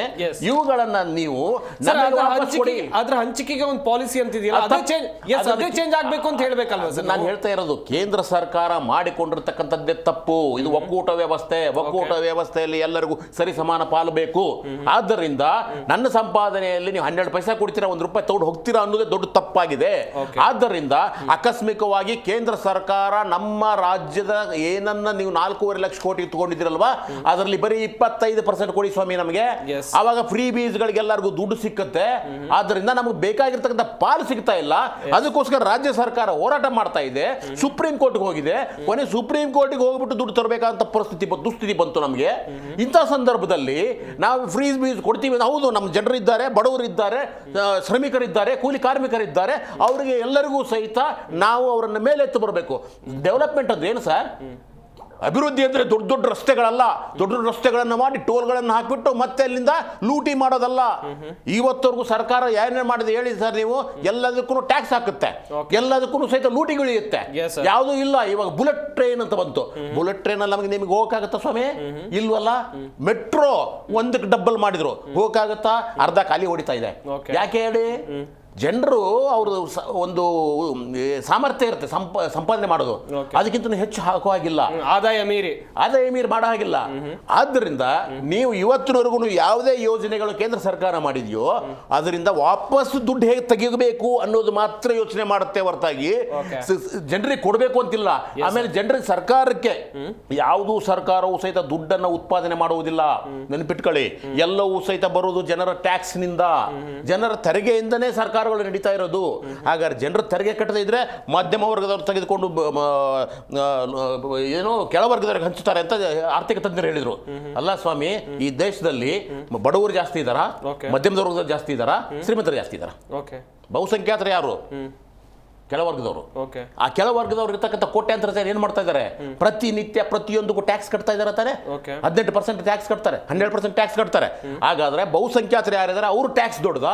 ಇವುಗಳನ್ನ ನೀವು ಅದ್ರ ಹಂಚಿಕೆಗೆ ಒಂದು ಪಾಲಿಸಿ ಅಂತಿದೆಯಲ್ಲ, ಅದೇ ಚೇಂಜ್ ಆಗ್ಬೇಕು ಅಂತ ಹೇಳ್ಬೇಕಲ್ವಾ ಸರ್? ನಾನು ಹೇಳ್ತಾ ಇರೋದು ಕೇಂದ್ರ ಸರ್ಕಾರ ಮಾಡಿಕೊಂಡಿರ್ತಕ್ಕಂಥದ್ದೇ ತಪ್ಪು. ಇದು ಒಕ್ಕೂಟ ವ್ಯವಸ್ಥೆಯಲ್ಲಿ ಎಲ್ಲರಿಗೂ ಸರಿ ಸಮಾನ ಪಾಲು ಬೇಕು. ಆದ್ದರಿಂದ ನನ್ನ ಸಂಪಾದನೆಯಲ್ಲಿ ನೀವು 12 ಪೈಸಾ ಕೊಡ್ತೀರಾ, 1 ರೂಪಾಯಿ ತಗೊಂಡು ಹೋಗ್ತೀರಾ ಅನ್ನೋದೇ ದೊಡ್ಡ ತಪ್ಪಾಗಿದೆ. ಆದ್ದರಿಂದ ಆಕಸ್ಮಿಕವಾಗಿ ಕೇಂದ್ರ ಸರ್ಕಾರ ನಮ್ಮ ರಾಜ್ಯದ ಏನನ್ನ ನೀವು 4.5 ಲಕ್ಷ ಕೋಟಿ ತಗೊಂಡಿದ್ದೀರಲ್ವಾ, ಅದರಲ್ಲಿ ಬರೀ 25% ಕೊಡಿ ಸ್ವಾಮಿ ನಮಗೆ. ಆವಾಗ ಫ್ರೀ ಬೀಸ್ಗಳಿಗೆಲ್ಲರಿಗೂ ದುಡ್ಡು ಸಿಕ್ಕತ್ತೆ. ಆದ್ದರಿಂದ ನಮಗೆ ಬೇಕಾಗಿರ್ತಕ್ಕಂಥ ಪಾಲು ಸಿಗ್ತಾ ಇಲ್ಲ. ಅದಕ್ಕೋಸ್ಕರ ರಾಜ್ಯ ಸರ್ಕಾರ ಹೋರಾಟ ಮಾಡ್ತಾ ಇದೆ, ಸುಪ್ರೀಂ ಕೋರ್ಟ್ಗೆ ಹೋಗಿದೆ. ಕೊನೆ ಸುಪ್ರೀಂ ಕೋರ್ಟ್ಗೆ ಹೋಗ್ಬಿಟ್ಟು ದುಡ್ಡು ತರಬೇಕಂತ ದುಸ್ಥಿತಿ ಬಂತು ನಮಗೆ. ಇಂಥ ಸಂದರ್ಭದಲ್ಲಿ ನಾವು ಫ್ರೀ ಬೀಸ್ ಕೊಡ್ತೀವಿ. ಹೌದು, ನಮ್ಮ ಜನರಿದ್ದಾರೆ, ಬಡವರಿದ್ದಾರೆ, ಶ್ರಮಿಕರಿದ್ದಾರೆ, ಕೂಲಿ ಕಾರ್ಮಿಕರಿದ್ದಾರೆ, ಅವರಿಗೆ ಎಲ್ಲರಿಗೂ ಸಹಿತ ನಾವು ಅವರನ್ನ ಮೇಲೆತ್ತು ಬರಬೇಕು. ಡೆವಲಪ್ಮೆಂಟ್ ಅಂದ್ರೆ ಏನು ಸರ್? ಅಭಿವೃದ್ಧಿ ಅಂದರೆ ದೊಡ್ಡ ದೊಡ್ಡ ರಸ್ತೆಗಳಲ್ಲ. ದೊಡ್ಡ ರಸ್ತೆಗಳನ್ನು ಮಾಡಿ ಟೋಲ್ಗಳನ್ನು ಹಾಕಿಬಿಟ್ಟು ಮತ್ತೆ ಅಲ್ಲಿಂದ ಲೂಟಿ ಮಾಡೋದಲ್ಲ. ಇವತ್ತವರೆಗೂ ಸರ್ಕಾರ ಏನೇನು ಮಾಡಿದೆ ಹೇಳಿ ಸರ್ ನೀವು? ಎಲ್ಲದಕ್ಕೂ ಟ್ಯಾಕ್ಸ್ ಹಾಕುತ್ತೆ, ಎಲ್ಲದಕ್ಕೂ ಸಹಿತ ಲೂಟಿಗಳಿರುತ್ತೆ, ಯಾವುದೂ ಇಲ್ಲ. ಇವಾಗ ಬುಲೆಟ್ ಟ್ರೈನ್ ಅಂತ ಬಂತು. ಬುಲೆಟ್ ಟ್ರೈನ್ ಅಲ್ಲಿ ನಿಮಗೆ ಹೋಗಕ್ಕಾಗತ್ತಾ ಸ್ವಾಮಿ? ಇಲ್ವಲ್ಲ. ಮೆಟ್ರೋ 1ಕ್ಕೆ ಡಬಲ್ ಮಾಡಿದ್ರು, ಹೋಗಕ್ಕಾಗತ್ತಾ? ಅರ್ಧ ಖಾಲಿ ಹೊಡಿತಾ ಇದೆ. ಯಾಕೆ ಹೇಳಿ? ಜನರು ಅವ್ರದ್ದು ಒಂದು ಸಾಮರ್ಥ್ಯ ಇರುತ್ತೆ ಸಂಪಾದನೆ ಮಾಡೋದು, ಅದಕ್ಕಿಂತ ಹೆಚ್ಚು ಹಾಕುವಾಗಿಲ್ಲ, ಆದಾಯ ಮೀರಿ ಮಾಡೋ ಹಾಗಿಲ್ಲ. ಆದ್ದರಿಂದ ನೀವು ಇವತ್ತಿನವರೆಗೂ ಯಾವುದೇ ಯೋಜನೆಗಳು ಕೇಂದ್ರ ಸರ್ಕಾರ ಮಾಡಿದೆಯೋ ಅದರಿಂದ ವಾಪಸ್ ದುಡ್ಡು ಹೇಗೆ ತೆಗಿಬೇಕು ಅನ್ನೋದು ಮಾತ್ರ ಯೋಚನೆ ಮಾಡುತ್ತೆ ಹೊರತಾಗಿ ಜನರಿಗೆ ಕೊಡಬೇಕು ಅಂತಿಲ್ಲ. ಆಮೇಲೆ ಜನರಿಗೆ ಸರ್ಕಾರಕ್ಕೆ ಯಾವುದೂ ಸರ್ಕಾರವು ಸಹಿತ ದುಡ್ಡನ್ನು ಉತ್ಪಾದನೆ ಮಾಡುವುದಿಲ್ಲ, ನೆನಪಿಟ್ಕೊಳ್ಳಿ. ಎಲ್ಲವೂ ಸಹಿತ ಬರುವುದು ಜನರ ಟ್ಯಾಕ್ಸ್ ನಿಂದ, ಜನರ ತೆರಿಗೆಯಿಂದನೇ ಸರ್ಕಾರ ನಡೀತಾ ಇರೋದು. ಹಾಗಾದ್ರೆ ಜನರು ತೆರಿಗೆ ಕಟ್ಟದೇ ಇದ್ರೆ ಮಧ್ಯಮ ವರ್ಗದವರು ತೆಗೆದುಕೊಂಡು ಏನೋ ಕೆಳವರ್ಗದವ್ರಿಗೆ ಹಂಚುತ್ತಾರೆ ಅಂತ ಆರ್ಥಿಕ ತಜ್ಞರು ಹೇಳಿದ್ರು. ಅಲ್ಲ ಸ್ವಾಮಿ, ಈ ದೇಶದಲ್ಲಿ ಬಡವರು ಜಾಸ್ತಿ ಇದ್ದಾರಾ, ಮಧ್ಯಮ ವರ್ಗದವರು ಜಾಸ್ತಿ ಇದ್ದಾರಾ, ಶ್ರೀಮಂತರು ಜಾಸ್ತಿ ಇದ್ದಾರಾ? ಬಹುಸಂಖ್ಯಾತರು ಯಾರು? ಕೆಳವರ್ಗದವರು. ಆ ಕೆಳವರ್ಗದವ್ರು ಇರ್ತಕ್ಕಂಥ ಕೋಟ್ಯಾಂತರ ಜನ ಏನ್ ಮಾಡ್ತಾ ಇದ್ದಾರೆ? ಪ್ರತಿನಿತ್ಯ ಪ್ರತಿಯೊಂದಕ್ಕೂ ಟ್ಯಾಕ್ಸ್ ಕಟ್ತಾ ಇದ್ದಾರೆ ತಾನೆ. 18% ಟ್ಯಾಕ್ಸ್ ಕಟ್ತಾರೆ, 12% ಟ್ಯಾಕ್ಸ್ ಕಟ್ತಾರೆ. ಹಾಗಾದ್ರೆ ಬಹುಸಂಖ್ಯಾತರು ಯಾರಿದ್ದಾರೆ ಅವರು ಟ್ಯಾಕ್ಸ್ ದೊಡ್ಡದ?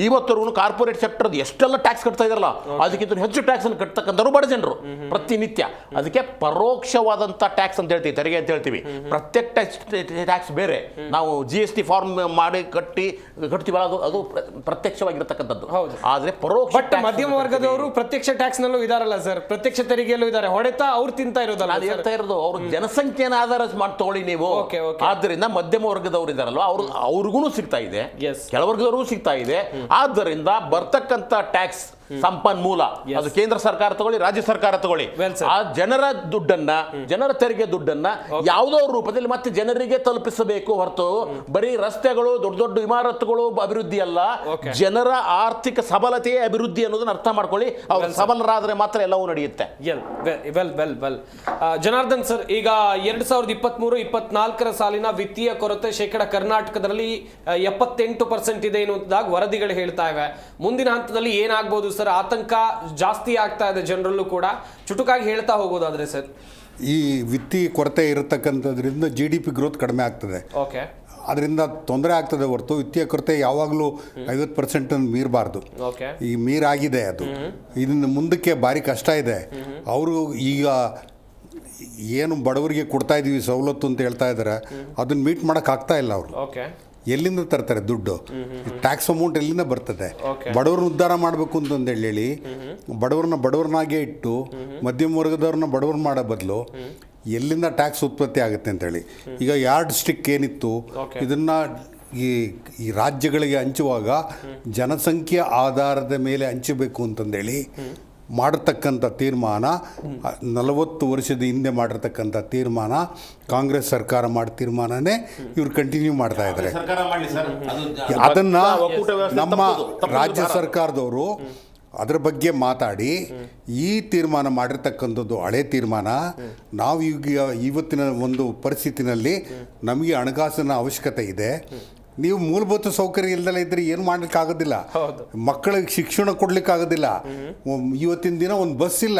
ಇವತ್ತವರೆಗೂ ಕಾರ್ಪೊರೇಟ್ ಸೆಕ್ಟರ್ ಎಷ್ಟೆಲ್ಲ ಟ್ಯಾಕ್ಸ್ ಕಟ್ತಾ ಇದಾರಲ್ಲ, ಅದಕ್ಕಿಂತ ಹೆಚ್ಚು ಟ್ಯಾಕ್ಸ್ ಅನ್ನು ಕಟ್ತಕ್ಕಂಥವ್ರು ಬಡ ಜನರು ಪ್ರತಿನಿತ್ಯ. ಅದಕ್ಕೆ ಪರೋಕ್ಷವಾದಂತ ಟ್ಯಾಕ್ಸ್ ಅಂತ ಹೇಳ್ತೀವಿ, ತೆರಿಗೆ ಅಂತ ಹೇಳ್ತೀವಿ. ಪ್ರತ್ಯಕ್ಷ ಟ್ಯಾಕ್ಸ್ ಬೇರೆ, ನಾವು GST ಫಾರ್ಮ್ ಮಾಡಿ ಕಟ್ತೀವಲ್ಲ, ಅದು ಪ್ರತ್ಯಕ್ಷವಾಗಿರ್ತಕ್ಕಂಥದ್ದು. ಆದ್ರೆ ಪರೋಕ್ಷ ಮಧ್ಯಮ ವರ್ಗದವರು ಪ್ರತ್ಯಕ್ಷ ಟ್ಯಾಕ್ಸ್ ನಲ್ಲೂ ಇದಾರಲ್ಲ ಸರ್, ಪ್ರತ್ಯಕ್ಷ ತೆರಿಗೆಯಲ್ಲೂ ಇದ್ದಾರೆ. ಹೊಡೆತಾ ಅವ್ರು ತಿಂತಾ ಇರೋದಲ್ಲ. ನಾನು ಹೇಳ್ತಾ ಇರೋದು ಅವ್ರ ಜನಸಂಖ್ಯೆನ ಆಧಾರ ಮಾಡಿ ತಗೊಳ್ಳಿ ನೀವು. ಆದ್ದರಿಂದ ಮಧ್ಯಮ ವರ್ಗದವರು ಇದಾರಲ್ವ, ಅವ್ರಿಗೂ ಸಿಗ್ತಾ ಇದೆ, ಕೆಳವರ್ಗದವ್ರಿಗೂ ಸಿಗ್ತಾ ಇದೆ. ಆದ್ದರಿಂದ ಬರ್ತಕ್ಕಂಥ ಟ್ಯಾಕ್ಸ್ ಸಂಪನ್ಮೂಲ ಅದು ಕೇಂದ್ರ ಸರ್ಕಾರ ತಗೊಳ್ಳಿ, ರಾಜ್ಯ ಸರ್ಕಾರ ತಗೊಳ್ಳಿ, ಆ ಜನರ ದುಡ್ಡನ್ನ, ಜನರ ತೆರಿಗೆ ದುಡ್ಡನ್ನ ಯಾವುದೋ ರೂಪದಲ್ಲಿ ಮತ್ತೆ ಜನರಿಗೆ ತಲುಪಿಸಬೇಕು ಹೊರತು ಬರೀ ರಸ್ತೆಗಳು, ದೊಡ್ಡ ದೊಡ್ಡ ಇಮಾರತುಗಳು ಅಭಿವೃದ್ಧಿ ಅಲ್ಲ. ಜನರ ಆರ್ಥಿಕ ಸಬಲತೆಯೇ ಅಭಿವೃದ್ಧಿ ಅನ್ನೋದನ್ನ ಅರ್ಥ ಮಾಡ್ಕೊಳ್ಳಿ. ಅವ್ರು ಸಬಲರಾದ್ರೆ ಮಾತ್ರ ಎಲ್ಲವೂ ನಡೆಯುತ್ತೆ. ಜನಾರ್ದನ್ ಸರ್, ಈಗ 2023-24 ಸಾಲಿನ ವಿತ್ತೀಯ ಕೊರತೆ ಕರ್ನಾಟಕದಲ್ಲಿ 78% ಇದೆ ಎನ್ನುವುದಾಗಿ ವರದಿಗಳು ಹೇಳ್ತಾ ಇವೆ. ಮುಂದಿನ ಹಂತದಲ್ಲಿ ಏನಾಗಬಹುದು ಸರ್? ಆತಂಕ ಜಾಸ್ತಿ ಆಗ್ತಾ ಇದೆ ಜನರಲ್ಲೂ ಕೂಡ. ಚುಟುಕಾಗಿ ಹೇಳ್ತಾ ಹೋಗೋದಾದ್ರೆ ಸರ್, ಈ ವಿತ್ತೀಯ ಕೊರತೆ ಇರತಕ್ಕಂಥದ್ರಿಂದ GDP ಗ್ರೋತ್ ಕಡಿಮೆ ಆಗ್ತದೆ. ಅದರಿಂದ ತೊಂದರೆ ಆಗ್ತದೆ ಹೊರತು ವಿತ್ತೀಯ ಕೊರತೆ ಯಾವಾಗಲೂ 50% ಮೀರಬಾರ್ದು. ಈ ಮೀರಾಗಿದೆ ಅದು. ಇದನ್ನು ಮುಂದಕ್ಕೆ ಭಾರಿ ಕಷ್ಟ ಇದೆ. ಅವರು ಈಗ ಏನು ಬಡವರಿಗೆ ಕೊಡ್ತಾ ಇದೀವಿ ಸವಲತ್ತು ಅಂತ ಹೇಳ್ತಾ ಇದ್ದಾರೆ, ಅದನ್ನ ಮೀಟ್ ಮಾಡೋಕ್ಕಾಗ್ತಾ ಇಲ್ಲ ಅವರು. ಎಲ್ಲಿಂದ ತರ್ತಾರೆ ದುಡ್ಡು? ಟ್ಯಾಕ್ಸ್ ಅಮೌಂಟ್ ಎಲ್ಲಿಂದ ಬರ್ತದೆ? ಬಡವ್ರನ್ನ ಉದ್ಧಾರ ಮಾಡಬೇಕು ಅಂತಂದು ಹೇಳಿ ಬಡವ್ರನ್ನಾಗೆ ಇಟ್ಟು ಮಧ್ಯಮ ವರ್ಗದವ್ರನ್ನ ಬಡವ್ರು ಮಾಡೋ ಬದಲು ಎಲ್ಲಿಂದ ಟ್ಯಾಕ್ಸ್ ಉತ್ಪತ್ತಿ ಆಗುತ್ತೆ ಅಂತೇಳಿ. ಈಗ ಯಾರ್ಡ್ ಸ್ಟಿಕ್ ಏನಿತ್ತು ಇದನ್ನು ಈ ರಾಜ್ಯಗಳಿಗೆ ಹಂಚುವಾಗ ಜನಸಂಖ್ಯೆ ಆಧಾರದ ಮೇಲೆ ಹಂಚಬೇಕು ಅಂತಂದೇಳಿ ಮಾಡಿರ್ತಕ್ಕಂಥ ತೀರ್ಮಾನ, 40 ವರ್ಷದ ಹಿಂದೆ ಮಾಡಿರ್ತಕ್ಕಂಥ ತೀರ್ಮಾನ, ಕಾಂಗ್ರೆಸ್ ಸರ್ಕಾರ ಮಾಡಿದ ತೀರ್ಮಾನನೇ ಇವ್ರು ಕಂಟಿನ್ಯೂ ಮಾಡ್ತಾ ಇದ್ದಾರೆ. ಅದನ್ನು ನಮ್ಮ ರಾಜ್ಯ ಸರ್ಕಾರದವರು ಅದ್ರ ಬಗ್ಗೆ ಮಾತಾಡಿ ಈ ತೀರ್ಮಾನ ಮಾಡಿರ್ತಕ್ಕಂಥದ್ದು ಹಳೆ ತೀರ್ಮಾನ. ನಾವು ಈಗ ಇವತ್ತಿನ ಒಂದು ಪರಿಸ್ಥಿತಿನಲ್ಲಿ ನಮಗೆ ಹಣಕಾಸಿನ ಅವಶ್ಯಕತೆ ಇದೆ. ನೀವು ಮೂಲಭೂತ ಸೌಕರ್ಯ ಇಲ್ದಲ್ಲ ಇದ್ರೆ ಏನು ಮಾಡ್ಲಿಕ್ಕಾಗೋದಿಲ್ಲ. ಮಕ್ಕಳಿಗೆ ಶಿಕ್ಷಣ ಕೊಡ್ಲಿಕ್ಕಾಗೋದಿಲ್ಲ. ಇವತ್ತಿನ ದಿನ ಒಂದು ಬಸ್ ಇಲ್ಲ,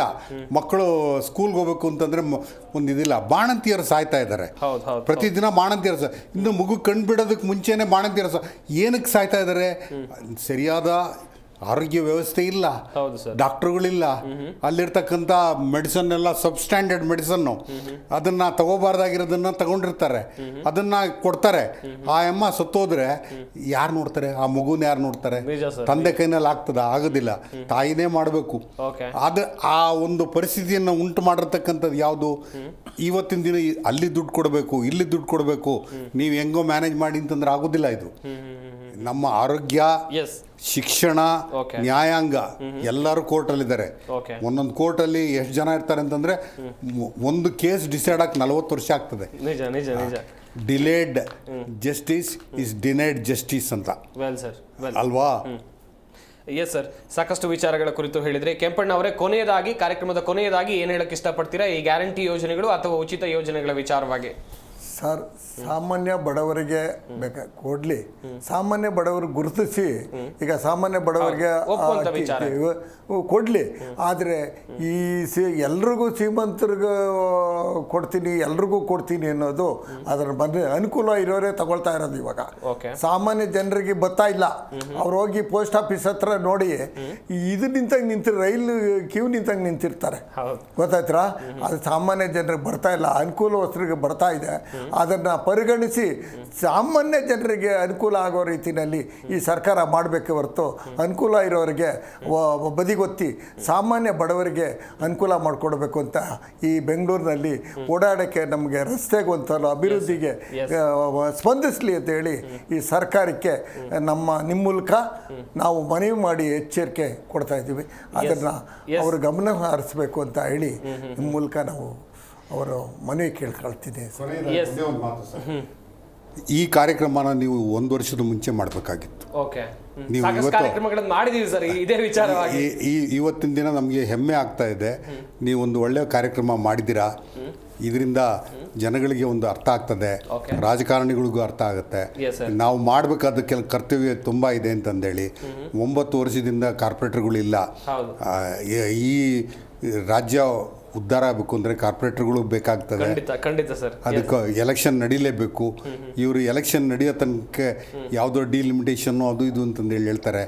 ಮಕ್ಕಳು ಸ್ಕೂಲ್ಗೆ ಹೋಗ್ಬೇಕು ಅಂತಂದ್ರೆ ಒಂದು ಇದಿಲ್ಲ. ಬಾಣಂತಿಯರು ಸಾಯ್ತಾ ಇದ್ದಾರೆ ಪ್ರತಿದಿನ. ಬಾಣಂತಿಯರು ಇನ್ನು ಮಗು ಕಣ್ಣು ಬಿಡೋದಕ್ಕೆ ಮುಂಚೆನೆ ಬಾಣಂತಿಯರು ಏನಕ್ಕೆ ಸಾಯ್ತಾ ಇದ್ದಾರೆ? ಸರಿಯಾದ ಆರೋಗ್ಯ ವ್ಯವಸ್ಥೆ ಇಲ್ಲ, ಡಾಕ್ಟರ್ಗಳಿಲ್ಲ, ಅಲ್ಲಿರ್ತಕ್ಕಂಥ ಮೆಡಿಸನ್ ಎಲ್ಲ ಸಬ್ಸ್ಟ್ಯಾಂಡರ್ಡ್ ಮೆಡಿಸನ್ನು, ಅದನ್ನು ತಗೋಬಾರ್ದಾಗಿರೋದನ್ನು ತಗೊಂಡಿರ್ತಾರೆ, ಅದನ್ನು ಕೊಡ್ತಾರೆ. ಆ ಅಮ್ಮ ಸತ್ತೋದ್ರೆ ಯಾರು ನೋಡ್ತಾರೆ? ಆ ಮಗುನ ಯಾರು ನೋಡ್ತಾರೆ? ತಂದೆ ಕೈನಲ್ಲಿ ಆಗೋದಿಲ್ಲ, ತಾಯಿನೇ ಮಾಡಬೇಕು. ಆ ಒಂದು ಪರಿಸ್ಥಿತಿಯನ್ನು ಉಂಟು ಮಾಡಿರ್ತಕ್ಕಂಥದ್ದು ಯಾವುದು? ಇವತ್ತಿನ ದಿನ ಅಲ್ಲಿ ದುಡ್ಡು ಕೊಡಬೇಕು, ಇಲ್ಲಿ ದುಡ್ಡು ಕೊಡಬೇಕು, ನೀವು ಹೆಂಗೋ ಮ್ಯಾನೇಜ್ ಮಾಡಿ ಅಂತಂದ್ರೆ ಆಗೋದಿಲ್ಲ. ಇದು ನಮ್ಮ ಆರೋಗ್ಯ, ಶಿಕ್ಷಣ, ನ್ಯಾಯಾಂಗ ಎಲ್ಲರೂ ಕೋರ್ಟಲ್ಲಿದ್ದಾರೆ. ಒಂದೊಂದು ಕೋರ್ಟಲ್ಲಿ ಎಷ್ಟು ಜನ ಇರ್ತಾರೆ ಅಂತಂದ್ರೆ ಒಂದು ಕೇಸ್ ಡಿಸೈಡ್ ಆಗಿ 40 ವರ್ಷ ಆಗ್ತದೆ. Delayed justice is denied justice ಅಂತ ಅಲ್ವಾ? ಎಸ್ ಸರ್, ಸಾಕಷ್ಟು ವಿಚಾರಗಳ ಕುರಿತು ಹೇಳಿದ್ರೆ. ಕೆಂಪಣ್ಣ ಅವರೇ, ಕೊನೆಯದಾಗಿ ಕಾರ್ಯಕ್ರಮದ ಕೊನೆಯದಾಗಿ ಏನು ಹೇಳಕ್ಕೆ ಇಷ್ಟಪಡ್ತೀರಾ ಈ ಗ್ಯಾರಂಟಿ ಯೋಜನೆಗಳು ಅಥವಾ ಉಚಿತ ಯೋಜನೆಗಳ ವಿಚಾರವಾಗಿ? ಸರ್, ಸಾಮಾನ್ಯ ಬಡವರಿಗೆ ಕೊಡ್ಲಿ, ಸಾಮಾನ್ಯ ಬಡವರು ಗುರುತಿಸಿ, ಈಗ ಸಾಮಾನ್ಯ ಬಡವರಿಗೆ ಕೊಡ್ಲಿ. ಆದರೆ ಈ ಎಲ್ರಿಗೂ ಶ್ರೀಮಂತರಿಗೂ ಕೊಡ್ತೀನಿ, ಎಲ್ರಿಗೂ ಕೊಡ್ತೀನಿ ಅನ್ನೋದು ಅದರ ಬಂದು ಅನುಕೂಲ ಇರೋರೇ ತಗೊಳ್ತಾ ಇರೋದು. ಇವಾಗ ಸಾಮಾನ್ಯ ಜನರಿಗೆ ಬರ್ತಾ ಇಲ್ಲ. ಅವ್ರು ಹೋಗಿ ಪೋಸ್ಟ್ ಆಫೀಸ್ ಹತ್ರ ನೋಡಿ ಇದು ನಿಂತಿರ್ ರೈಲು ಕ್ಯೂ ನಿಂತಂಗೆ ನಿಂತಿರ್ತಾರೆ, ಗೊತ್ತಾಯ್ತಾ? ಅದು ಸಾಮಾನ್ಯ ಜನರಿಗೆ ಬರ್ತಾ ಇಲ್ಲ, ಅನುಕೂಲವಸ್ತರಿಗೆ ಬರ್ತಾ ಇದೆ. ಅದನ್ನು ಪರಿಗಣಿಸಿ ಸಾಮಾನ್ಯ ಜನರಿಗೆ ಅನುಕೂಲ ಆಗೋ ರೀತಿಯಲ್ಲಿ ಈ ಸರ್ಕಾರ ಮಾಡಬೇಕೆ ಹೊರತು ಅನುಕೂಲ ಇರೋರಿಗೆ ಬದಿಗೊತ್ತಿ ಸಾಮಾನ್ಯ ಬಡವರಿಗೆ ಅನುಕೂಲ ಮಾಡಿಕೊಡ್ಬೇಕು ಅಂತ ಈ ಬೆಂಗಳೂರಿನಲ್ಲಿ ಓಡಾಡೋಕ್ಕೆ ನಮಗೆ ರಸ್ತೆಗೆ ಒಂಥರ ಅಭಿವೃದ್ಧಿಗೆ ಸ್ಪಂದಿಸಲಿ ಅಂತೇಳಿ ಈ ಸರ್ಕಾರಕ್ಕೆ ನಿಮ್ಮ ಮೂಲಕ ನಾವು ಮನವಿ ಮಾಡಿ ಎಚ್ಚರಿಕೆ ಕೊಡ್ತಾ ಇದ್ದೀವಿ. ಅದನ್ನು ಅವರು ಗಮನ ಹರಿಸಬೇಕು ಅಂತ ಹೇಳಿ ನಿಮ್ಮ ಮೂಲಕ ನಾವು ಅವರು ಮನವಿ ಕೇಳ್ಕೊಳ್ತಿದ್ದೆ. ಈ ಕಾರ್ಯಕ್ರಮನ ನೀವು 1 ವರ್ಷದ ಮುಂಚೆ ಮಾಡಬೇಕಾಗಿತ್ತು. ಇವತ್ತಿನ ದಿನ ನಮಗೆ ಹೆಮ್ಮೆ ಆಗ್ತಾ ಇದೆ. ನೀವು ಒಂದು ಒಳ್ಳೆಯ ಕಾರ್ಯಕ್ರಮ ಮಾಡಿದ್ದೀರಾ. ಇದರಿಂದ ಜನಗಳಿಗೆ ಒಂದು ಅರ್ಥ ಆಗ್ತದೆ, ರಾಜಕಾರಣಿಗಳಿಗೂ ಅರ್ಥ ಆಗುತ್ತೆ. ನಾವು ಮಾಡಬೇಕಾದ ಕರ್ತವ್ಯ ತುಂಬ ಇದೆ ಅಂತಂದೇಳಿ 9 ವರ್ಷದಿಂದ ಕಾರ್ಪೊರೇಟರ್ಗಳಿಲ್ಲ. ಈ ರಾಜ್ಯ ಉದ್ಧಾರ ಆಗಬೇಕು ಅಂದರೆ ಕಾರ್ಪೊರೇಟರ್ಗಳು ಬೇಕಾಗ್ತದೆ. ಅದಕ್ಕೆ ಎಲೆಕ್ಷನ್ ನಡೀಲೇಬೇಕು. ಇವರು ಎಲೆಕ್ಷನ್ ನಡೆಯೋ ತನಕ ಯಾವುದೋ ಡಿಲಿಮಿಟೇಷನ್ನು ಅದು ಇದು ಅಂತಂದೇಳಿ ಹೇಳ್ತಾರೆ.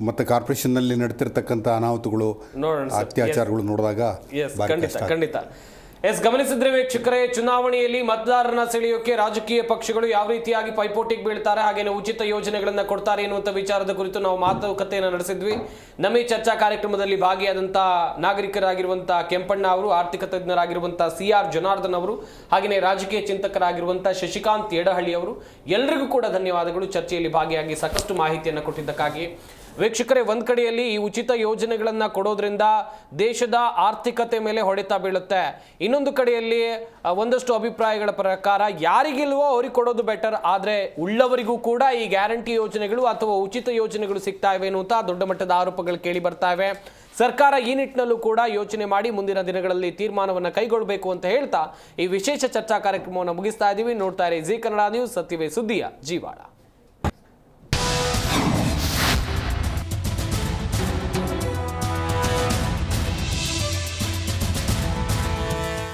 ಮತ್ತು ಕಾರ್ಪೊರೇಷನ್ನಲ್ಲಿ ನಡ್ತಿರ್ತಕ್ಕಂಥ ಅನಾಹುತಗಳು, ಅತ್ಯಾಚಾರಗಳು ನೋಡಿದಾಗ ಖಂಡಿತ. ಗಮನಿಸಿದ್ರೆ ವೀಕ್ಷಕರೇ, ಚುನಾವಣೆಯಲ್ಲಿ ಮತದಾರರನ್ನ ಸೆಳೆಯೋಕೆ ರಾಜಕೀಯ ಪಕ್ಷಗಳು ಯಾವ ರೀತಿಯಾಗಿ ಪೈಪೋಟಿಗೆ ಬೀಳ್ತಾರೆ, ಹಾಗೇನೆ ಉಚಿತ ಯೋಜನೆಗಳನ್ನ ಕೊಡ್ತಾರೆ ಎನ್ನುವಂಥ ವಿಚಾರದ ಕುರಿತು ನಾವು ಮಾತುಕತೆಯನ್ನು ನಡೆಸಿದ್ವಿ. ನಮ್ಮ ಈ ಚರ್ಚಾ ಕಾರ್ಯಕ್ರಮದಲ್ಲಿ ಭಾಗಿಯಾದಂಥ ನಾಗರಿಕರಾಗಿರುವಂಥ ಕೆಂಪಣ್ಣ ಅವರು, ಆರ್ಥಿಕ ತಜ್ಞರಾಗಿರುವಂಥ CR ಜನಾರ್ದನ್ ಅವರು, ಹಾಗೆಯೇ ರಾಜಕೀಯ ಚಿಂತಕರಾಗಿರುವಂಥ ಶಶಿಕಾಂತ್ ಯಡಹಳ್ಳಿ ಅವರು, ಎಲ್ಲರಿಗೂ ಕೂಡ ಧನ್ಯವಾದಗಳು. ಚರ್ಚೆಯಲ್ಲಿ ಭಾಗಿಯಾಗಿ ಸಾಕಷ್ಟು ಮಾಹಿತಿಯನ್ನು ಕೊಟ್ಟಿದ್ದಕ್ಕಾಗಿ. ವೀಕ್ಷಕರೇ, ಒಂದ್ ಕಡೆಯಲ್ಲಿ ಈ ಉಚಿತ ಯೋಜನೆಗಳನ್ನ ಕೊಡೋದ್ರಿಂದ ದೇಶದ ಆರ್ಥಿಕತೆ ಮೇಲೆ ಹೊಡೆತ ಬೀಳುತ್ತೆ. ಇನ್ನೊಂದು ಕಡೆಯಲ್ಲಿ ಒಂದಷ್ಟು ಅಭಿಪ್ರಾಯಗಳ ಪ್ರಕಾರ ಯಾರಿಗಿಲ್ವೋ ಅವ್ರಿಗೆ ಕೊಡೋದು ಬೆಟರ್, ಆದರೆ ಉಳ್ಳವರಿಗೂ ಕೂಡ ಈ ಗ್ಯಾರಂಟಿ ಯೋಜನೆಗಳು ಅಥವಾ ಉಚಿತ ಯೋಜನೆಗಳು ಸಿಗ್ತಾ ಇವೆ ಅನ್ನುವಂಥ ದೊಡ್ಡ ಮಟ್ಟದ ಆರೋಪಗಳು ಕೇಳಿ ಬರ್ತಾ ಇವೆ. ಸರ್ಕಾರ ಈ ನಿಟ್ಟಿನಲ್ಲೂ ಕೂಡ ಯೋಚನೆ ಮಾಡಿ ಮುಂದಿನ ದಿನಗಳಲ್ಲಿ ತೀರ್ಮಾನವನ್ನು ಕೈಗೊಳ್ಳಬೇಕು ಅಂತ ಹೇಳ್ತಾ ಈ ವಿಶೇಷ ಚರ್ಚಾ ಕಾರ್ಯಕ್ರಮವನ್ನು ಮುಗಿಸ್ತಾ ಇದ್ದೀವಿ. ನೋಡ್ತಾ ಇರಿ ಜಿ ಕನ್ನಡ ನ್ಯೂಸ್, ಸತ್ಯವೇ ಸುದ್ದಿಯ ಜೀವಾಳ.